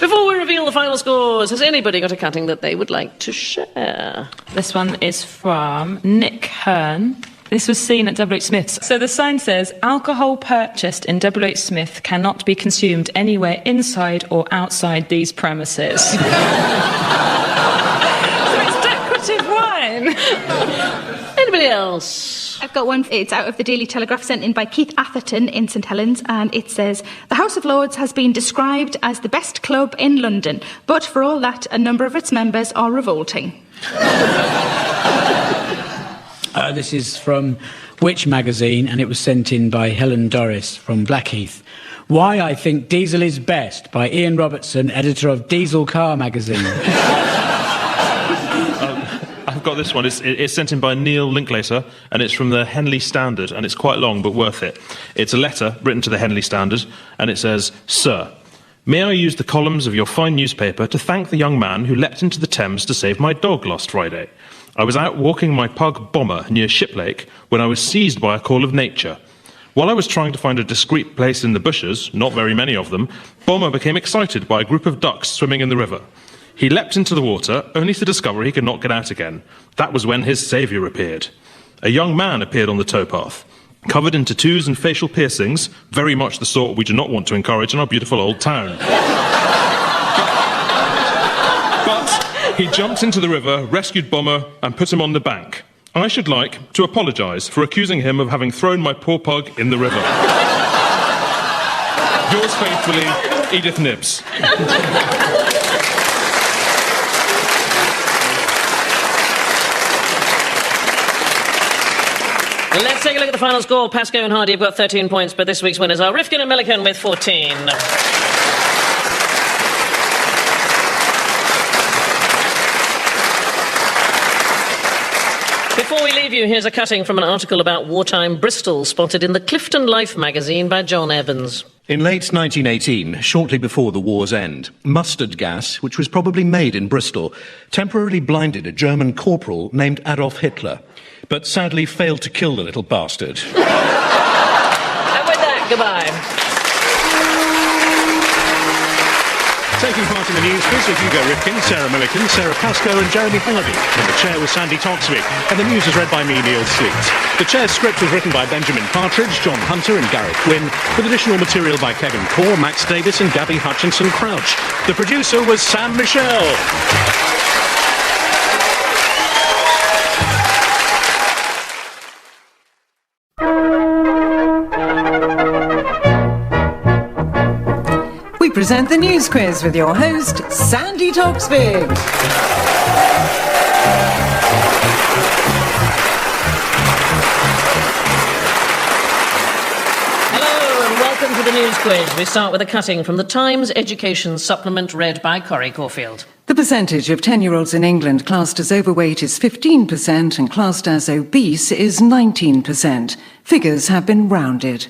Before we reveal the final scores, has anybody got a cutting that they would like to share? This one is from Nick Hearn. This was seen at WH Smith's. So the sign says, alcohol purchased in WH Smith cannot be consumed anywhere inside or outside these premises. So it's decorative wine. Anybody else? I've got one. It's out of the Daily Telegraph, sent in by Keith Atherton in St Helens, and it says, the House of Lords has been described as the best club in London, but for all that, a number of its members are revolting. This is from Which magazine, and it was sent in by Helen Doris from Blackheath. Why I Think Diesel is Best, by Ian Robertson, editor of Diesel Car magazine. I've got this one. It's sent in by Neil Linklater, and it's from the Henley Standard, and it's quite long, but worth it. It's a letter written to the Henley Standard, and it says, Sir, may I use the columns of your fine newspaper to thank the young man who leapt into the Thames to save my dog last Friday. I was out walking my pug Bomber near Shiplake when I was seized by a call of nature. While I was trying to find a discreet place in the bushes, not very many of them, Bomber became excited by a group of ducks swimming in the river. He leapt into the water, only to discover he could not get out again. That was when his saviour appeared. A young man appeared on the towpath, covered in tattoos and facial piercings, very much the sort we do not want to encourage in our beautiful old town. He jumped into the river, rescued Bomber, and put him on the bank. I should like to apologise for accusing him of having thrown my poor pug in the river. Yours faithfully, Edith Nibbs. Let's take a look at the final score. Pascoe and Hardy have got 13 points, but this week's winners are Rifkin and Milliken with 14. Before we leave you, here's a cutting from an article about wartime Bristol, spotted in the Clifton Life magazine by John Evans. In late 1918, shortly before the war's end, mustard gas, which was probably made in Bristol, temporarily blinded a German corporal named Adolf Hitler, but sadly failed to kill the little bastard. And with that, goodbye. Taking part in the news quiz with Hugo Rifkin, Sarah Milliken, Sarah Pascoe and Jeremy Hardy. And the chair was Sandi Toksvig. And the news was read by me, Neil Sleet. The chair's script was written by Benjamin Partridge, John Hunter and Gareth Gwynn, with additional material by Kevin Corr, Max Davis and Gabby Hutchinson Crouch. The producer was Sam Michelle. We present the news quiz with your host, Sandi Toksvig. Hello and welcome to the news quiz. We start with a cutting from the Times Education Supplement read by Corrie Caulfield. The percentage of 10-year-olds in England classed as overweight is 15% and classed as obese is 19%. Figures have been rounded.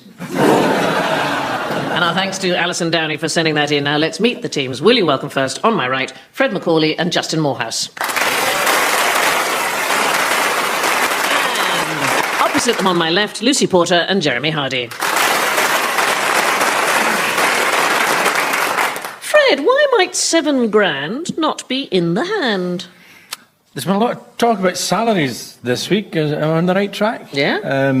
And our thanks to Alison Downey for sending that in. Now let's meet the teams. Will you welcome first, on my right, Fred Macaulay and Justin Morehouse. And opposite them on my left, Lucy Porter and Jeremy Hardy. Fred, why might £7,000 not be in the hand? There's been a lot of talk about salaries this week. Am I on the right track? Yeah.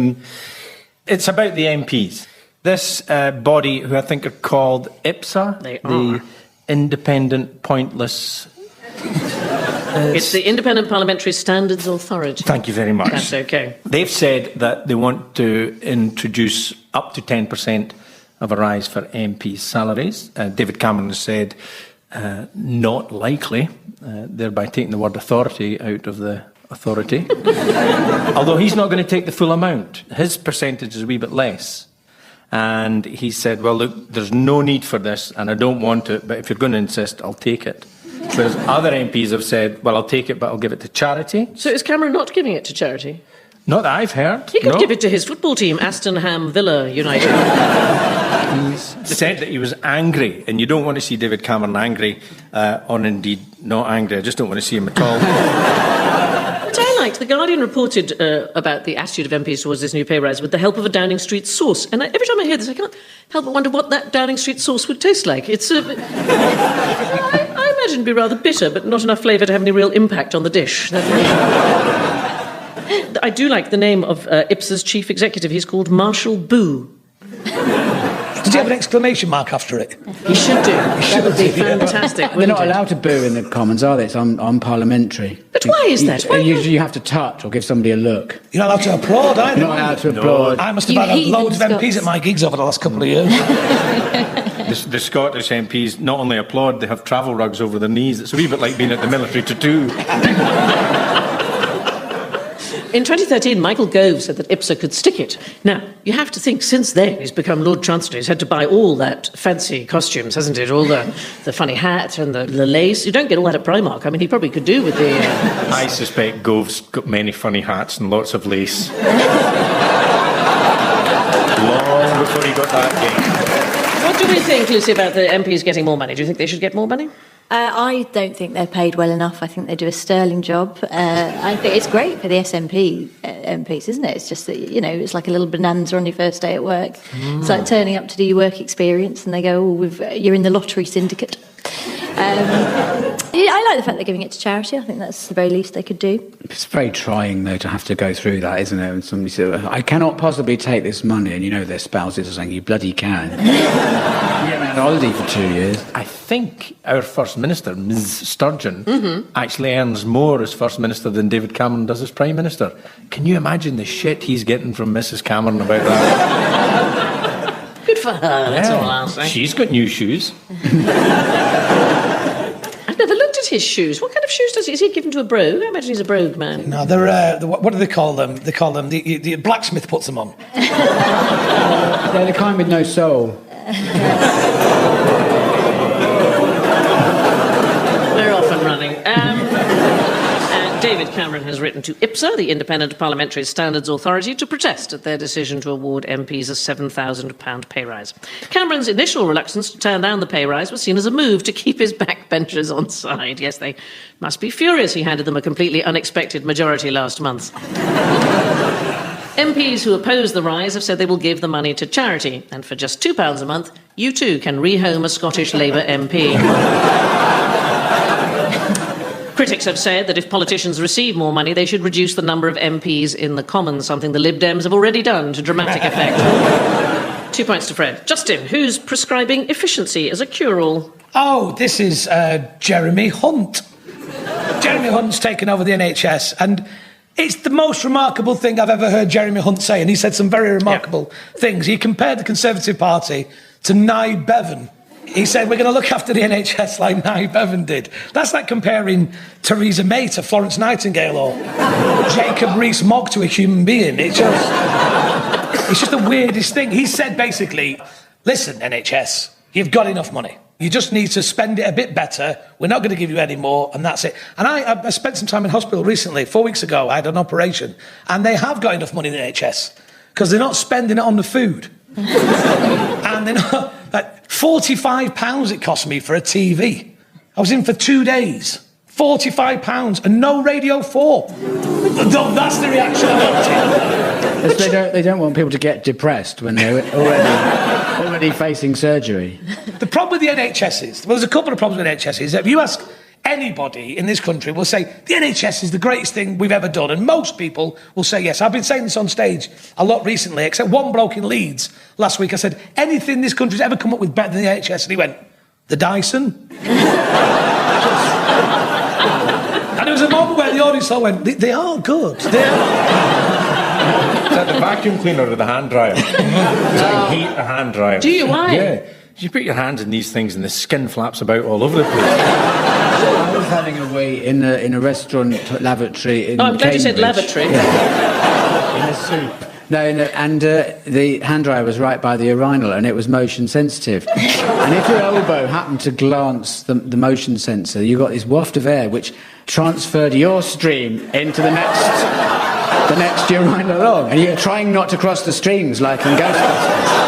It's about the MPs. This body, who I think are called IPSA, the Independent Pointless... It's the Independent Parliamentary Standards Authority. Thank you very much. That's okay. They've said that they want to introduce up to 10% of a rise for MPs' salaries. David Cameron has said not likely, thereby taking the word authority out of the authority. Although he's not going to take the full amount. His percentage is a wee bit less. And he said, well, look, there's no need for this, and I don't want it, but if you're going to insist, I'll take it. Whereas other MPs have said, well, I'll take it, but I'll give it to charity. So is Cameron not giving it to charity? Not that I've heard. He could give it to his football team, Aston Ham Villa United. He's said that he was angry, and you don't want to see David Cameron angry, or indeed not angry. I just don't want to see him at all. What I liked, The Guardian reported about the attitude of MPs towards this new pay rise with the help of a Downing Street source. And every time I hear this, I can't help but wonder what that Downing Street sauce would taste like. It's I imagine it'd be rather bitter, but not enough flavour to have any real impact on the dish. I do like the name of IPSA's chief executive. He's called Marshall Boo. Does he have an exclamation mark after it? He should do. That would be fantastic. They're not allowed to boo in the Commons, are they? It's unparliamentary. But why is that? You have to touch or give somebody a look. You're not allowed to applaud either. You're not allowed to applaud. I must have had loads of MPs at my gigs over the last couple of years. The Scottish MPs not only applaud, they have travel rugs over their knees. It's a wee bit like being at the military tattoo. In 2013, Michael Gove said that IPSA could stick it. Now, you have to think, since then, he's become Lord Chancellor. He's had to buy all that fancy costumes, hasn't it? All the funny hat and the lace. You don't get all that at Primark. I mean, he probably could do with the... I suspect Gove's got many funny hats and lots of lace. Long before he got that gig. What do we think, Lucy, about the MPs getting more money? Do you think they should get more money? I don't think they're paid well enough. I think they do a sterling job. I think it's great for the SNP MPs, isn't it? It's just that, you know, it's like a little bonanza on your first day at work. It's like turning up to do your work experience and they go, you're in the lottery syndicate. I like the fact they're giving it to charity. I think that's the very least they could do. It's very trying, though, to have to go through that, isn't it? And somebody says, I cannot possibly take this money, and you know their spouses are saying, you bloody can. You get on holiday for 2 years. I think our First Minister, Ms Sturgeon, actually earns more as First Minister than David Cameron does as Prime Minister. Can you imagine the shit he's getting from Mrs Cameron about that? Good for her, that's all I'll say. She's got new shoes. I've never looked at his shoes. What kind of shoes does he? Is he given to a brogue? I imagine he's a brogue man. No, they're what do they call them? They call them the blacksmith puts them on. They're the kind with no soul. We're off and running. David Cameron has written to IPSA, the Independent Parliamentary Standards Authority, to protest at their decision to award MPs a £7,000 pay rise. Cameron's initial reluctance to turn down the pay rise was seen as a move to keep his backbenchers on side. Yes, they must be furious he handed them a completely unexpected majority last month. MPs who oppose the rise have said they will give the money to charity, and for just £2 a month, you too can rehome a Scottish Labour MP. Critics have said that if politicians receive more money, they should reduce the number of MPs in the Commons, something the Lib Dems have already done to dramatic effect. 2 points to Fred. Justin, who's prescribing efficiency as a cure-all? Oh, this is Jeremy Hunt. Jeremy Hunt's taken over the NHS, and it's the most remarkable thing I've ever heard Jeremy Hunt say, and he said some very remarkable things. He compared the Conservative Party to Nye Bevan. He said, we're going to look after the NHS like Nye Bevan did. That's like comparing Theresa May to Florence Nightingale or Jacob Rees-Mogg to a human being. It's just the weirdest thing. He said, basically, listen, NHS, you've got enough money. You just need to spend it a bit better. We're not going to give you any more, and that's it. And I spent some time in hospital recently. 4 weeks ago, I had an operation, and they have got enough money in the NHS because they're not spending it on the food. And they're not... Like £45 it cost me for a TV. I was in for 2 days. £45 and no Radio 4. That's the reaction I wanted. They don't want people to get depressed when they're already facing surgery. The problem with the NHS is, well, there's a couple of problems with the NHS is that if you ask anybody in this country will say the NHS is the greatest thing we've ever done, and most people will say yes. I've been saying this on stage a lot recently, except one bloke in Leeds last week. I said, anything this country's ever come up with better than the NHS? And he went, the Dyson. And there was a moment where the audience all went, they are good. They are. Is that the vacuum cleaner or the hand dryer? I hate a hand dryer. Do you? Why? Yeah. You put your hands in these things and the skin flaps about all over the place. I was having a wee in a restaurant lavatory in I'm glad you said Cambridge. lavatory. Yeah. In a soup. No, and the hand dryer was right by the urinal, and it was motion sensitive. And if your elbow happened to glance the motion sensor, you got this waft of air which transferred your stream into the next urinal along, and you're trying not to cross the streams like in Ghostbusters.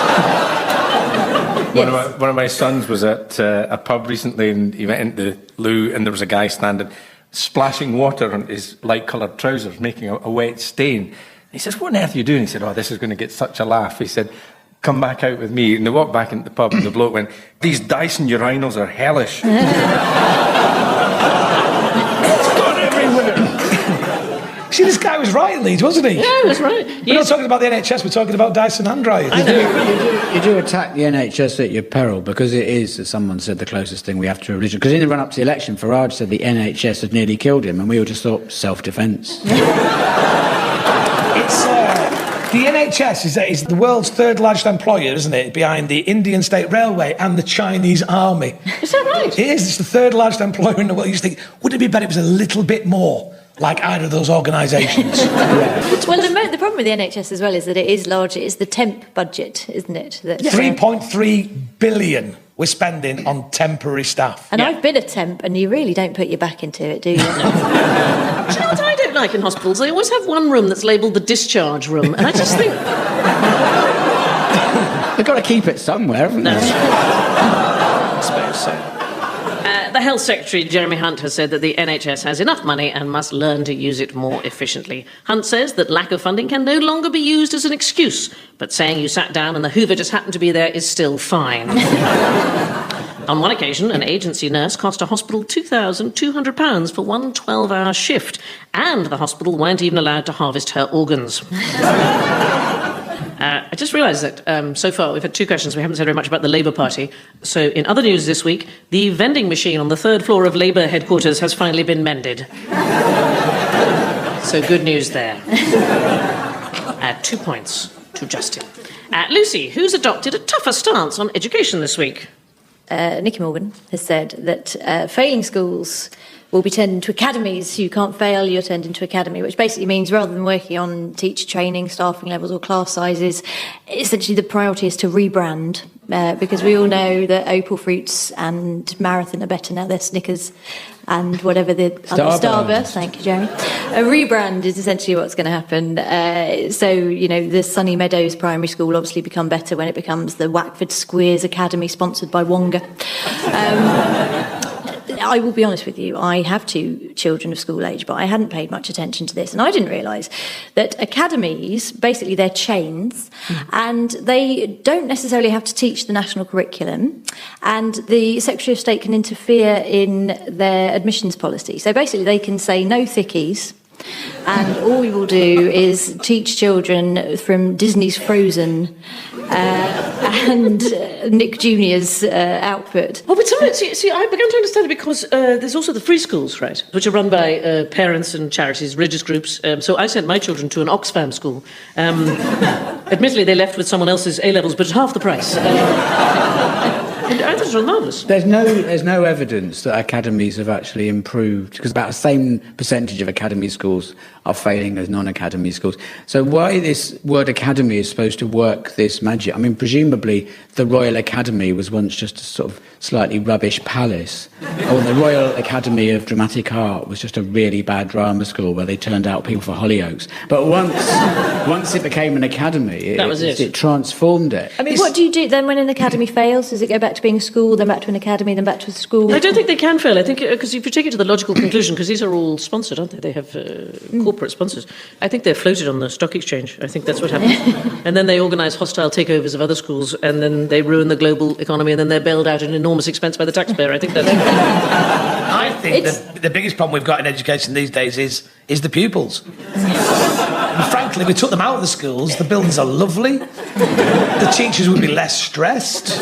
One of my sons was at a pub recently, and he went into the loo, and there was a guy standing splashing water on his light-coloured trousers, making a wet stain. He says, what on earth are you doing? He said, oh, this is going to get such a laugh. He said, come back out with me. And they walked back into the pub, and the bloke went, these Dyson urinals are hellish. It's gone everywhere. See, this guy was right, Leeds, wasn't he? Yeah, he was right. We're not talking about the NHS, we're talking about Dyson hand dryers. You do attack the NHS at your peril, because it is, as someone said, the closest thing we have to religion. Because in the run-up to the election, Farage said the NHS had nearly killed him, and we all just thought, self-defence. The NHS is the world's third largest employer, isn't it? Behind the Indian State Railway and the Chinese Army. Is that right? It is. It's the third largest employer in the world. You just think, wouldn't it be better if it was a little bit more like either of those organisations? Well, the problem with the NHS as well is that it is largely, it's the temp budget, isn't it? 3.3 billion we're spending on temporary staff. And I've been a temp, and you really don't put your back into it, do you? Do you know what I don't like in hospitals? They always have one room that's labelled the discharge room, and I just think... They've got to keep it somewhere, haven't they? I suppose so. The Health Secretary, Jeremy Hunt, has said that the NHS has enough money and must learn to use it more efficiently. Hunt says that lack of funding can no longer be used as an excuse, but saying you sat down and the Hoover just happened to be there is still fine. On one occasion, an agency nurse cost a hospital £2,200 for one 12-hour shift, and the hospital weren't even allowed to harvest her organs. I just realised that so far we've had two questions. We haven't said very much about the Labour Party. So in other news this week, the vending machine on the third floor of Labour headquarters has finally been mended. So good news there. 2 points to Justin. Lucy, who's adopted a tougher stance on education this week? Nicky Morgan has said that failing schools will be turned into academies. You can't fail, you're turned into academy, which basically means rather than working on teacher training, staffing levels or class sizes, essentially the priority is to rebrand, because we all know that Opal Fruits and Marathon are better now, they're Snickers and whatever the other Starburst. Thank you, Jeremy. A rebrand is essentially what's going to happen. So, you know, the Sunny Meadows Primary School will obviously become better when it becomes the Wackford Squeers Academy, sponsored by Wonga. I will be honest with you, I have two children of school age, but I hadn't paid much attention to this, and I didn't realise that academies, basically they're chains, and they don't necessarily have to teach the national curriculum, and the Secretary of State can interfere in their admissions policy. So basically they can say no thickies, and all we will do is teach children from Disney's Frozen and Nick Jr.'s output. Oh, but see, I began to understand it because there's also the free schools, right, which are run by parents and charities, religious groups. So I sent my children to an Oxfam school. Admittedly, they left with someone else's A-levels, but at half the price. And I thought it was marvellous. There's no evidence that academies have actually improved, because about the same percentage of academy schools are failing as non-academy schools. So why this word academy is supposed to work this magic? I mean, presumably the Royal Academy was once just a sort of slightly rubbish palace, or the Royal Academy of Dramatic Art was just a really bad drama school where they turned out people for Hollyoaks. But once it became an academy, it transformed it. I mean, what do you do then when an academy fails? Does it go back to being a school, then back to an academy, then back to a school? I don't think they can fail. I think, because if you take it to the logical conclusion, because these are all sponsored, aren't they? They have corporate sponsors. I think they're floated on the stock exchange. I think that's what happens. And then they organise hostile takeovers of other schools, and then they ruin the global economy, and then they're bailed out in enormous enormous expense by the taxpayer. I think that's... I think the biggest problem we've got in education these days is the pupils. And frankly, we took them out of the schools, the buildings are lovely, the teachers would be less stressed.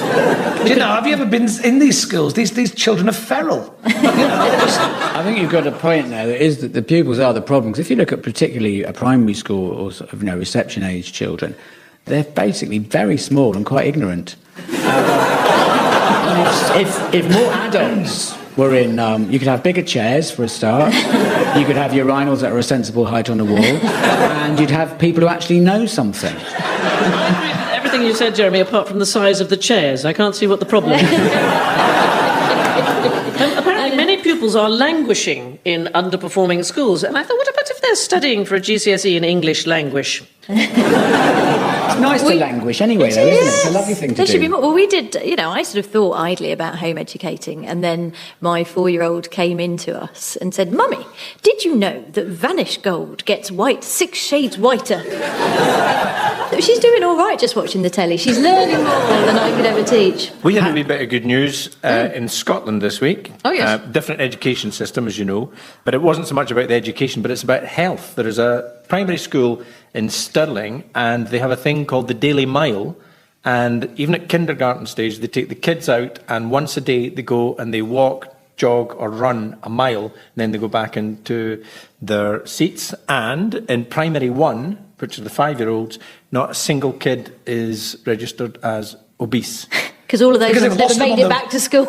You know, have you ever been in these schools? These children are feral. I think you've got a point there, that is that the pupils are the problem. Because if you look at particularly a primary school or sort of, reception age children, they're basically very small and quite ignorant. If more adults were in, you could have bigger chairs for a start, you could have urinals that are a sensible height on the wall, and you'd have people who actually know something. Everything you said, Jeremy, apart from the size of the chairs, I can't see what the problem is. Apparently many pupils are languishing in underperforming schools, and I thought, what about if they're studying for a GCSE in English language? It's nice to languish anyway, though, isn't it? It's a lovely thing to There do. should be more. Well, we did, I sort of thought idly about home educating, and then my 4-year-old came into us and said, Mummy, did you know that Vanish Gold gets white 6 shades whiter? She's doing all right just watching the telly. She's learning more than I could ever teach. We had a wee bit of good news in Scotland this week. Oh, yes. Different education system, as you know. But it wasn't so much about the education, but it's about health. There is a primary school in Stirling, and they have a thing called the Daily Mile. And even at kindergarten stage, they take the kids out, and once a day they go and they walk, jog or run a mile, and then they go back into their seats. And in primary 1, which are the 5-year-olds, not a single kid is registered as obese. Because all of those ones never made it back to school.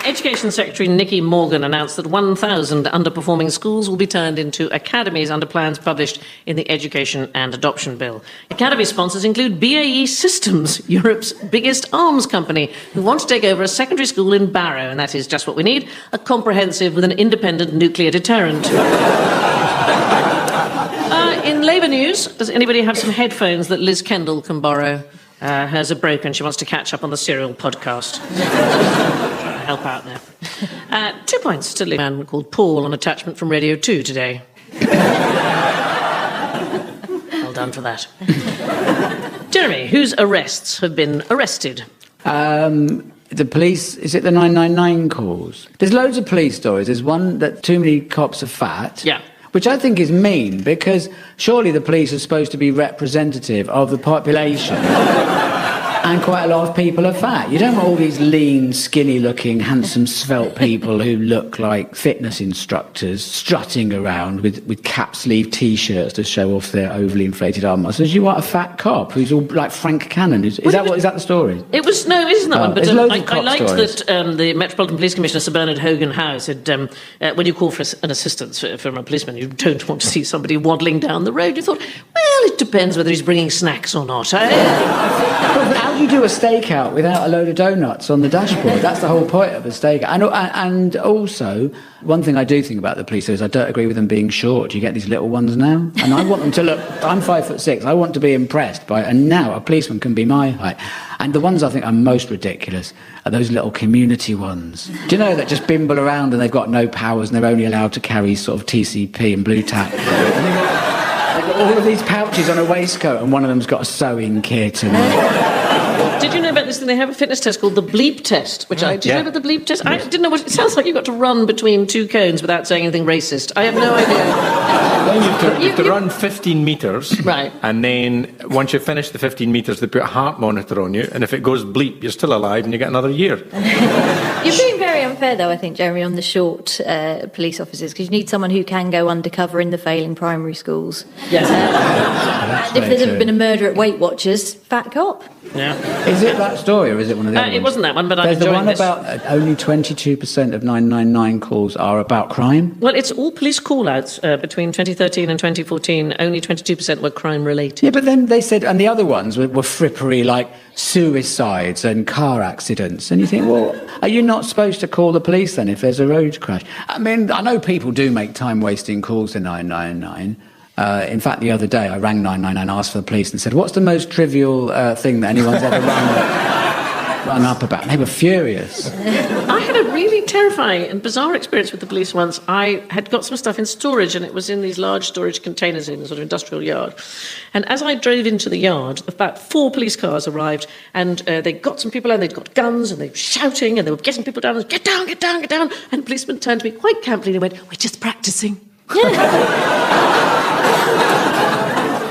Education Secretary Nicky Morgan announced that 1,000 underperforming schools will be turned into academies under plans published in the Education and Adoption Bill. Academy sponsors include BAE Systems, Europe's biggest arms company, who want to take over a secondary school in Barrow, and that is just what we need, a comprehensive with an independent nuclear deterrent. In Labour news, does anybody have some headphones that Liz Kendall can borrow? Hers are broken. She wants to catch up on the Serial podcast. Help out there. 2 points to a man called Paul on attachment from Radio 2 today. Well done for that. Jeremy, whose arrests have been arrested? The police, is it the 999 calls? There's loads of police stories. There's one that too many cops are fat. Yeah. Which I think is mean, because surely the police are supposed to be representative of the population. And quite a lot of people are fat. You don't want all these lean, skinny-looking, handsome, svelte people who look like fitness instructors strutting around with cap-sleeve T-shirts to show off their overly inflated arm muscles. You want a fat cop who's all like Frank Cannon. Is that the story? It was no, it isn't that one. But I liked stories. that the Metropolitan Police Commissioner Sir Bernard Hogan Howe said when you call for an assistance from a policeman, you don't want to see somebody waddling down the road. You thought, well, it depends whether he's bringing snacks or not. How do you do a stakeout without a load of donuts on the dashboard? That's the whole point of a stakeout. And also, one thing I do think about the police is I don't agree with them being short. You get these little ones now, and I want them to look. I'm 5'6". I want to be impressed by, and now a policeman can be my height. And the ones I think are most ridiculous are those little community ones. Do you know that just bimble around and they've got no powers and they're only allowed to carry sort of TCP and blue tack. They've got all of these pouches on a waistcoat, and one of them's got a sewing kit. Did you know about this thing? They have a fitness test called the bleep test. Did you know about the bleep test? I didn't know what it sounds like. You've got to run between 2 cones without saying anything racist. I have no idea. You have to run 15 metres. Right. And then once you finish the 15 metres, they put a heart monitor on you. And if it goes bleep, you're still alive and you get another year. You're being very unfair, though, I think, Jeremy, on the short police officers, because you need someone who can go undercover in the failing primary schools. Yes. And if there's ever been a murder at Weight Watchers, fat cop. Yeah. Is it that story, or is it one of the other It ones? wasn't that one, but I'm There's the enjoying one this. about only 22% of 999 calls are about crime. Well, it's all police call-outs between 2013 and 2014. Only 22% were crime-related. Yeah, but then they said, and the other ones were frippery, like suicides and car accidents. And you think, well, are you not supposed to call the police then if there's a road crash? I mean, I know people do make time-wasting calls to 999. In fact, the other day, I rang 999, asked for the police and said, what's the most trivial thing that anyone's ever rung rung up about. They were furious. I had a really terrifying and bizarre experience with the police once. I had got some stuff in storage, and it was in these large storage containers in a sort of industrial yard. And as I drove into the yard, about 4 police cars arrived, and they got some people, and they'd got guns, and they were shouting, and they were getting people down, and get down, get down, get down. And the policeman turned to me quite camply and went, "We're just practising."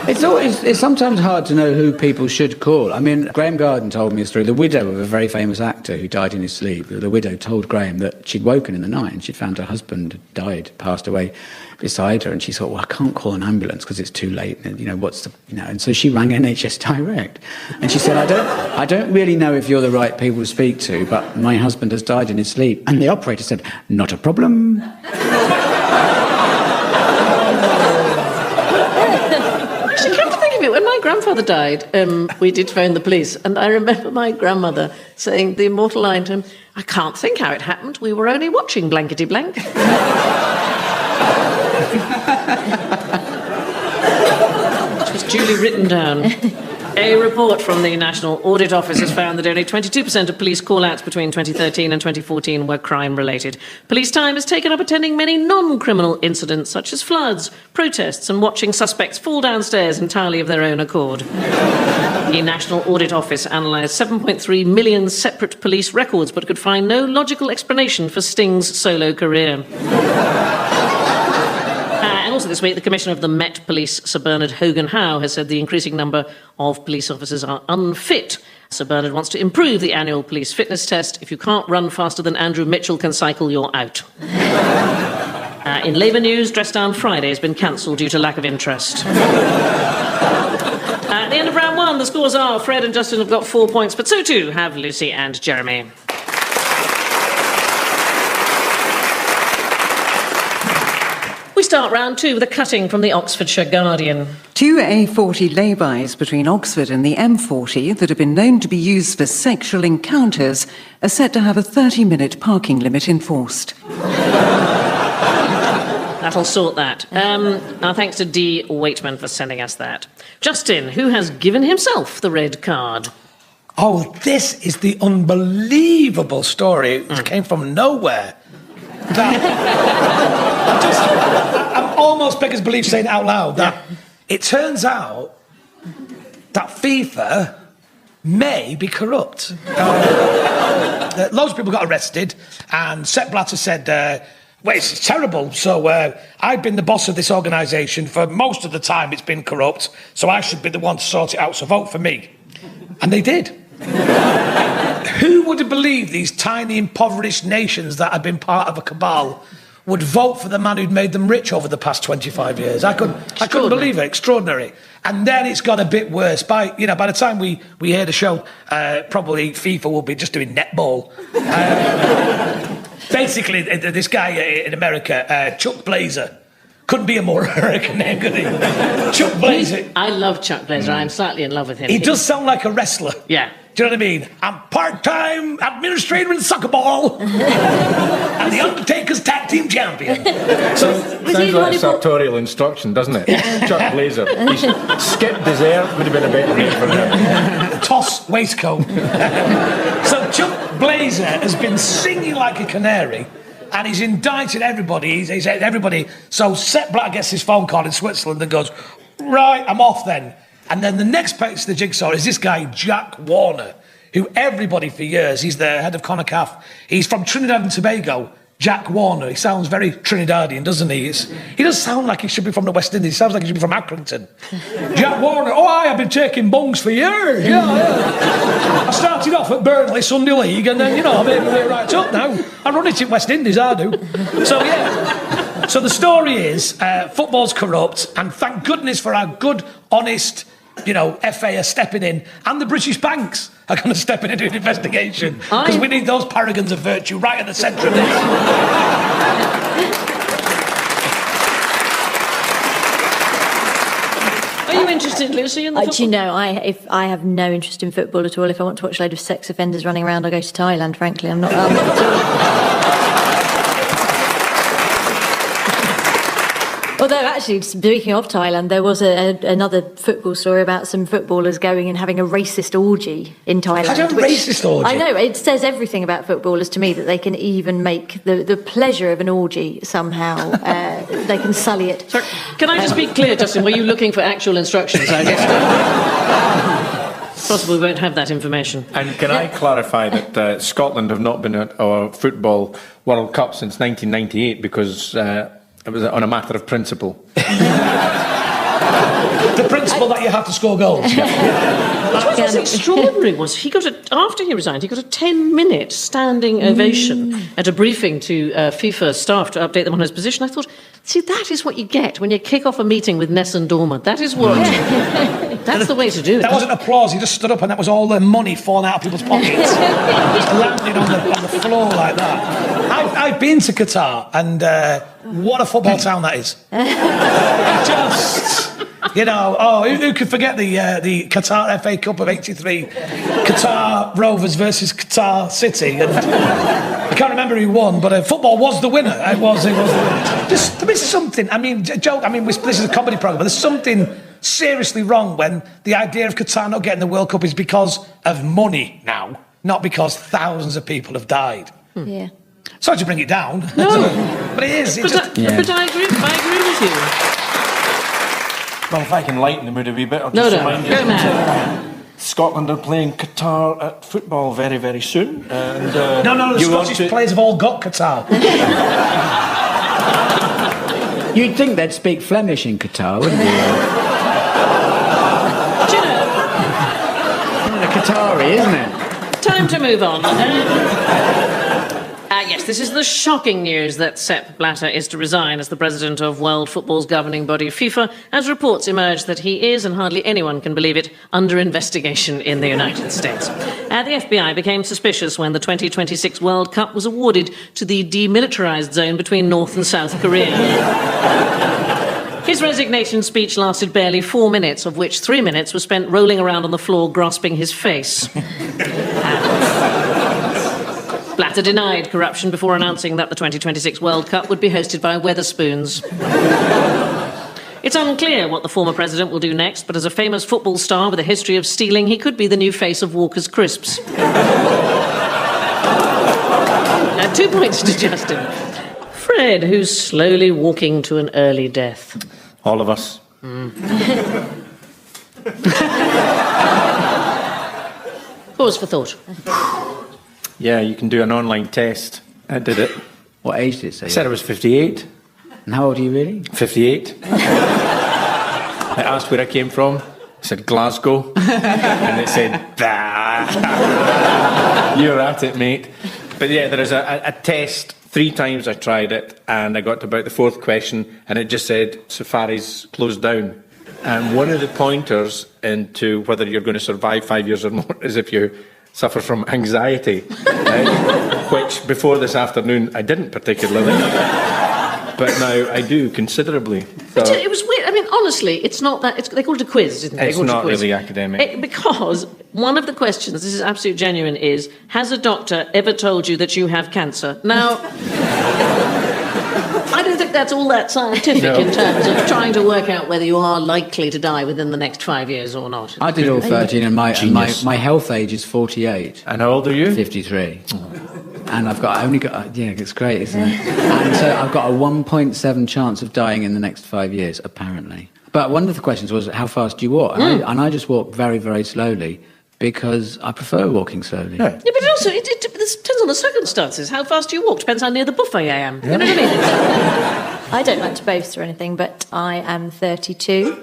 It's sometimes hard to know who people should call. I mean, Graham Garden told me a story. The widow of a very famous actor who died in his sleep. The widow told Graham that she'd woken in the night and she'd found her husband had died, passed away beside her, and she thought, well, I can't call an ambulance because it's too late. And, and so she rang NHS Direct, and she said, I don't really know if you're the right people to speak to, but my husband has died in his sleep. And the operator said, not a problem. When my grandfather died, we did phone the police, and I remember my grandmother saying the immortal line to him, "I can't think how it happened, we were only watching blankety blank." Which was duly written down. A report from the National Audit Office has found that only 22% of police call-outs between 2013 and 2014 were crime-related. Police time is taken up attending many non-criminal incidents, such as floods, protests, and watching suspects fall downstairs entirely of their own accord. The National Audit Office analysed 7.3 million separate police records, but could find no logical explanation for Sting's solo career. Also this week, the Commissioner of the Met Police, Sir Bernard Hogan-Howe, has said the increasing number of police officers are unfit. Sir Bernard wants to improve the annual police fitness test. If you can't run faster than Andrew Mitchell can cycle, you're out. In Labour news, Dress Down Friday has been cancelled due to lack of interest. At the end of round 1, the scores are Fred and Justin have got 4 points, but so too have Lucy and Jeremy. We start round 2 with a cutting from the Oxfordshire Guardian. 2 A40 laybys between Oxford and the M40 that have been known to be used for sexual encounters are set to have a 30-minute parking limit enforced. That'll sort that. Our thanks to D. Waitman for sending us that. Justin, who has given himself the red card. Oh, this is the unbelievable story. It came from nowhere. I'm almost beggars belief saying it out loud that it turns out that FIFA may be corrupt. Loads of people got arrested, and Sepp Blatter said, well, it's terrible, so I've been the boss of this organisation for most of the time it's been corrupt, so I should be the one to sort it out, so vote for me. And they did. Who would have believed these tiny, impoverished nations that had been part of a cabal would vote for the man who'd made them rich over the past 25 years? I couldn't believe it. Extraordinary. And then it's got a bit worse. By the time we hear the show, probably FIFA will be just doing netball. Basically, this guy in America, Chuck Blazer, couldn't be a more American name, could he? Chuck Blazer. I love Chuck Blazer. I'm slightly in love with him. He does sound like a wrestler. Yeah. Do you know what I mean? I'm part-time administrator in soccer ball and the Undertaker's tag team champion. So sounds like a sartorial instruction, doesn't it? Chuck Blazer. He skipped dessert would have been a better name for him. Toss waistcoat. So Chuck Blazer has been singing like a canary, and he's indicted everybody. He's said everybody. So Sepp Blatter gets his phone call in Switzerland and goes, right, I'm off then. And then the next piece of the jigsaw is this guy, Jack Warner, who everybody for years, he's the head of CONACAF. He's from Trinidad and Tobago, Jack Warner. He sounds very Trinidadian, doesn't he? He does sound like he should be from the West Indies. He sounds like he should be from Accrington. Jack Warner, I've been taking bungs for years. Yeah. I started off at Burnley Sunday League, and then, I've made my way right up now. I run it in West Indies, I do. So, yeah. So the story is, football's corrupt, and thank goodness for our good, honest, FA are stepping in, and the British banks are going to step in and do an investigation, because we need those paragons of virtue right at the centre of this. Are you interested, Lucy, in the football? Do you know, I have no interest in football at all. If I want to watch a load of sex offenders running around, I go to Thailand, frankly. I'm not at all. Although, actually, speaking of Thailand, there was another football story about some footballers going and having a racist orgy in Thailand. Had a racist orgy? I know, it says everything about footballers to me, that they can even make the pleasure of an orgy somehow, they can sully it. Sorry, can I just be clear, Justin, were you looking for actual instructions? I guess it's possible we won't have that information. And can I clarify that Scotland have not been at a football World Cup since 1998 because it was on a matter of principle. The principle that you have to score goals. What was extraordinary was after he resigned, he got a 10-minute standing ovation at a briefing to FIFA staff to update them on his position. I thought, see, that is what you get when you kick off a meeting with Nessun Dorma. That is what... That's the way to do it. That wasn't applause, he just stood up and that was all the money falling out of people's pockets. Just landing on the floor like that. I've been to Qatar and what a football town that is. Just... You know, who could forget the Qatar FA Cup of '83? Qatar Rovers versus Qatar City. And I can't remember who won, but football was the winner. It was the winner. There is something, this is a comedy programme, but there's something seriously wrong when the idea of Qatar not getting the World Cup is because of money now, not because thousands of people have died. Yeah. Sorry to bring it down. No. But it is. But I agree with you. Well, if I can lighten the mood a wee bit, I'll No, just no, remind you go mad. Scotland are playing Qatar at football very, very soon. And, No, the Scottish players have all got Qatar. You'd think they'd speak Flemish in Qatar, wouldn't you? Qatari, isn't it? Time to move on. Yes, this is the shocking news that Sepp Blatter is to resign as the president of World Football's governing body, FIFA, as reports emerge that he is, and hardly anyone can believe it, under investigation in the United States. The FBI became suspicious when the 2026 World Cup was awarded to the demilitarized zone between North and South Korea. His resignation speech lasted barely 4 minutes, of which 3 minutes were spent rolling around on the floor grasping his face. Blatter denied corruption before announcing that the 2026 World Cup would be hosted by Weatherspoons. It's unclear what the former president will do next, but as a famous football star with a history of stealing, he could be the new face of Walker's Crisps. 2 points to Justin. Fred, who's slowly walking to an early death. All of us. Pause for thought. Yeah, you can do an online test. I did it. What age did it say? I said I was 58. And how old are you really? 58. I asked where I came from. I said Glasgow. And it said, bah. You're at it, mate. But yeah, there is a test. 3 times I tried it, and I got to about the 4th question, and it just said, Safari's closed down. And one of the pointers into whether you're going to survive 5 years or not is if you suffer from anxiety, which before this afternoon I didn't particularly, but now I do considerably. So it was weird. I mean, honestly, it's not that. They call it a quiz, isn't it? It's not really academic. Because one of the questions, this is absolute genuine, is, has a doctor ever told you that you have cancer? Now, I don't think that's all that scientific in terms of trying to work out whether you are likely to die within the next 5 years or not. I did all 13, and my health age is 48. And how old are you? 53. And it's great, isn't it? And so I've got a 1.7 chance of dying in the next 5 years, apparently. But one of the questions was, how fast do you walk? And I just walk very, very slowly, because I prefer walking slowly. Yeah, but also, it depends on the circumstances. How fast do you walk? Depends how near the buffet I am. Yeah. You know what I mean? I don't like to boast or anything, but I am 32,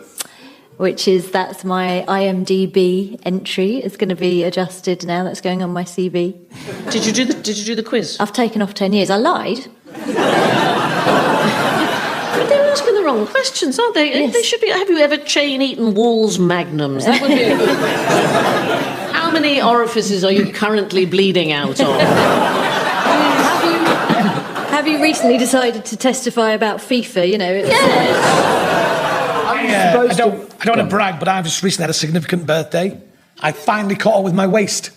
that's my IMDb entry. It's going to be adjusted now. That's going on my CV. Did you do the quiz? I've taken off 10 years. I lied. But they're asking the wrong questions, aren't they? Yes. They should be. Have you ever chain-eaten Wall's Magnums? That would be. How many orifices are you currently bleeding out of? Have you recently decided to testify about FIFA? You know. I don't want to brag, but I've just recently had a significant birthday. I finally caught up with my waist.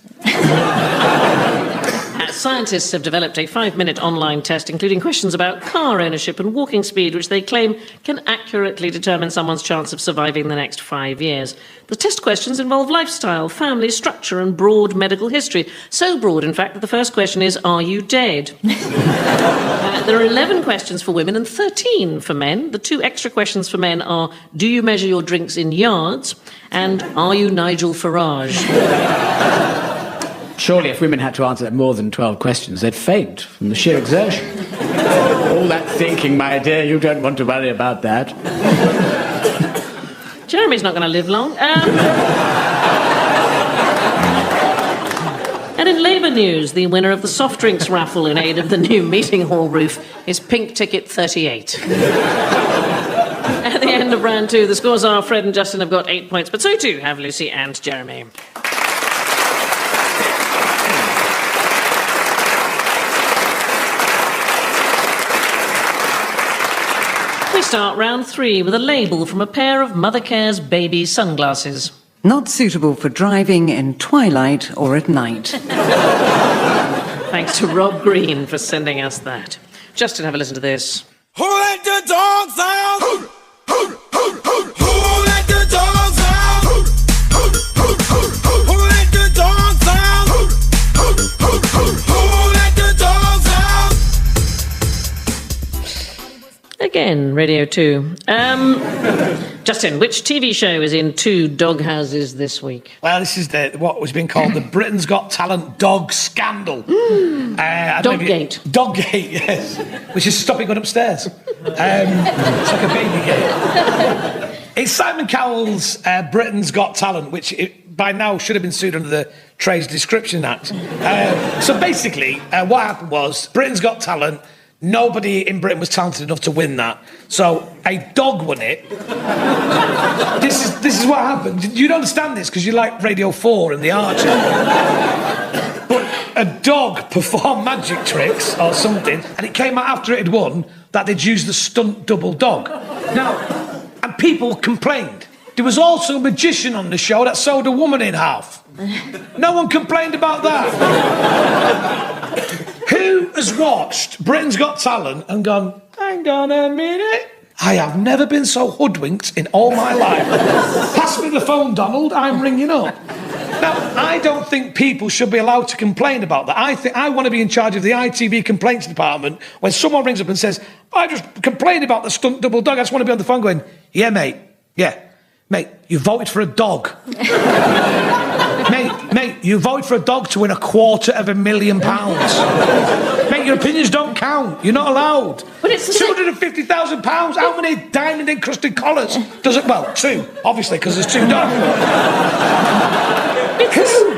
Scientists have developed a 5-minute online test, including questions about car ownership and walking speed, which they claim can accurately determine someone's chance of surviving the next 5 years. The test questions involve lifestyle, family structure, and broad medical history. So broad, in fact, that the first question is, are you dead? There are 11 questions for women and 13 for men. The 2 extra questions for men are, do you measure your drinks in yards? And are you Nigel Farage? Surely if women had to answer more than 12 questions, they'd faint from the sheer exertion. All that thinking, my dear, you don't want to worry about that. Jeremy's not going to live long. And in Labour news, the winner of the soft drinks raffle in aid of the new meeting hall roof is Pink Ticket 38. At the end of round 2, the scores are Fred and Justin have got 8 points, but so too have Lucy and Jeremy. We start round 3 with a label from a pair of Mothercare's baby sunglasses. Not suitable for driving in twilight or at night. Thanks to Rob Green for sending us that. Justin, have a listen to this. Who let the dogs out? Who let the dogs out? Who let the dogs out? Who let the dogs out? Again, Radio 2. Justin, which TV show is in 2 dog houses this week? Well, this is what was being called the Britain's Got Talent dog scandal. Doggate. Doggate, yes. Which is stopping going upstairs. It's like a baby gate. It's Simon Cowell's Britain's Got Talent, which by now should have been sued under the Trade Description Act. So basically, what happened was Britain's Got Talent. Nobody in Britain was talented enough to win that. So a dog won it. This is what happened. You'd understand this because you like Radio 4 and The Archer. But a dog performed magic tricks or something, and it came out after it had won that they'd used the stunt double dog. Now, and people complained. There was also a magician on the show that sewed a woman in half. No one complained about that. Who has watched Britain's Got Talent and gone, hang on a minute, I have never been so hoodwinked in all my life. Pass me the phone, Donald, I'm ringing up. Now, I don't think people should be allowed to complain about that. I think I want to be in charge of the ITV complaints department. When someone rings up and says, I just complained about the stunt double dog, I just want to be on the phone going, yeah, mate, you voted for a dog. Mate, you voted for a dog to win £250,000. Mate, your opinions don't count. You're not allowed. But it's £250,000. How many diamond-encrusted collars does it? Well, 2, obviously, because there's 2 dogs.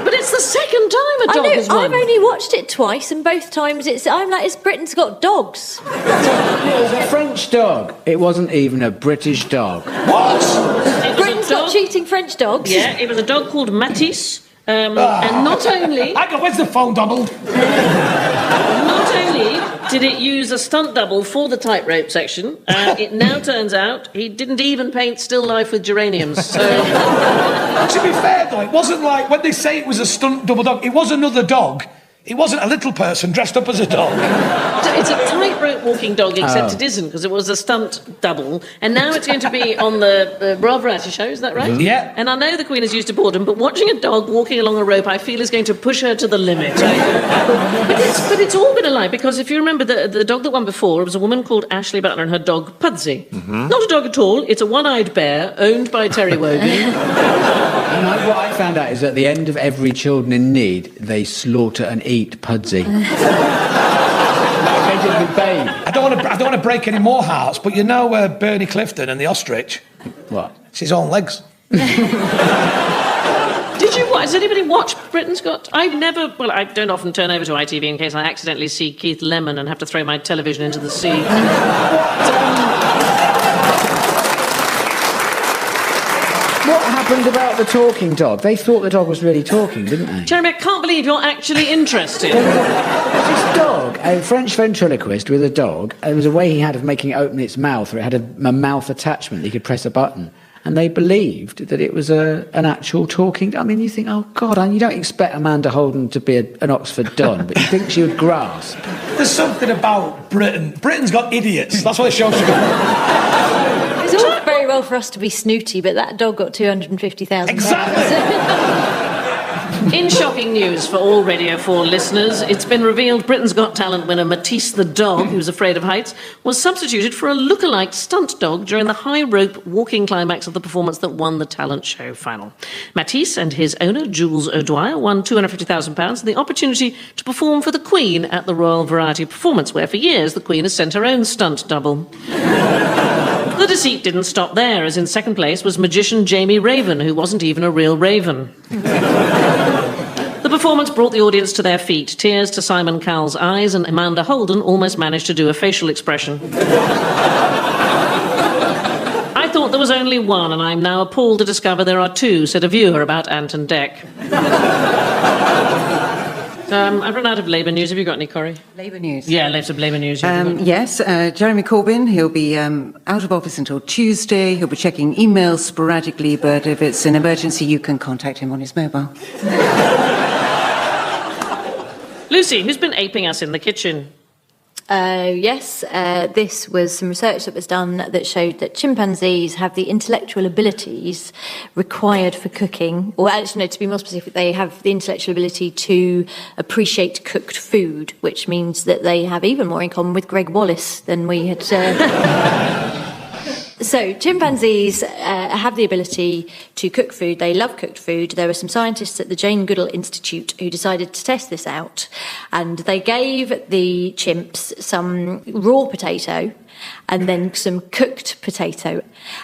But it's the second time a dog has won. I've only watched it twice, and both times it's Britain's Got Dogs. It was a French dog. It wasn't even a British dog. What? Britain's Got Cheating French Dogs. Yeah, it was a dog called Matisse. And not only... Where's the phone, Donald? Not only did it use a stunt double for the tightrope section, it now turns out he didn't even paint still life with geraniums. So... To be fair, though, it wasn't like when they say it was a stunt double dog, it was another dog. It wasn't a little person dressed up as a dog. It's a tightrope walking dog, except it isn't, because it was a stunt double. And now it's going to be on the Royal Variety Show, is that right? Mm-hmm. Yeah. And I know the Queen is used to boredom, but watching a dog walking along a rope, I feel is going to push her to the limit. But it's all been a lie, because if you remember the dog that won before, it was a woman called Ashley Butler and her dog Pudsey. Mm-hmm. Not a dog at all, it's a one-eyed bear owned by Terry Wogan. And what I found out is at the end of every Children in Need, they slaughter and eat Pudsey. Like they did with Babe. I don't want to break any more hearts, but you know Bernie Clifton and the ostrich? What? It's his own legs. Has anybody watched Britain's Got... I don't often turn over to ITV in case I accidentally see Keith Lemon and have to throw my television into the sea. What happened about the talking dog? They thought the dog was really talking, didn't they? Jeremy, I can't believe you're actually interested. This dog, a French ventriloquist with a dog, there was a way he had of making it open its mouth, or it had a mouth attachment that you could press a button. and they believed that it was an actual talking... I mean, you think, oh, God, and you don't expect Amanda Holden to be an Oxford Don, but you think she would grasp. There's something about Britain. Britain's got idiots. That's what it shows you. It's all very well for us to be snooty, but that dog got £250,000. Exactly. In shocking news for all Radio 4 listeners, it's been revealed Britain's Got Talent winner Matisse the dog, who's afraid of heights, was substituted for a lookalike stunt dog during the high-rope walking climax of the performance that won the talent show final. Matisse and his owner, Jules O'Dwyer, won £250,000 and the opportunity to perform for the Queen at the Royal Variety Performance, where for years the Queen has sent her own stunt double. The deceit didn't stop there, as in second place was magician Jamie Raven, who wasn't even a real raven. The performance brought the audience to their feet, tears to Simon Cowell's eyes, and Amanda Holden almost managed to do a facial expression. I thought there was only one, and I'm now appalled to discover there are two, said a viewer about Anton Deck. I've run out of Labour news. Have you got any, Corrie? Labour news? Yeah, lots of Labour news. Yes, Jeremy Corbyn, he'll be out of office until Tuesday. He'll be checking emails sporadically, but if it's an emergency, you can contact him on his mobile. Lucy, who's been aping us in the kitchen? Yes, this was some research that was done that showed that chimpanzees have the intellectual abilities required for cooking, or actually, no, to be more specific, they have the intellectual ability to appreciate cooked food, which means that they have even more in common with Greg Wallace than we had... So, chimpanzees have the ability to cook food. They love cooked food. There were some scientists at the Jane Goodall Institute who decided to test this out. And they gave the chimps some raw potato and then some cooked potato.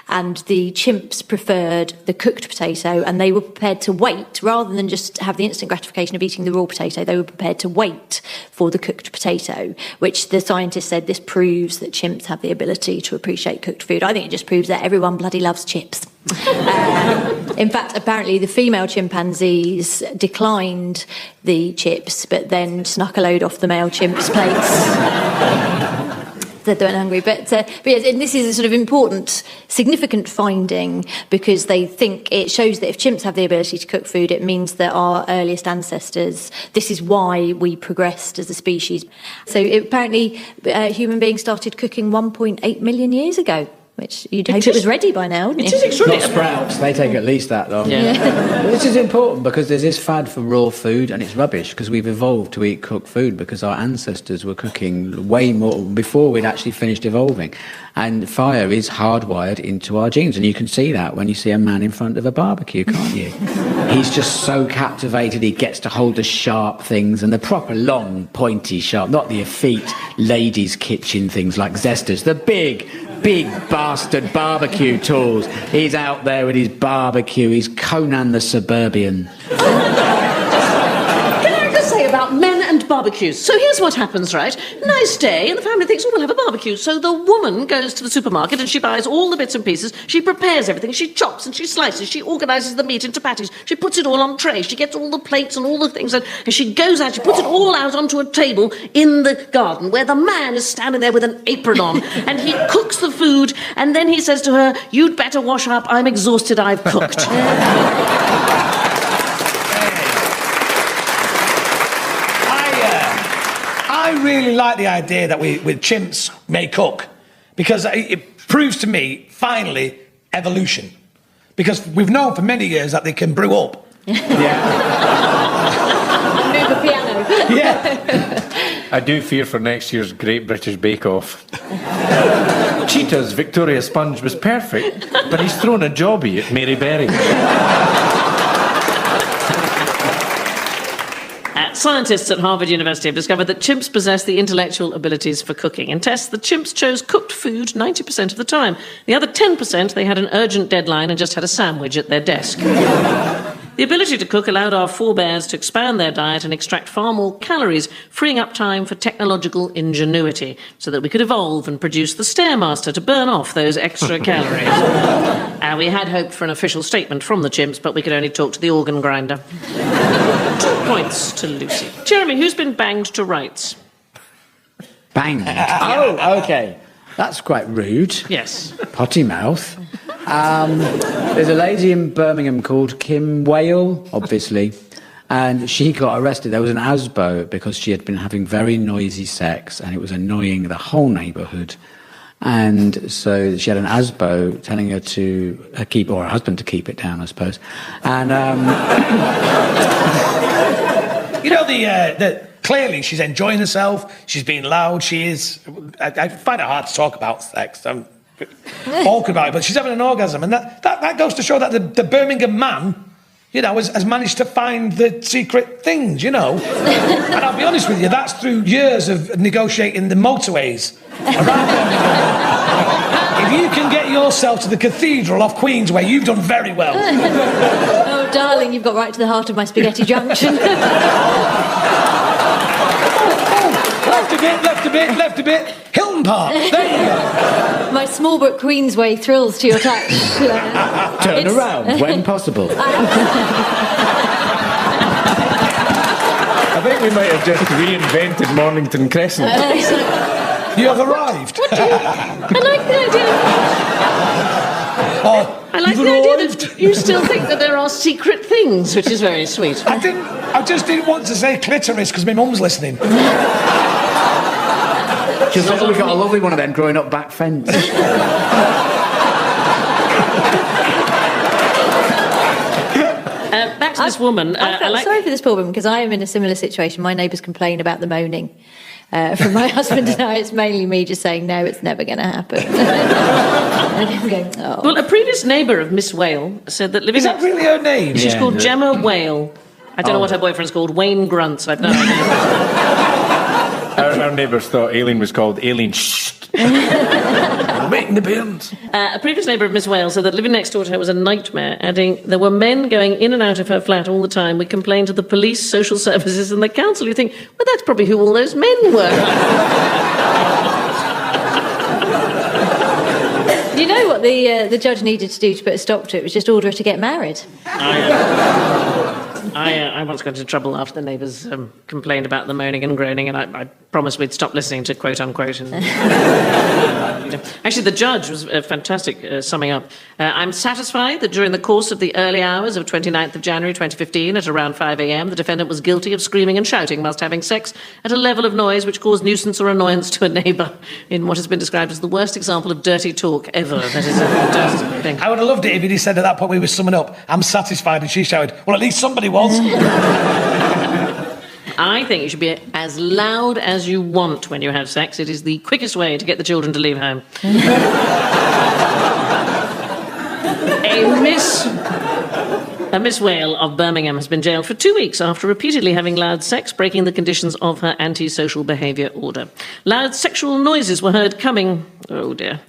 And the chimps preferred the cooked potato, and they were prepared to wait, rather than just have the instant gratification of eating the raw potato, they were prepared to wait for the cooked potato, which the scientists said this proves that chimps have the ability to appreciate cooked food. I think it just proves that everyone bloody loves chips. In fact, apparently the female chimpanzees declined the chips, but then snuck a load off the male chimps' plates. They weren't hungry, but yes, and this is a sort of important, significant finding, because they think it shows that if chimps have the ability to cook food, it means that our earliest ancestors, this is why we progressed as a species. So apparently human beings started cooking 1.8 million years ago, which you'd hope it was ready by now, wouldn't you? Not sprouts, they take at least that long. Yeah. But this is important because there's this fad for raw food, and it's rubbish because we've evolved to eat cooked food because our ancestors were cooking way more before we'd actually finished evolving. And fire is hardwired into our genes, and you can see that when you see a man in front of a barbecue, can't you? He's just so captivated, he gets to hold the sharp things and the proper long, pointy, sharp, not the effete ladies' kitchen things like zesters, the big bastard barbecue tools. He's out there with his barbecue. He's Conan the Suburban. Can I just say about men and barbecues? So here's what happens, right? Nice day, and the family thinks, oh, we'll have a barbecue. So the woman goes to the supermarket and she buys all the bits and pieces. She prepares everything. She chops and she slices. She organises the meat into patties. She puts it all on trays. She gets all the plates and all the things. And she goes out, she puts it all out onto a table in the garden where the man is standing there with an apron on. And he cooks the food, and then he says to her, you'd better wash up. I'm exhausted. I've cooked. I really like the idea that with chimps may cook, because it proves to me, finally, evolution. Because we've known for many years that they can brew up. Move a piano. Yeah. I do fear for next year's Great British Bake Off. Cheetah's Victoria Sponge was perfect, but he's thrown a jobby at Mary Berry. Scientists at Harvard University have discovered that chimps possess the intellectual abilities for cooking. In tests, the chimps chose cooked food 90% of the time. The other 10%, they had an urgent deadline and just had a sandwich at their desk. The ability to cook allowed our forebears to expand their diet and extract far more calories, freeing up time for technological ingenuity, so that we could evolve and produce the Stairmaster to burn off those extra calories. We had hoped for an official statement from the chimps, but we could only talk to the organ grinder. 2 points to Lucy. Jeremy, who's been banged to rights? Banged? Oh, OK. That's quite rude. Yes. Potty mouth. There's a lady in Birmingham called Kim Whale, obviously, and she got arrested. There was an ASBO because she had been having very noisy sex and it was annoying the whole neighbourhood. And so she had an ASBO telling her to keep, or her husband to keep it down, I suppose. And you know, clearly she's enjoying herself. She's being loud. She is. I find it hard to talk about sex. I'm awkward about it, but she's having an orgasm, and that goes to show that the Birmingham man, you know, has managed to find the secret things, you know. And I'll be honest with you, that's through years of negotiating the motorways around Birmingham. If you can get yourself to the cathedral off Queensway, you've done very well. Oh, darling, you've got right to the heart of my spaghetti junction. Left a bit. Hilton Park. There you go. My Smallbrook Queensway thrills to your touch. Turn around when possible. I think we might have just reinvented Mornington Crescent. You have arrived. I like the idea. I like the idea that you still think that there are secret things, which is very sweet. I just didn't want to say clitoris because my mum's listening. She's also got a lovely one of them growing up back fence. Back to this woman. I felt sorry for this poor woman because I am in a similar situation. My neighbours complain about the moaning. From my husband and I, it's mainly me just saying, no, it's never going to happen. And I'm going, oh. Well, a previous neighbour of Miss Whale said that living... Is that really her name? She's called Gemma Whale. I don't know what her boyfriend's called. Wayne Grunts. I've no idea. Our neighbours thought Aileen was called Aileen. Making the bins. A previous neighbour of Miss Whale said that living next door to her was a nightmare, adding, there were men going in and out of her flat all the time. We complained to the police, social services and the council. You think, well, that's probably who all those men were. You know what the judge needed to do to put a stop to it was just order her to get married. I once got into trouble after the neighbours complained about the moaning and groaning, and I promised we'd stop listening to quote unquote. And, actually, the judge was fantastic summing up. I'm satisfied that during the course of the early hours of 29th of January 2015 at around 5 a.m, the defendant was guilty of screaming and shouting whilst having sex at a level of noise which caused nuisance or annoyance to a neighbour in what has been described as the worst example of dirty talk ever. That is a fantastic thing. I would have loved it if he'd said at that point we were summing up, I'm satisfied, and she shouted, well, at least somebody was. I think you should be as loud as you want when you have sex. It is the quickest way to get the children to leave home. A Miss Whale of Birmingham has been jailed for 2 weeks after repeatedly having loud sex, breaking the conditions of her antisocial behaviour order. Loud sexual noises were heard coming... Oh, dear.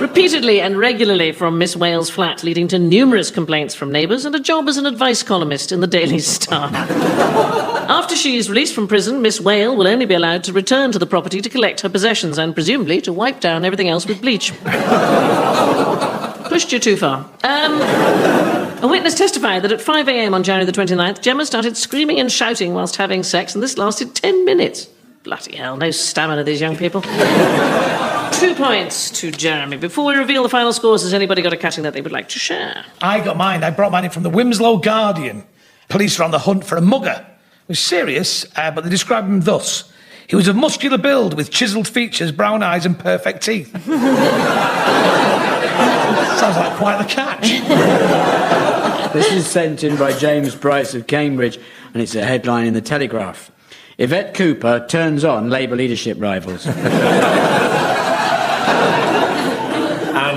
Repeatedly and regularly from Miss Whale's flat, leading to numerous complaints from neighbours and a job as an advice columnist in the Daily Star. After she is released from prison, Miss Whale will only be allowed to return to the property to collect her possessions and presumably to wipe down everything else with bleach. Pushed you too far. A witness testified that at 5 a.m. on January the 29th, Gemma started screaming and shouting whilst having sex, and this lasted 10 minutes. Bloody hell, no stamina, these young people. 2 points to Jeremy. Before we reveal the final scores, has anybody got a cutting that they would like to share? I got mine. I brought mine in from the Wilmslow Guardian. Police are on the hunt for a mugger. He was serious, but they described him thus. He was of muscular build with chiselled features, brown eyes and perfect teeth. Sounds like quite the catch. This is sent in by James Bryce of Cambridge, and it's a headline in the Telegraph. Yvette Cooper turns on Labour leadership rivals. Anne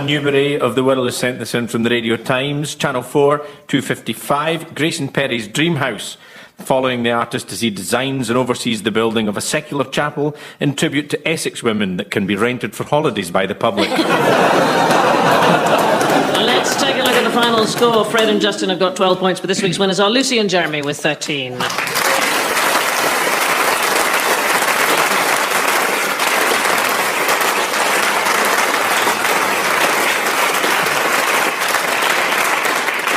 Newbury of the Wirral has sent this in from the Radio Times. Channel 4, 2:55. Grayson Perry's dream house. Following the artist as he designs and oversees the building of a secular chapel in tribute to Essex women that can be rented for holidays by the public. Let's take a look at the final score. Fred and Justin have got 12 points, but this week's winners are Lucy and Jeremy with 13.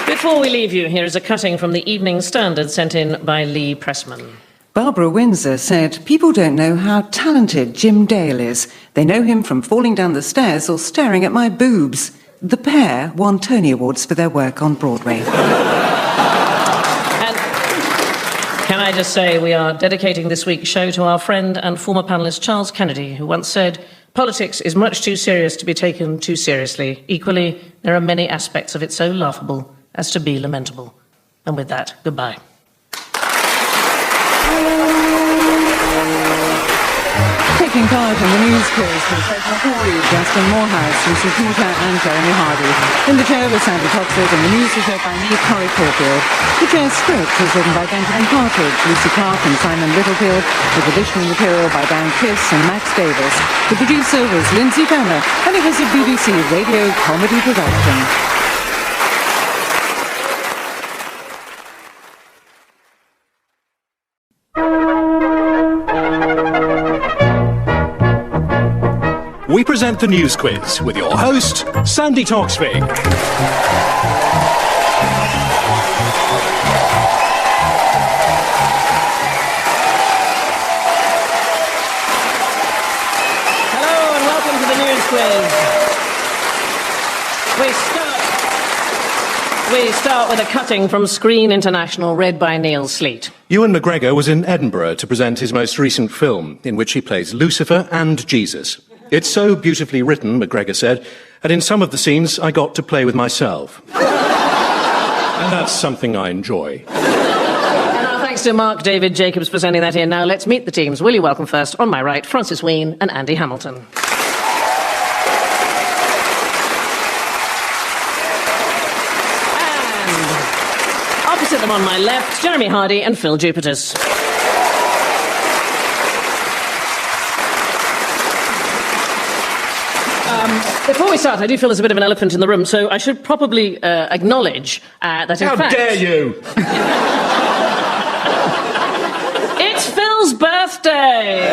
Before we leave you, here is a cutting from the Evening Standard sent in by Lee Pressman. Barbara Windsor said, "People don't know how talented Jim Dale is. They know him from falling down the stairs or staring at my boobs." The pair won Tony Awards for their work on Broadway. Can I just say we are dedicating this week's show to our friend and former panellist Charles Kennedy, who once said, "Politics is much too serious to be taken too seriously. Equally, there are many aspects of it so laughable as to be lamentable." And with that, goodbye. Taking part in the news quiz was Justin Morehouse, Lucy Peter and Jeremy Hardy. In the chair was Sandi Toksvig and the news was read by me, Corrie Caulfield. The chair's script was written by Benjamin Partridge, Lucy Clark and Simon Littlefield, with additional material by Dan Kiss and Max Davis. The producer was Lindsay Banner, and it was a BBC radio comedy production. We present the news quiz with your host, Sandi Toksvig. Hello and welcome to the news quiz. We start with a cutting from Screen International read by Neil Sleet. Ewan McGregor was in Edinburgh to present his most recent film, in which he plays Lucifer and Jesus. "It's so beautifully written," McGregor said, "and in some of the scenes I got to play with myself." And that's something I enjoy. And our thanks to Mark David Jacobs for sending that in. Now let's meet the teams. Will you welcome first, on my right, Francis Wheen and Andy Hamilton. And opposite them on my left, Jeremy Hardy and Phil Jupiters. Before we start, I do feel there's a bit of an elephant in the room, so I should probably acknowledge that in fact... How dare you! It's Phil's birthday!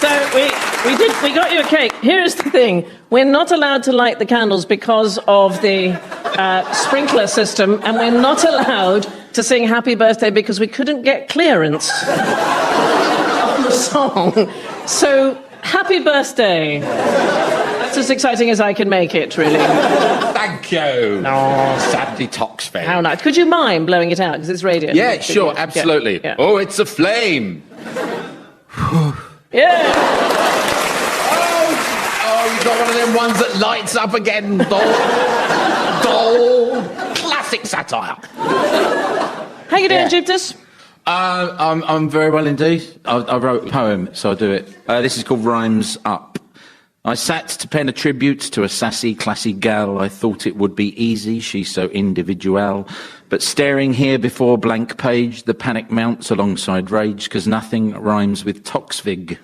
So we got you a cake. Here's the thing. We're not allowed to light the candles because of the sprinkler system, and we're not allowed to sing Happy Birthday because we couldn't get clearance on the song. So... Happy birthday. That's as exciting as I can make it, really. Thank you. Oh, Sandi Toksvig. How nice. Could you mind blowing it out? Because it's radio. Yeah, sure, absolutely. Yeah. Oh, it's a flame. Yeah. Oh, you got one of them ones that lights up again, doll. Classic satire. How you doing, Jupiters? I'm very well indeed. I wrote a poem, so I'll do it. This is called Rhymes Up. I sat to pen a tribute to a sassy, classy gal. I thought it would be easy, she's so individual. But staring here before blank page, the panic mounts alongside rage, 'cause nothing rhymes with Toksvig.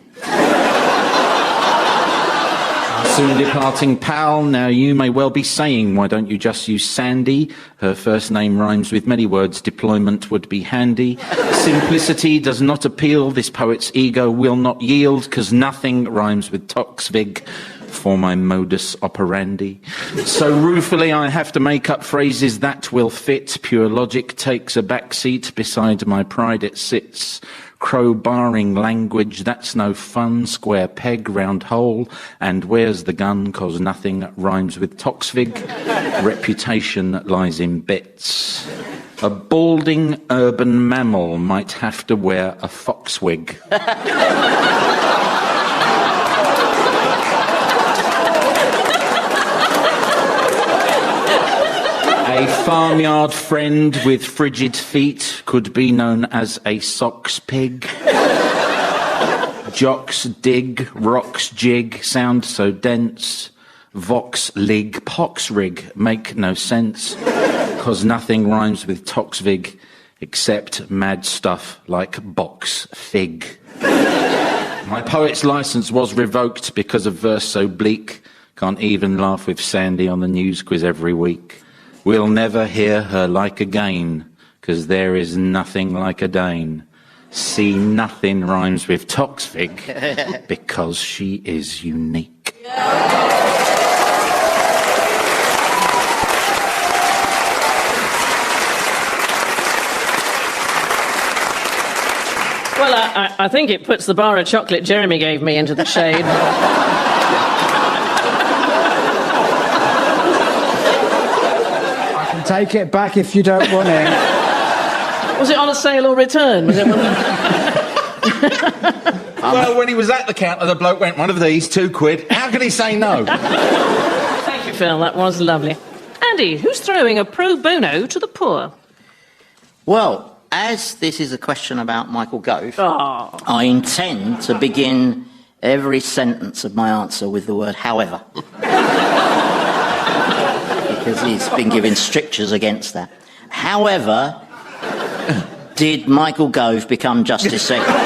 Soon departing pal, now you may well be saying, why don't you just use Sandi? Her first name rhymes with many words, deployment would be handy. Simplicity does not appeal, this poet's ego will not yield, 'cause nothing rhymes with Toksvig for my modus operandi. So ruefully I have to make up phrases that will fit. Pure logic takes a backseat, beside my pride it sits. Crowbarring language, that's no fun. Square peg, round hole, and where's the gun? 'Cause nothing rhymes with Toksvig. Reputation lies in bits. A balding urban mammal might have to wear a fox wig. A farmyard friend with frigid feet could be known as a socks pig. Jocks dig, rocks jig, sound so dense. Vox lig, pox rig, make no sense. 'Cause nothing rhymes with Toksvig except mad stuff like box fig. My poet's license was revoked because of verse so bleak. Can't even laugh with Sandi on the news quiz every week. We'll never hear her like again, 'cause there is nothing like a Dane. See, nothing rhymes with Toksvig, because she is unique. Well, I think it puts the bar of chocolate Jeremy gave me into the shade. I can take it back if you don't want it. Was it on a sale or return? Was it Well, when he was at the counter, the bloke went, one of these, £2. How can he say no? Thank you, Phil. That was lovely. Andy, who's throwing a pro bono to the poor? Well, as this is a question about Michael Gove, I intend to begin every sentence of my answer with the word however. Because he's been given strictures against that. However, did Michael Gove become Justice Secretary?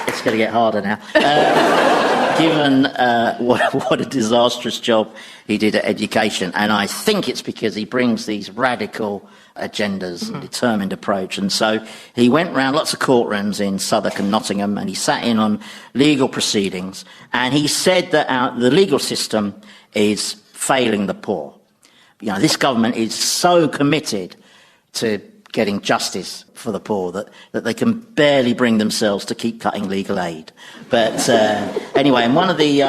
It's going to get harder now. Given what a disastrous job he did at education, and I think it's because he brings these radical agendas and determined approach, and so he went round lots of courtrooms in Southwark and Nottingham, and he sat in on legal proceedings, and he said that the legal system is failing the poor. You know, this government is so committed to getting justice for the poor that they can barely bring themselves to keep cutting legal aid. But anyway, and one of the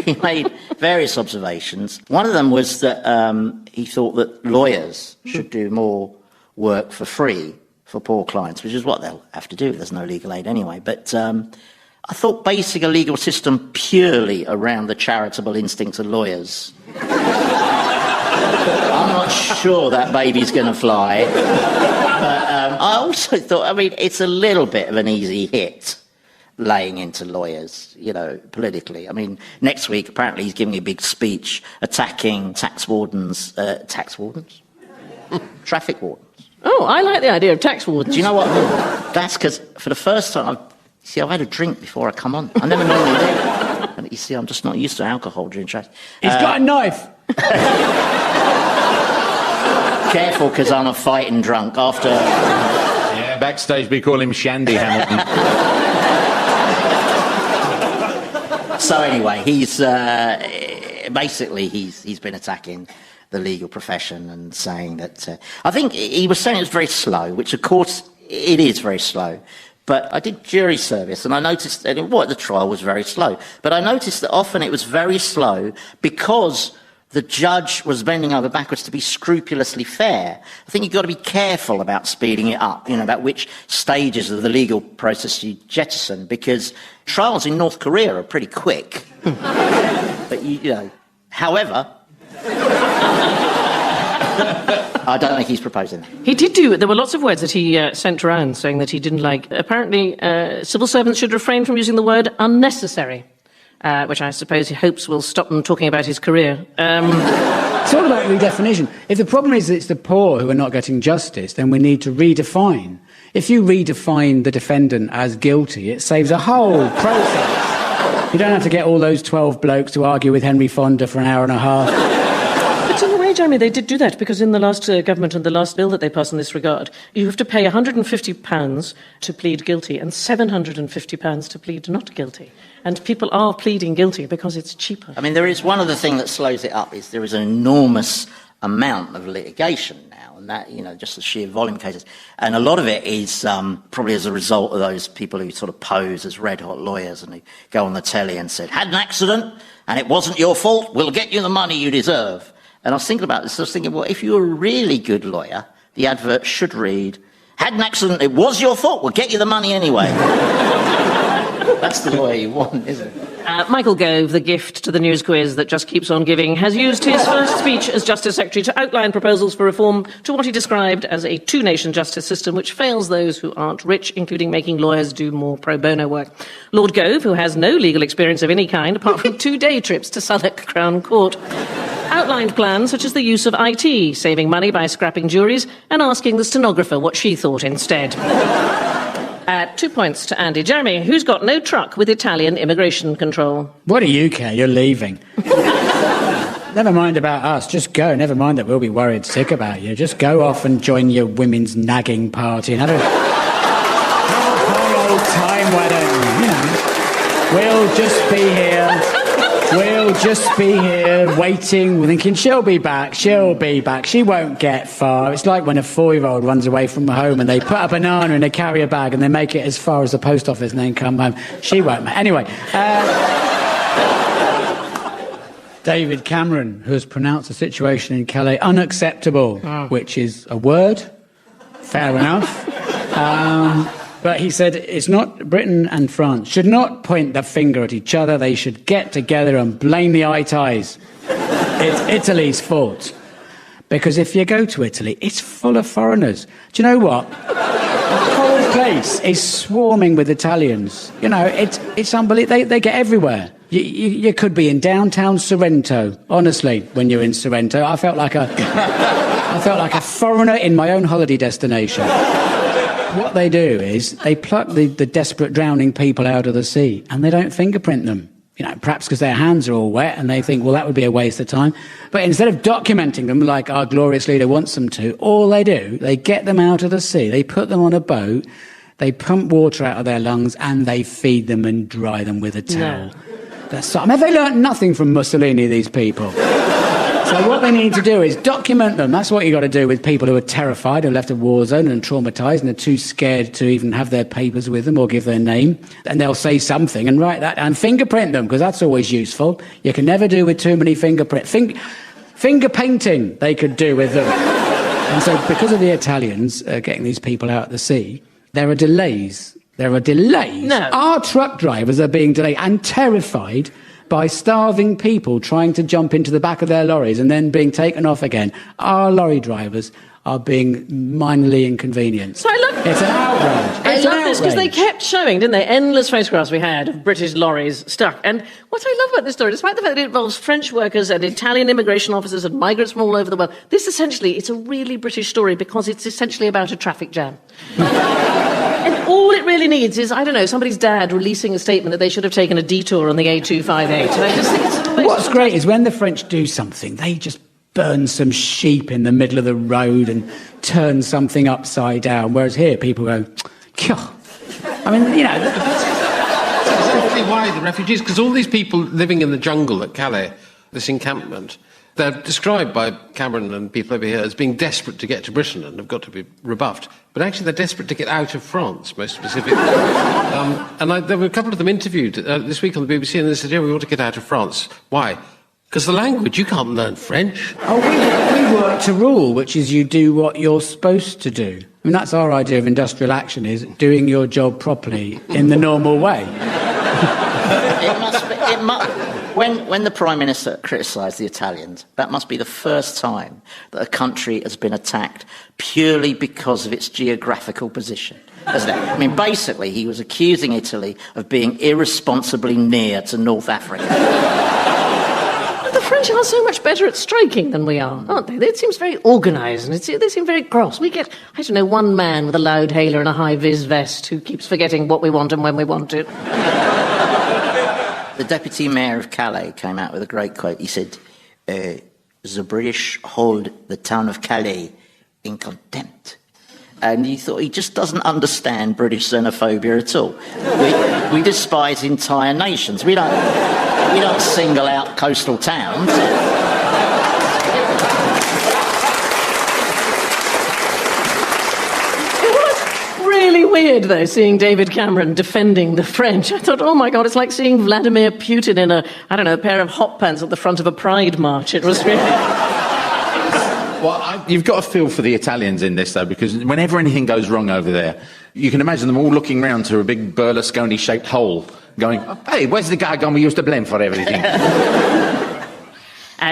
he made various observations. One of them was that he thought that lawyers should do more work for free for poor clients, which is what they'll have to do. There's no legal aid anyway. But I thought basing a legal system purely around the charitable instincts of lawyers, I'm not sure that baby's going to fly. But I also thought, I mean, it's a little bit of an easy hit laying into lawyers, you know, politically. I mean, next week, apparently, he's giving a big speech attacking tax wardens? Traffic wardens. Oh, I like the idea of tax wardens. Do you know what? That's because for the first time, I've had a drink before I come on. I never normally do. And you see, I'm just not used to alcohol during traffic. He's got a knife. Careful, because I'm a fighting drunk after... Yeah, backstage we call him Shandy Hamilton. So anyway, he's basically he's been attacking the legal profession and saying that... I think he was saying it was very slow, which of course it is very slow. But I did jury service, and I noticed that the trial was very slow. But I noticed that often it was very slow because the judge was bending over backwards to be scrupulously fair. I think you've got to be careful about speeding it up, you know, about which stages of the legal process you jettison, because trials in North Korea are pretty quick. But, you know, however... I don't think he's proposing that. He did do... There were lots of words that he sent around saying that he didn't like. Apparently, civil servants should refrain from using the word unnecessary, which I suppose he hopes will stop them talking about his career. It's all about redefinition. If the problem is that it's the poor who are not getting justice, then we need to redefine. If you redefine the defendant as guilty, it saves a whole process. You don't have to get all those 12 blokes to argue with Henry Fonda for an hour and a half. But in a way, Jeremy, they did do that, because in the last government and the last bill that they passed in this regard, you have to pay £150 to plead guilty and £750 to plead not guilty. And people are pleading guilty because it's cheaper. I mean, there is one other thing that slows it up is there is an enormous amount of litigation now, and that, you know, just the sheer volume of cases. And a lot of it is probably as a result of those people who sort of pose as red-hot lawyers and who go on the telly and said, had an accident and it wasn't your fault, we'll get you the money you deserve. And I was thinking about this, I was thinking, well, if you're a really good lawyer, the advert should read, had an accident, it was your fault, we'll get you the money anyway. That's the lawyer you want, isn't it? Michael Gove, the gift to the news quiz that just keeps on giving, has used his first speech as Justice Secretary to outline proposals for reform to what he described as a two-nation justice system which fails those who aren't rich, including making lawyers do more pro bono work. Lord Gove, who has no legal experience of any kind apart from 2 day trips to Southwark Crown Court, outlined plans such as the use of IT, saving money by scrapping juries and asking the stenographer what she thought instead. 2 points to Andy. Jeremy, who's got no truck with Italian immigration control? What do you care? You're leaving. Never mind about us. Just go. Never mind that we'll be worried sick about you. Just go off and join your women's nagging party and have a high old time, why don't you? You know, we'll just be here We'll just be here waiting, thinking she'll be back. She won't get far. It's like when a 4-year-old runs away from home and they put a banana in a carrier bag and they make it as far as the post office and then come home. She won't. Anyway, David Cameron, who has pronounced the situation in Calais unacceptable, which is a word. Fair enough. But he said it's not Britain and France should not point the finger at each other. They should get together and blame the eye-ties. It's Italy's fault. Because if you go to Italy, it's full of foreigners. Do you know what? The whole place is swarming with Italians. You know, it's unbelievable. They get everywhere. You could be in downtown Sorrento. Honestly, when you're in Sorrento, I felt like a foreigner in my own holiday destination. What they do is they pluck the desperate drowning people out of the sea and they don't fingerprint them. You know, perhaps because their hands are all wet and they think, well, that would be a waste of time. But instead of documenting them like our glorious leader wants them to, all they do, they get them out of the sea, they put them on a boat, they pump water out of their lungs and they feed them and dry them with a towel. I mean, they learnt nothing from Mussolini, these people. So what they need to do is document them. That's what you got to do with people who are terrified, who left a war zone and traumatised and are too scared to even have their papers with them or give their name. And they'll say something and write that and fingerprint them, because that's always useful. You can never do with too many fingerprints. Finger painting they could do with them. And so because of the Italians getting these people out at the sea, there are delays. No. Our truck drivers are being delayed and terrified by starving people trying to jump into the back of their lorries and then being taken off again. Our lorry drivers are being minorly inconvenienced. So I love It's an outrage. I love this because they kept showing, didn't they, endless photographs we had of British lorries stuck. And what I love about this story, despite the fact that it involves French workers and Italian immigration officers and migrants from all over the world, it's a really British story because it's essentially about a traffic jam. And all it really needs is, I don't know, somebody's dad releasing a statement that they should have taken a detour on the A258. And I just think it's the most... What's great is when the French do something, they just burn some sheep in the middle of the road and turn something upside down, whereas here people go, Kyah. I mean, you know... That's definitely why the refugees, because all these people living in the jungle at Calais, this encampment, they're described by Cameron and people over here as being desperate to get to Britain and have got to be rebuffed. But actually, they're desperate to get out of France, most specifically. There were a couple of them interviewed this week on the BBC, and they said, yeah, we want to get out of France. Why? Because the language, you can't learn French. Oh, we work to rule, which is you do what you're supposed to do. I mean, that's our idea of industrial action, is doing your job properly in the normal way. When the Prime Minister criticised the Italians, that must be the first time that a country has been attacked purely because of its geographical position, isn't it? I mean, basically, he was accusing Italy of being irresponsibly near to North Africa. The French are so much better at striking than we are, aren't they? It seems very organised and they seem very cross. We get, I don't know, one man with a loud hailer and a high-vis vest who keeps forgetting what we want and when we want it. The Deputy Mayor of Calais came out with a great quote. He said, the British hold the town of Calais in contempt. And he thought he just doesn't understand British xenophobia at all. We despise entire nations. We don't single out coastal towns. Really weird, though, seeing David Cameron defending the French. I thought, oh my God, it's like seeing Vladimir Putin in a pair of hot pants at the front of a pride march. It was really... Well, you've got a feel for the Italians in this, though, because whenever anything goes wrong over there, you can imagine them all looking round to a big Berlusconi-shaped hole, going, hey, where's the guy gone we used to blame for everything?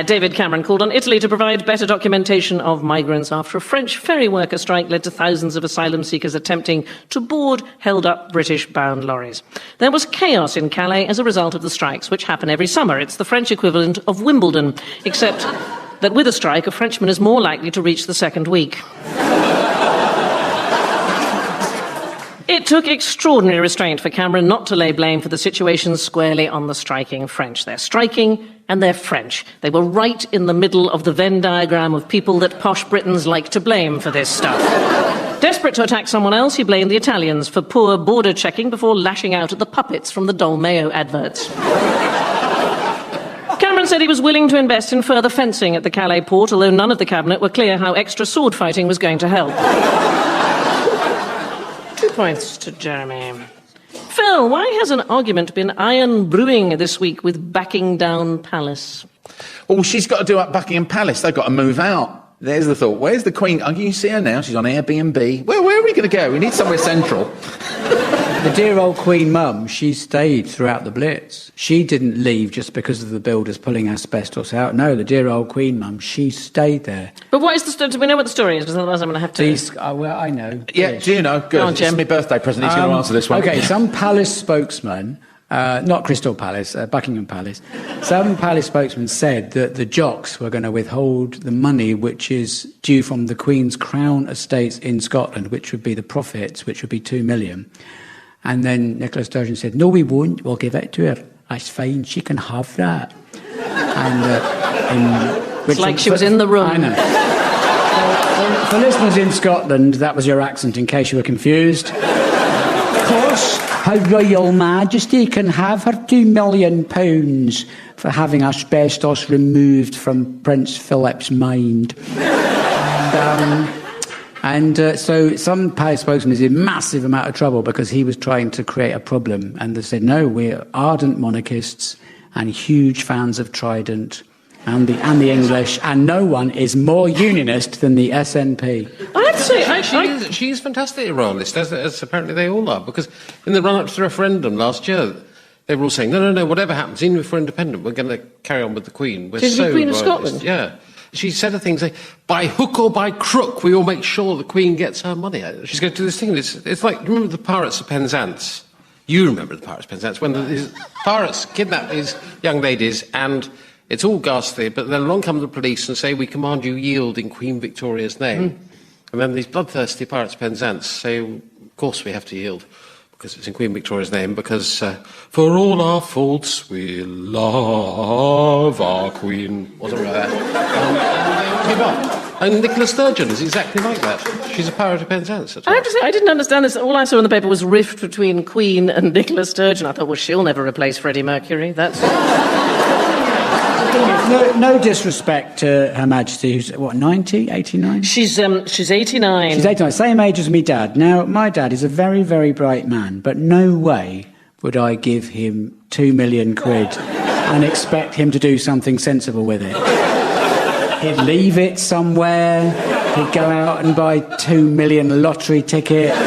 David Cameron called on Italy to provide better documentation of migrants after a French ferry worker strike led to thousands of asylum seekers attempting to board held-up British-bound lorries. There was chaos in Calais as a result of the strikes, which happen every summer. It's the French equivalent of Wimbledon, except that with a strike, a Frenchman is more likely to reach the second week. It took extraordinary restraint for Cameron not to lay blame for the situation squarely on the striking French. They're striking and they're French. They were right in the middle of the Venn diagram of people that posh Britons like to blame for this stuff. Desperate to attack someone else, he blamed the Italians for poor border checking before lashing out at the puppets from the Dolmeo adverts. Cameron said he was willing to invest in further fencing at the Calais port, although none of the cabinet were clear how extra sword fighting was going to help. 2 points to Jeremy. Phil, why has an argument been iron brewing this week with Buckingham Palace? Oh, she's got to do up Buckingham Palace. They've got to move out. There's the thought. Where's the Queen? Oh, you see her now. She's on Airbnb. Where are we going to go? We need somewhere central. The dear old Queen Mum, she stayed throughout the Blitz. She didn't leave just because of the builders pulling asbestos out. No, the dear old Queen Mum, she stayed there. But what is the story? Do we know what the story is? Because otherwise I'm going to have to... well, I know. Yeah, do you know? Good. Go on, Jim. It's my birthday present. He's going to answer this one. OK, some palace spokesman... not Crystal Palace, Buckingham Palace. Some palace spokesman said that the jocks were going to withhold the money which is due from the Queen's Crown estates in Scotland, which would be the profits, which would be 2 million. And then Nicola Sturgeon said, no, we won't. We'll give it to her. That's fine. She can have that. And it's like she was in the room. I know. For listeners in Scotland, that was your accent, in case you were confused. Of course, Her Royal Majesty can have her £2 million for having asbestos removed from Prince Philip's mind. So some palace spokesman is in massive amount of trouble because he was trying to create a problem, and they said, no, we're ardent monarchists and huge fans of Trident and the English, and no one is more unionist than the SNP. I have to say, She's fantastic royalist, as apparently they all are, because in the run-up to the referendum last year, they were all saying, no, whatever happens, even if we're independent, we're going to carry on with the Queen. We're She's so the Queen royalist. of Scotland? Yeah. She said a thing, say, by hook or by crook, we all make sure the Queen gets her money. She's going to do this thing. It's like, remember the Pirates of Penzance? You remember the Pirates of Penzance, when these pirates kidnap these young ladies, and it's all ghastly, but then along come the police and say, we command you yield in Queen Victoria's name. And then these bloodthirsty Pirates of Penzance say, of course we have to yield, because it's in Queen Victoria's name, because for all our faults we love our Queen. Wasn't like that. And they give up. And Nicola Sturgeon is exactly like that. She's a Pirate of Penzance. I have to say, I didn't understand this. All I saw in the paper was rift between Queen and Nicola Sturgeon. I thought, well, she'll never replace Freddie Mercury. That's... No disrespect to Her Majesty, who's, 90, 89? She's 89. She's 89, same age as me dad. Now, my dad is a very, very bright man, but no way would I give him £2 million and expect him to do something sensible with it. He'd leave it somewhere, he'd go out and buy 2 million lottery tickets.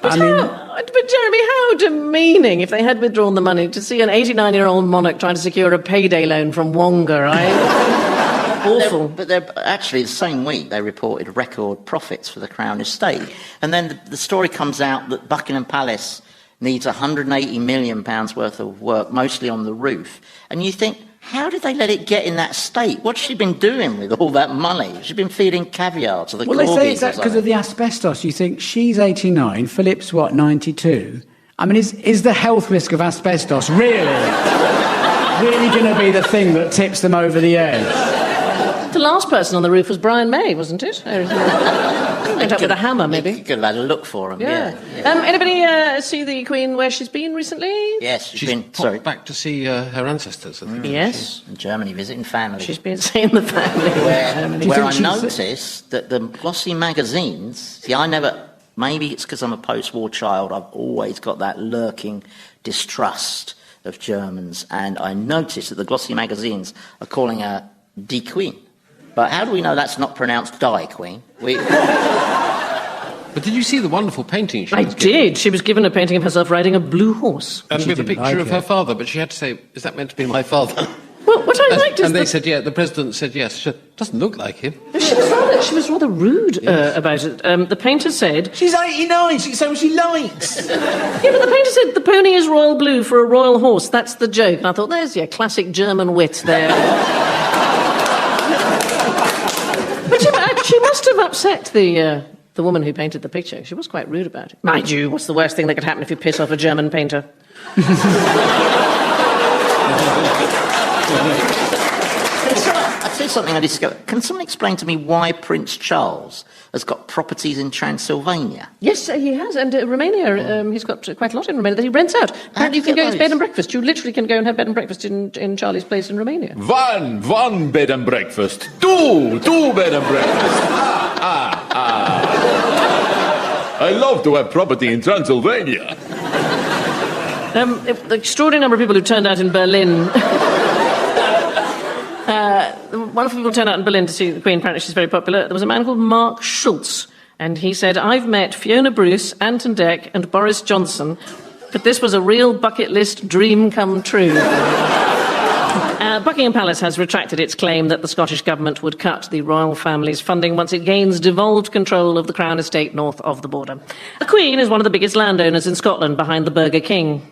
But Jeremy, how demeaning, if they had withdrawn the money, to see an 89-year-old monarch trying to secure a payday loan from Wonga, right? Awful. But they're actually, the same week, they reported record profits for the Crown Estate. And then the story comes out that Buckingham Palace needs £180 million worth of work, mostly on the roof. And you think, how did they let it get in that state? What's she been doing with all that money? She's been feeding caviar to the corgis. Well, they say it's because of the asbestos. You think, she's 89, Philip's, 92? I mean, is the health risk of asbestos really going to be the thing that tips them over the edge? The last person on the roof was Brian May, wasn't it? Went up with a hammer, maybe. You could have had a look for him, yeah. Anybody see the Queen where she's been recently? Yes, she's been back to see her ancestors, I think. Yes. In Germany, visiting family. She's been seeing the family. Where I noticed that the glossy magazines... See, maybe it's because I'm a post-war child, I've always got that lurking distrust of Germans, and I noticed that the glossy magazines are calling her Die Queen. But how do we know that's not pronounced Die Queen? But did you see the wonderful painting she was given? I did. She was given a painting of herself riding a blue horse. And with a picture of her father, but she had to say, is that meant to be my father? Well, what I liked is and they said, yeah, the president said yes. She said, doesn't look like him. She was rather rude about it. The painter said... She's 89, she can say what she likes. Yeah, but the painter said, the pony is royal blue for a royal horse. That's the joke. And I thought, there's your classic German wit there. But she must have upset the woman who painted the picture. She was quite rude about it. Mind you, what's the worst thing that could happen if you piss off a German painter? Here's something I discovered. Can someone explain to me why Prince Charles has got properties in Transylvania? Yes, he has, and Romania, he's got quite a lot in Romania that he rents out. Apparently you can go to his bed and breakfast. You literally can go and have bed and breakfast in Charlie's place in Romania. One bed and breakfast. Two bed and breakfast. I love to have property in Transylvania. The extraordinary number of people who turned out in Berlin. Wonderful people turned out in Berlin to see the Queen. Apparently she's very popular. There was a man called Mark Schultz, and he said, I've met Fiona Bruce, Anton Deck and Boris Johnson, but this was a real bucket list dream come true. Buckingham Palace has retracted its claim that the Scottish Government would cut the royal family's funding once it gains devolved control of the Crown Estate north of the border. The Queen is one of the biggest landowners in Scotland, behind the Burger King.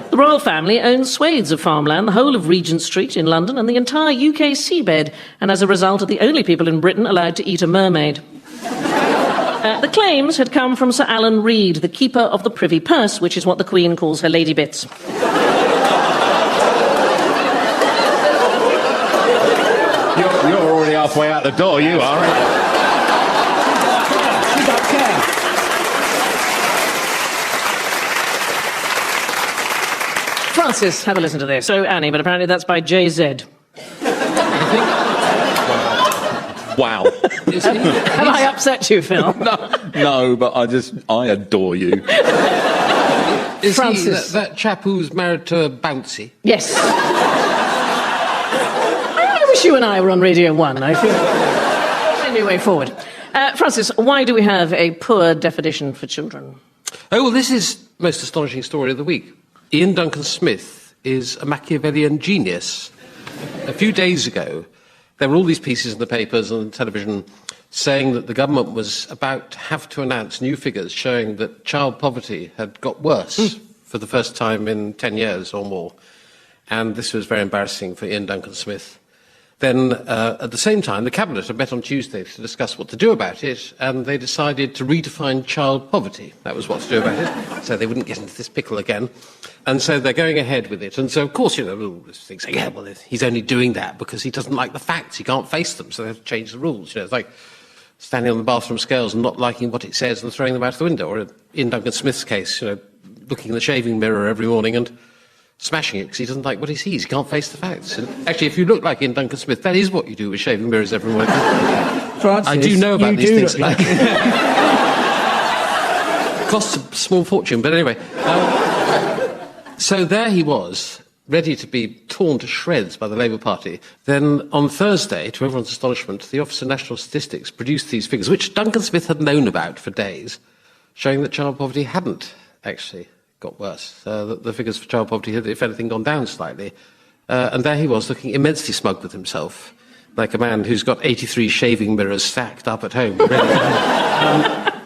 The royal family owns swathes of farmland, the whole of Regent Street in London, and the entire UK seabed, and as a result are the only people in Britain allowed to eat a mermaid. The claims had come from Sir Alan Reid, the keeper of the Privy Purse, which is what the Queen calls her lady bits. You're already halfway out the door, you are, aren't you? Francis, have a listen to this. So, Annie, but apparently that's by JZ. Wow. Have I upset you, Phil? No, but I adore you. Is Francis. he that chap who's married to a bouncy? Yes. I wish you and I were on Radio 1. I feel any way forward. Francis, why do we have a poor definition for children? Oh, well, this is the most astonishing story of the week. Ian Duncan Smith is a Machiavellian genius. A few days ago, there were all these pieces in the papers and television saying that the government was about to have to announce new figures showing that child poverty had got worse for the first time in 10 years or more. And this was very embarrassing for Ian Duncan Smith. Then, at the same time, the Cabinet had met on Tuesday to discuss what to do about it, and they decided to redefine child poverty. That was what to do about it, so they wouldn't get into this pickle again. And so they're going ahead with it. And so, of course, you know, things say, yeah, well, he's only doing that because he doesn't like the facts. He can't face them, so they have to change the rules. You know, it's like standing on the bathroom scales and not liking what it says and throwing them out the window. Or in Duncan Smith's case, you know, looking in the shaving mirror every morning and smashing it because he doesn't like what he sees. He can't face the facts. And actually, if you look like Ian Duncan Smith, that is what you do with shaving mirrors every morning. Francis, I do know about these things. Like Costs a small fortune, but anyway. So there he was, ready to be torn to shreds by the Labour Party. Then on Thursday, to everyone's astonishment, the Office of National Statistics produced these figures, which Duncan Smith had known about for days, showing that child poverty hadn't actually got worse. The figures for child poverty had, if anything, gone down slightly. And there he was, looking immensely smug with himself, like a man who's got 83 shaving mirrors stacked up at home, ready.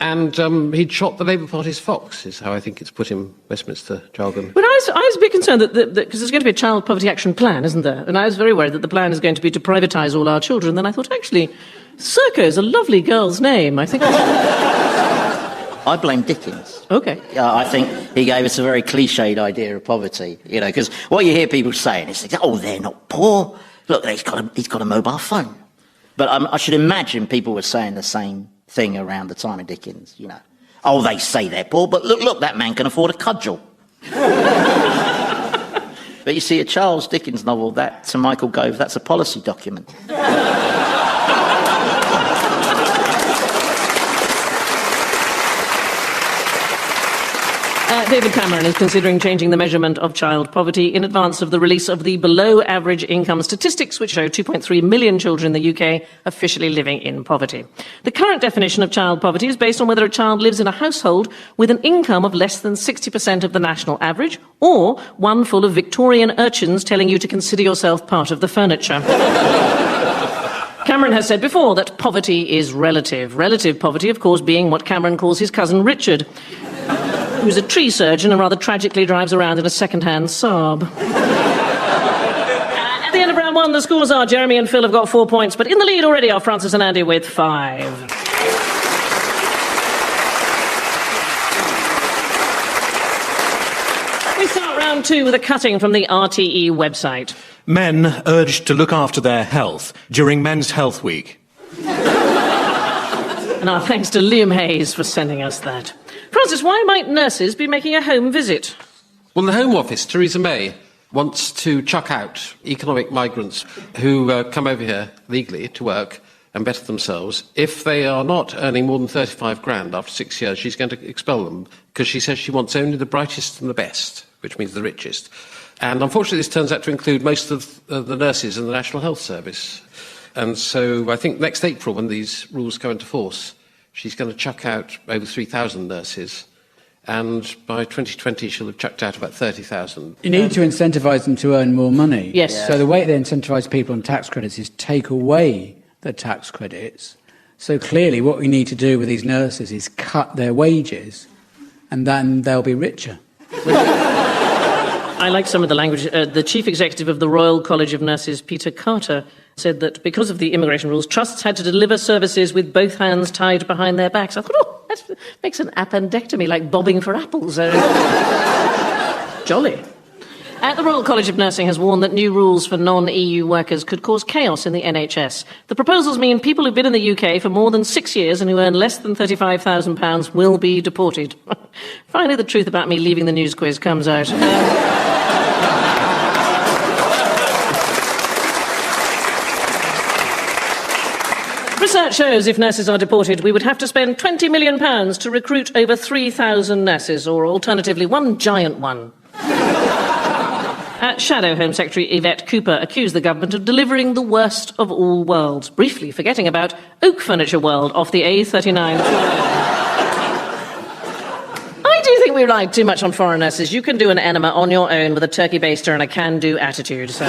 And he'd shot the Labour Party's fox, is how I think it's put in Westminster jargon. But I was a bit concerned that because there's going to be a child poverty action plan, isn't there? And I was very worried that the plan is going to be to privatise all our children. Then I thought, actually, Circo is a lovely girl's name. I think I blame Dickens. Okay. I think he gave us a very cliched idea of poverty, you know, because what you hear people saying is, oh, they're not poor. Look, he's got a mobile phone. But I should imagine people were saying the same thing around the time of Dickens, you know. Oh, they say they're poor, but look, that man can afford a cudgel. But you see, a Charles Dickens novel, that, to Michael Gove, that's a policy document. David Cameron is considering changing the measurement of child poverty in advance of the release of the below-average income statistics, which show 2.3 million children in the UK officially living in poverty. The current definition of child poverty is based on whether a child lives in a household with an income of less than 60% of the national average, or one full of Victorian urchins telling you to consider yourself part of the furniture. Cameron has said before that poverty is relative. Relative poverty, of course, being what Cameron calls his cousin Richard, who's a tree surgeon and rather tragically drives around in a second-hand Saab. At the end of round one, the scores are Jeremy and Phil have got 4 points, but in the lead already are Francis and Andy with 5. We start round two with a cutting from the RTE website. Men urged to look after their health during Men's Health Week. And our thanks to Liam Hayes for sending us that. Francis, why might nurses be making a home visit? Well, the Home Office, Theresa May, wants to chuck out economic migrants who come over here legally to work and better themselves. If they are not earning more than 35 grand after 6 years, she's going to expel them because she says she wants only the brightest and the best, which means the richest. And unfortunately, this turns out to include most of the nurses in the National Health Service. And so I think next April, when these rules go into force, she's going to chuck out over 3,000 nurses. And by 2020, she'll have chucked out about 30,000. You need to incentivise them to earn more money. Yes. Yeah. So the way they incentivise people on tax credits is take away the tax credits. So clearly what we need to do with these nurses is cut their wages, and then they'll be richer. I like some of the language. The chief executive of the Royal College of Nurses, Peter Carter, said that because of the immigration rules, trusts had to deliver services with both hands tied behind their backs. I thought, oh, that makes an appendectomy like bobbing for apples. Jolly. The Royal College of Nursing has warned that new rules for non-EU workers could cause chaos in the NHS. The proposals mean people who've been in the UK for more than 6 years and who earn less than £35,000 will be deported. Finally, the truth about me leaving the news quiz comes out. Research shows if nurses are deported, we would have to spend £20 million to recruit over 3,000 nurses, or alternatively, one giant one. Shadow Home Secretary Yvette Cooper accused the government of delivering the worst of all worlds, briefly forgetting about Oak Furniture World off the A39. I do think we relied too much on foreign nurses. You can do an enema on your own with a turkey baster and a can-do attitude, so...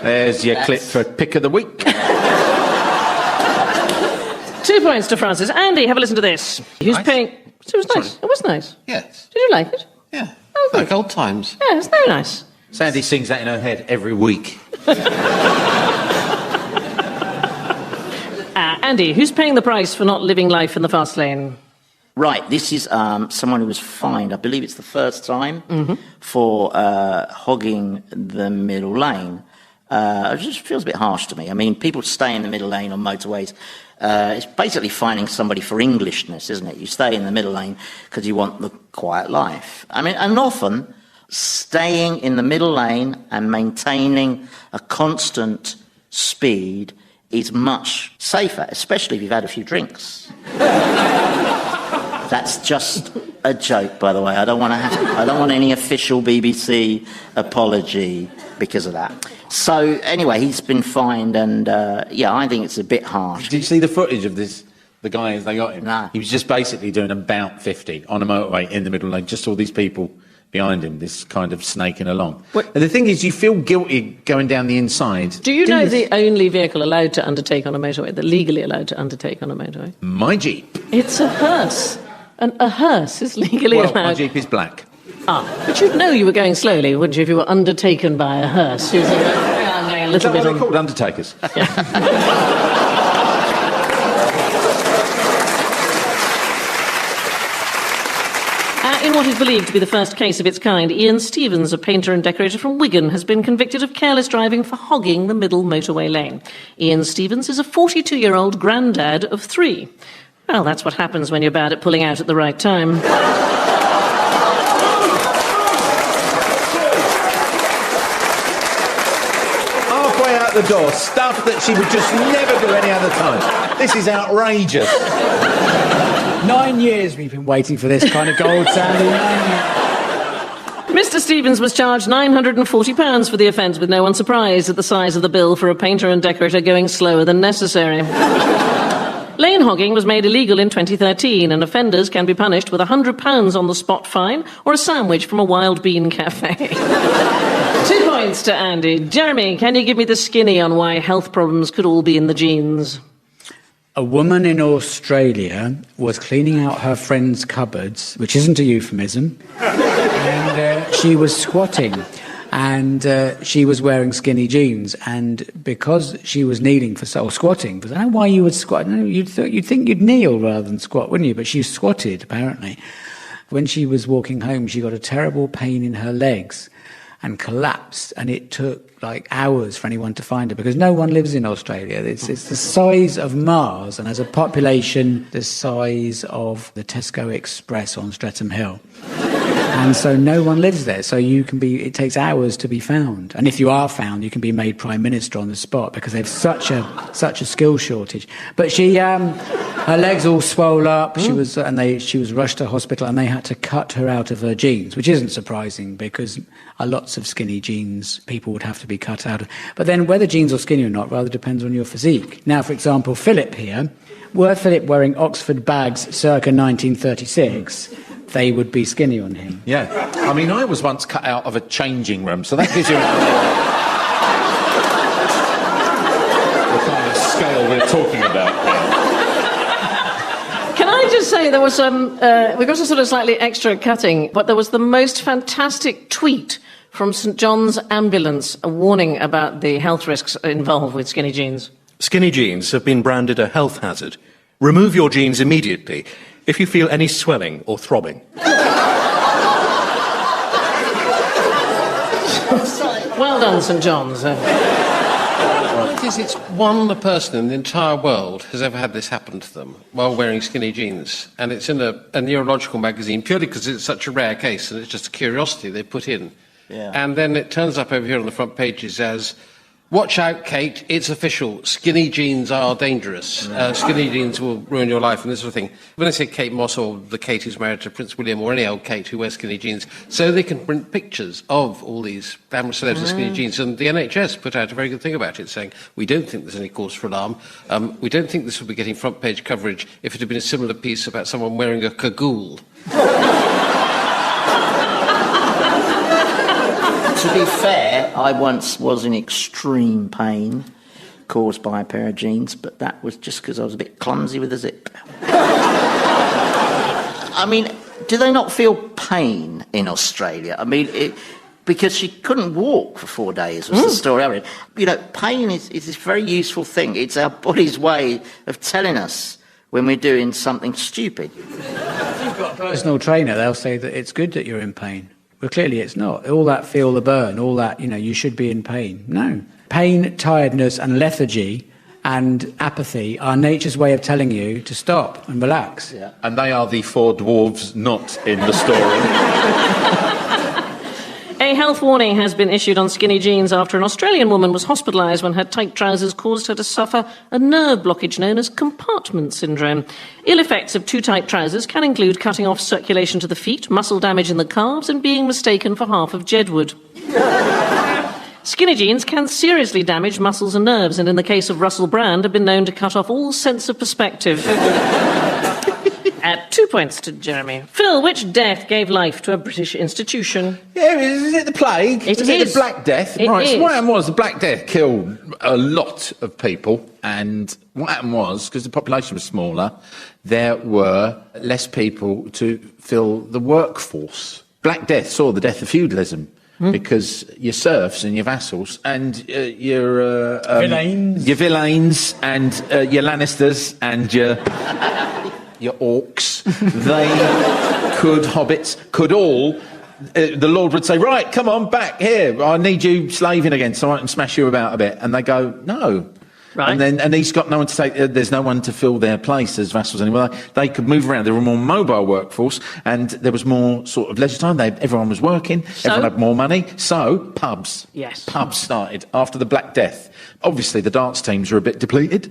There's your clip for Pick of the Week. 2 points to Francis. Andy, have a listen to this. Who's paying... It was nice. It was nice. Yes. Did you like it? Yeah. Oh, good. Like old times. Yeah, it's very nice. Sandy sings that in her head every week. Andy, who's paying the price for not living life in the fast lane? Right, this is someone who was fined, I believe it's the first time, for hogging the middle lane. It just feels a bit harsh to me. I mean, people stay in the middle lane on motorways. It's basically finding somebody for Englishness, isn't it? You stay in the middle lane because you want the quiet life. I mean, and often staying in the middle lane and maintaining a constant speed is much safer, especially if you've had a few drinks. That's just a joke, by the way. I don't want any official BBC apology because of that. So anyway, he's been fined, and yeah, I think it's a bit harsh. Did you see the footage of this? The guy as they got him. No. He was just basically doing about 50 on a motorway in the middle lane. Just all these people behind him, this kind of snaking along. And the thing is, you feel guilty going down the inside. Do you know the only vehicle allowed to undertake on a motorway, that legally allowed to undertake on a motorway? My Jeep. It's a hearse. And a hearse is legally allowed. My Jeep is black. But you'd know you were going slowly, wouldn't you, if you were undertaken by a hearse? I'm going a little Is that bit what on... they're called, undertakers? In what is believed to be the first case of its kind, Ian Stevens, a painter and decorator from Wigan, has been convicted of careless driving for hogging the middle motorway lane. Ian Stevens is a 42-year-old granddad of 3. Well, that's what happens when you're bad at pulling out at the right time. Halfway out the door, stuff that she would just never do any other time. This is outrageous. 9 years we've been waiting for this kind of gold, Sandy. Mr. Stevens was charged £940 for the offence, with no one surprised at the size of the bill for a painter and decorator going slower than necessary. Lane hogging was made illegal in 2013, and offenders can be punished with £100 on the spot fine or a sandwich from a wild bean cafe. 2 points to Andy. Jeremy, can you give me the skinny on why health problems could all be in the genes? A woman in Australia was cleaning out her friend's cupboards, which isn't a euphemism, and she was squatting, and she was wearing skinny jeans, and because she was kneeling or squatting, because I don't know why you would squat. You'd think you'd kneel rather than squat, wouldn't you? But she squatted, apparently. When she was walking home, she got a terrible pain in her legs and collapsed, and it took like hours for anyone to find her because no one lives in Australia. It's the size of Mars and has a population the size of the Tesco Express on Streatham Hill. And so no one lives there, so it takes hours to be found. And if you are found, you can be made Prime Minister on the spot because they have such a skill shortage. But she, her legs all swole up, she was rushed to hospital and they had to cut her out of her jeans, which isn't surprising because lots of skinny jeans people would have to be cut out of. But then whether jeans are skinny or not rather depends on your physique. Now, for example, Philip here, were Philip wearing Oxford bags circa 1936, they would be skinny on him. Yeah. I mean, I was once cut out of a changing room, so that gives you the kind of scale we're talking about. Can I just say there was we got a sort of slightly extra cutting, but there was the most fantastic tweet from St John's Ambulance, a warning about the health risks involved with skinny jeans. Skinny jeans have been branded a health hazard. Remove your jeans immediately if you feel any swelling or throbbing. Well done, St John's. It's one person in the entire world has ever had this happen to them while wearing skinny jeans. And it's in a neurological magazine, purely because it's such a rare case and it's just a curiosity they put in. Yeah. And then it turns up over here on the front pages as, "Watch out, Kate, it's official. Skinny jeans are dangerous. Skinny jeans will ruin your life," and this sort of thing. When I say Kate Moss or the Kate who's married to Prince William or any old Kate who wears skinny jeans, so they can print pictures of all these glamorous celebs in skinny jeans. And the NHS put out a very good thing about it, saying, "We don't think there's any cause for alarm. We don't think this will be getting front page coverage if it had been a similar piece about someone wearing a cagoule." To be fair, I once was in extreme pain caused by a pair of jeans, but that was just because I was a bit clumsy with a zip. I mean, do they not feel pain in Australia? I mean, because she couldn't walk for 4 days was the story I read. You know, pain is this very useful thing. It's our body's way of telling us when we're doing something stupid. If you've got a personal trainer, they'll say that it's good that you're in pain. Well, clearly it's not. All that feel the burn, all that, you should be in pain. No. Pain, tiredness and lethargy and apathy are nature's way of telling you to stop and relax. Yeah. And they are the 4 dwarves not in the story. A health warning has been issued on skinny jeans after an Australian woman was hospitalised when her tight trousers caused her to suffer a nerve blockage known as compartment syndrome. Ill effects of too tight trousers can include cutting off circulation to the feet, muscle damage in the calves, and being mistaken for half of Jedward. Skinny jeans can seriously damage muscles and nerves, and in the case of Russell Brand, have been known to cut off all sense of perspective. At 2 points to Jeremy. Phil, which death gave life to a British institution? Yeah, is it the plague? It is. It the Black Death? It right, is. So what happened was the Black Death killed a lot of people, and what happened was, because the population was smaller, there were less people to fill the workforce. Black Death saw the death of feudalism. Because your serfs and your vassals and your villains and your Lannisters and your orcs, hobbits, could all. The Lord would say, "Right, come on, back here. I need you slaving again, so I can smash you about a bit." And they go, "No." Right. And he's got no one to take. There's no one to fill their place as vassals anymore. They could move around. There were more mobile workforce, and there was more sort of leisure time. Everyone was working. So? Everyone had more money. So pubs. Yes. Pubs started after the Black Death. Obviously, the dance teams were a bit depleted.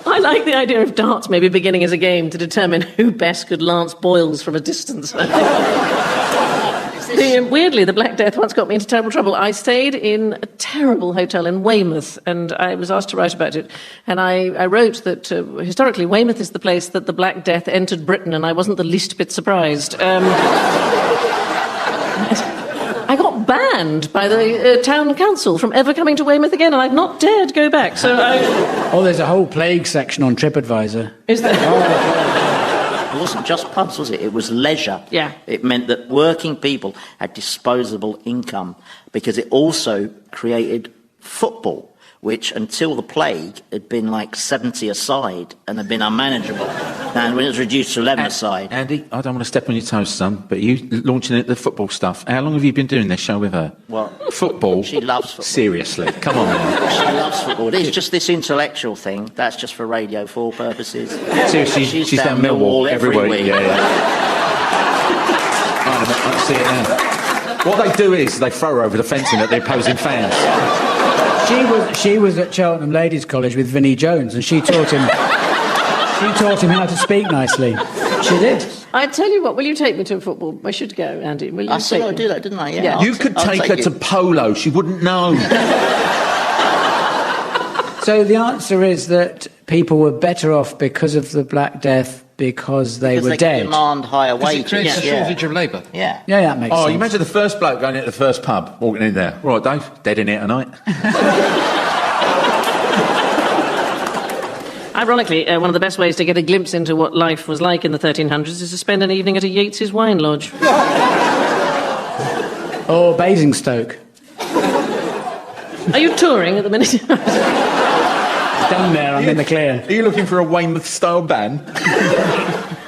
I like the idea of darts maybe beginning as a game to determine who best could lance boils from a distance. Weirdly, the Black Death once got me into terrible trouble. I stayed in a terrible hotel in Weymouth, and I was asked to write about it. And I wrote that historically Weymouth is the place that the Black Death entered Britain, and I wasn't the least bit surprised. I got banned by the town council from ever coming to Weymouth again, and I've not dared go back. So there's a whole plague section on TripAdvisor. Is there? It wasn't just pubs, was it? It was leisure. Yeah. It meant that working people had disposable income because it also created football, which until the plague had been like 70 aside and had been unmanageable. And when it was reduced to 11 aside. Andy, I don't want to step on your toes, son, but you launching at the football stuff. How long have you been doing this show with her? Well, football? She loves football. Seriously, come on, man. She loves football. It's just this intellectual thing. That's just for Radio 4 purposes. Seriously, she's down Millwall every week. Yeah. I see it now. What they do is they throw her over the fencing at the opposing fans. She was at Cheltenham Ladies College with Vinnie Jones, and she taught him how to speak nicely. She did. I tell you what, will you take me to football? I should go, Andy. Will you I said take I'd me? do that, didn't I? Yeah. You could take her to polo. She wouldn't know. So the answer is that people were better off because of the Black Death because they were they dead. Could demand higher wages. It creates a shortage of labour. Yeah. Yeah, that makes sense. You imagine the first bloke going into the first pub, walking in there. Right, Dave, dead in here tonight. Ironically, one of the best ways to get a glimpse into what life was like in the 1300s is to spend an evening at a Yeats's wine lodge. Or Basingstoke. Are you touring at the minute? Down there, I'm in the clear. Are you looking for a Weymouth-style band?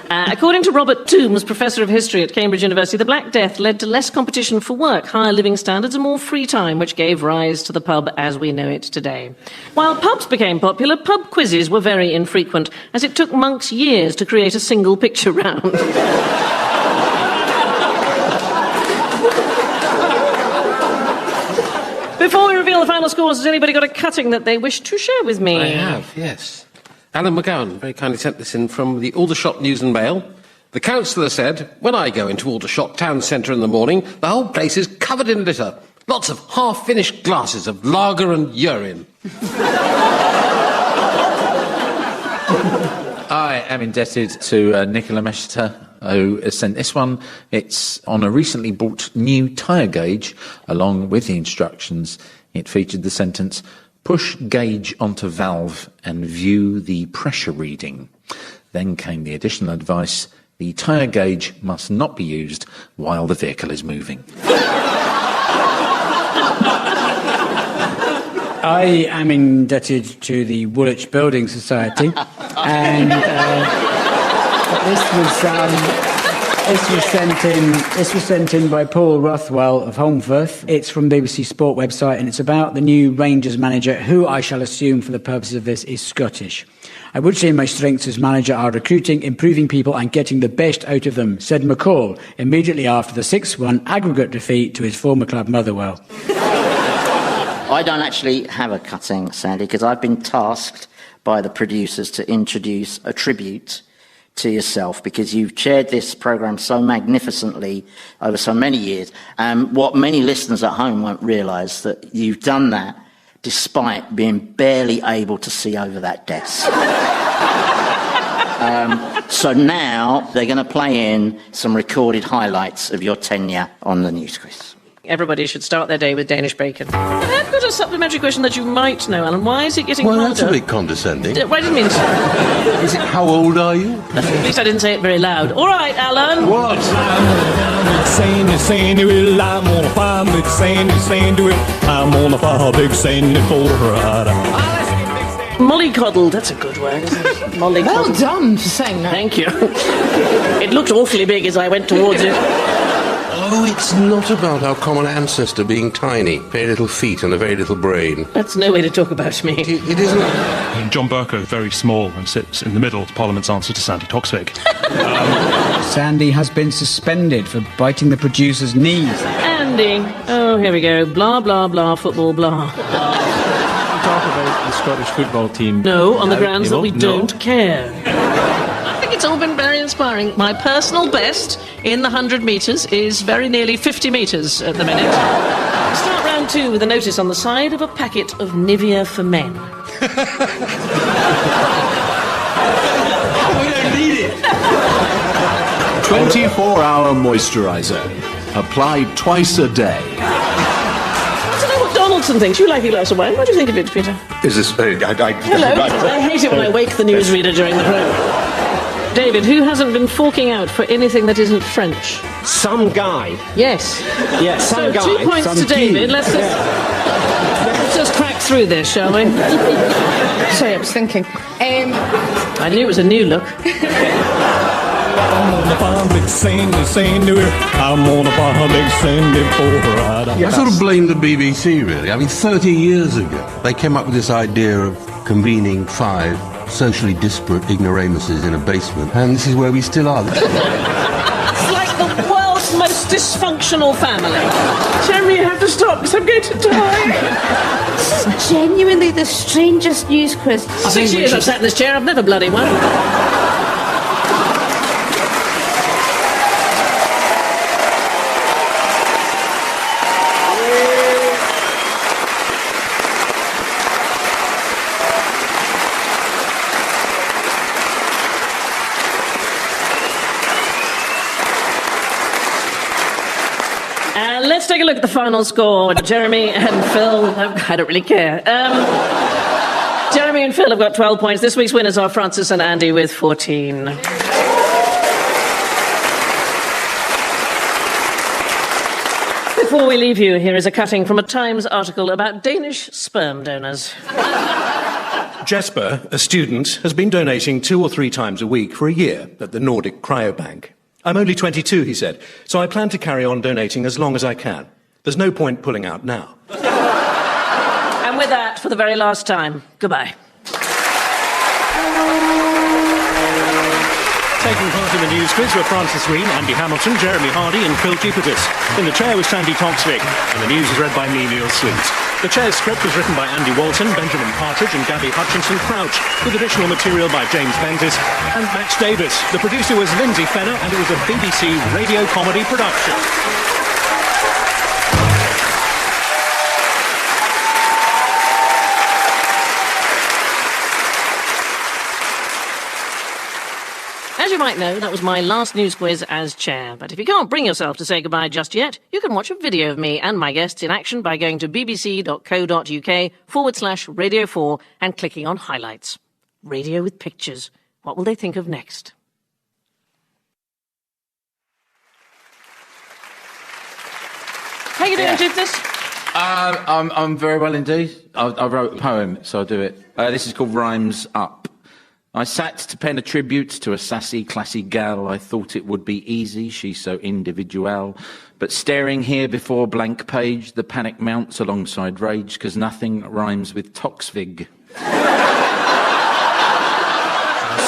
According to Robert Toombs, Professor of History at Cambridge University, the Black Death led to less competition for work, higher living standards and more free time, which gave rise to the pub as we know it today. While pubs became popular, pub quizzes were very infrequent, as it took monks years to create a single picture round. Before we reveal the final scores, has anybody got a cutting that they wish to share with me? I have, yes. Alan McGowan very kindly sent this in from the Aldershot News and Mail. The councillor said, when I go into Aldershot town centre in the morning, the whole place is covered in litter. Lots of half-finished glasses of lager and urine. I am indebted to Nicola Meshter, who has sent this one. It's on a recently bought new tyre gauge. Along with the instructions, it featured the sentence, push gauge onto valve and view the pressure reading. Then came the additional advice, the tyre gauge must not be used while the vehicle is moving. I am indebted to the Woolwich Building Society, and this was sent in by Paul Rothwell of Holmfirth. It's from BBC Sport website, and it's about the new Rangers manager, who I shall assume for the purposes of this is Scottish. I would say my strengths as manager are recruiting, improving people and getting the best out of them, said McCall immediately after the 6-1 aggregate defeat to his former club Motherwell. I don't actually have a cutting, Sandy, because I've been tasked by the producers to introduce a tribute to yourself, because you've chaired this programme so magnificently over so many years. And what many listeners at home won't realise, that you've done that despite being barely able to see over that desk. So now they're going to play in some recorded highlights of your tenure on the News Quiz. Everybody should start their day with Danish bacon. I've got a supplementary question that you might know, Alan. Why is it getting harder? Well, that's a bit condescending. I didn't mean to. Is it how old are you? At least I didn't say it very loud. All right, Alan. What? Sandy, Sandy, well, I'm gonna find Big Sandy, Sandy, well, I'm gonna find Big Sandy for a ride. Mollycoddled, that's a good word, isn't it? Mollycoddled. Well done for saying that. Thank you. It looked awfully big as I went towards it. Oh, it's not about our common ancestor being tiny, very little feet and a very little brain. That's no way to talk about me. It isn't. And John Bercow, very small, and sits in the middle of Parliament's answer to Sandi Toksvig. Sandy has been suspended for biting the producer's knees. Andy. Oh, here we go. Blah, blah, blah, football, blah. Talk about the Scottish football team. No, on the grounds that we No. don't care. I think it's all been very inspiring. My personal best in the 100 metres is very nearly 50 metres at the minute. Start round 2 with a notice on the side of a packet of Nivea for men. We don't need it. 24-hour moisturiser. Applied twice a day. I don't know what Donaldson thinks. You like a glass of wine. What do you think of it, Peter? Is this... Hello. I hate it when I wake the newsreader during the programme. David, who hasn't been forking out for anything that isn't French? Some guy. Yes. Yes, some guy. 2 points Some to David. key. Let's just crack through this, shall we? Sorry, I was thinking. I knew it was a new look. I'm on the farm, big Sandy, Sandy. I'm on the farm, big Sandy for a ride. I sort of blame the BBC, really. I mean, 30 years ago, they came up with this idea of convening 5 socially disparate ignoramuses in a basement, and this is where we still are. It's like the world's most dysfunctional family. Jeremy, you have to stop because I'm going to die. This is genuinely the strangest news quiz. 6 years I've sat in this chair, I've never bloody won. Let's take a look at the final score. Jeremy and Phil, I don't really care. Jeremy and Phil have got 12 points. This week's winners are Francis and Andy with 14. Before we leave you, here is a cutting from a Times article about Danish sperm donors. Jesper, a student, has been donating 2 or 3 times a week for a year at the Nordic Cryobank. I'm only 22, he said, so I plan to carry on donating as long as I can. There's no point pulling out now. And with that, for the very last time, goodbye. Taking part in the news quiz were Francis Green, Andy Hamilton, Jeremy Hardy and Phil Dupertis. In the chair was Sandi Toksvig, and the news was read by me, Neil Sleet. The chair's script was written by Andy Walton, Benjamin Partridge and Gabby Hutchinson Crouch, with additional material by James Bentis and Max Davis. The producer was Lindsay Fenner, and it was a BBC radio comedy production. As you might know, that was my last news quiz as chair. But if you can't bring yourself to say goodbye just yet, you can watch a video of me and my guests in action by going to bbc.co.uk/Radio 4 and clicking on highlights. Radio with pictures. What will they think of next? How you doing, Jupiter? I'm very well indeed. I wrote a poem, so I'll do it. This is called Rhymes Up. I sat to pen a tribute to a sassy, classy gal. I thought it would be easy, she's so individual. But staring here before a blank page, the panic mounts alongside rage, 'cause nothing rhymes with Toksvig.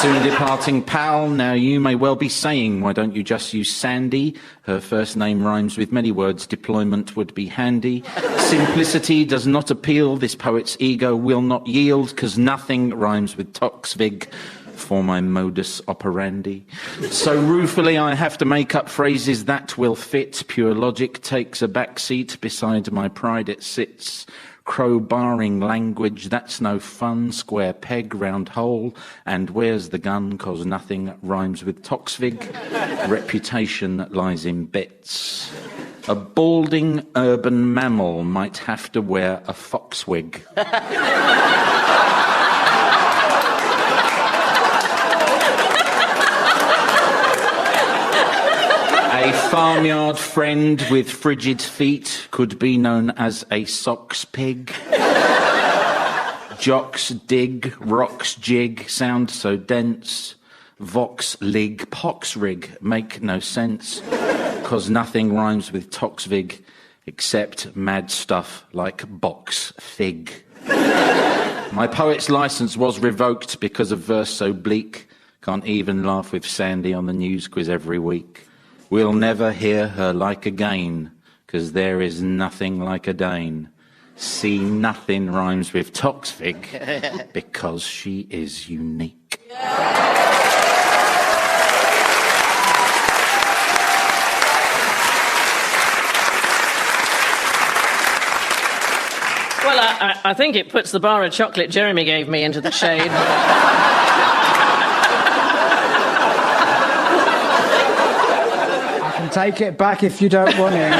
Soon departing pal, now you may well be saying, why don't you just use Sandi? Her first name rhymes with many words, deployment would be handy. Simplicity does not appeal, this poet's ego will not yield, 'cause nothing rhymes with Toksvig for my modus operandi. So ruefully I have to make up phrases that will fit. Pure logic takes a backseat, beside my pride it sits. Crowbarring language, that's no fun. Square peg, round hole, and where's the gun? 'Cause nothing rhymes with Toksvig. Reputation lies in bits. A balding urban mammal might have to wear a fox wig. A farmyard friend with frigid feet could be known as a socks pig. Jocks dig, rocks jig, sound so dense. Vox lig, pox rig, make no sense. 'Cause nothing rhymes with Toksvig except mad stuff like box fig. My poet's license was revoked because of verse so bleak. Can't even laugh with Sandi on the news quiz every week. We'll never hear her like again, 'cause there is nothing like a Dane. See, nothing rhymes with Toksvig, because she is unique. Well, I think it puts the bar of chocolate Jeremy gave me into the shade. Take it back if you don't want it.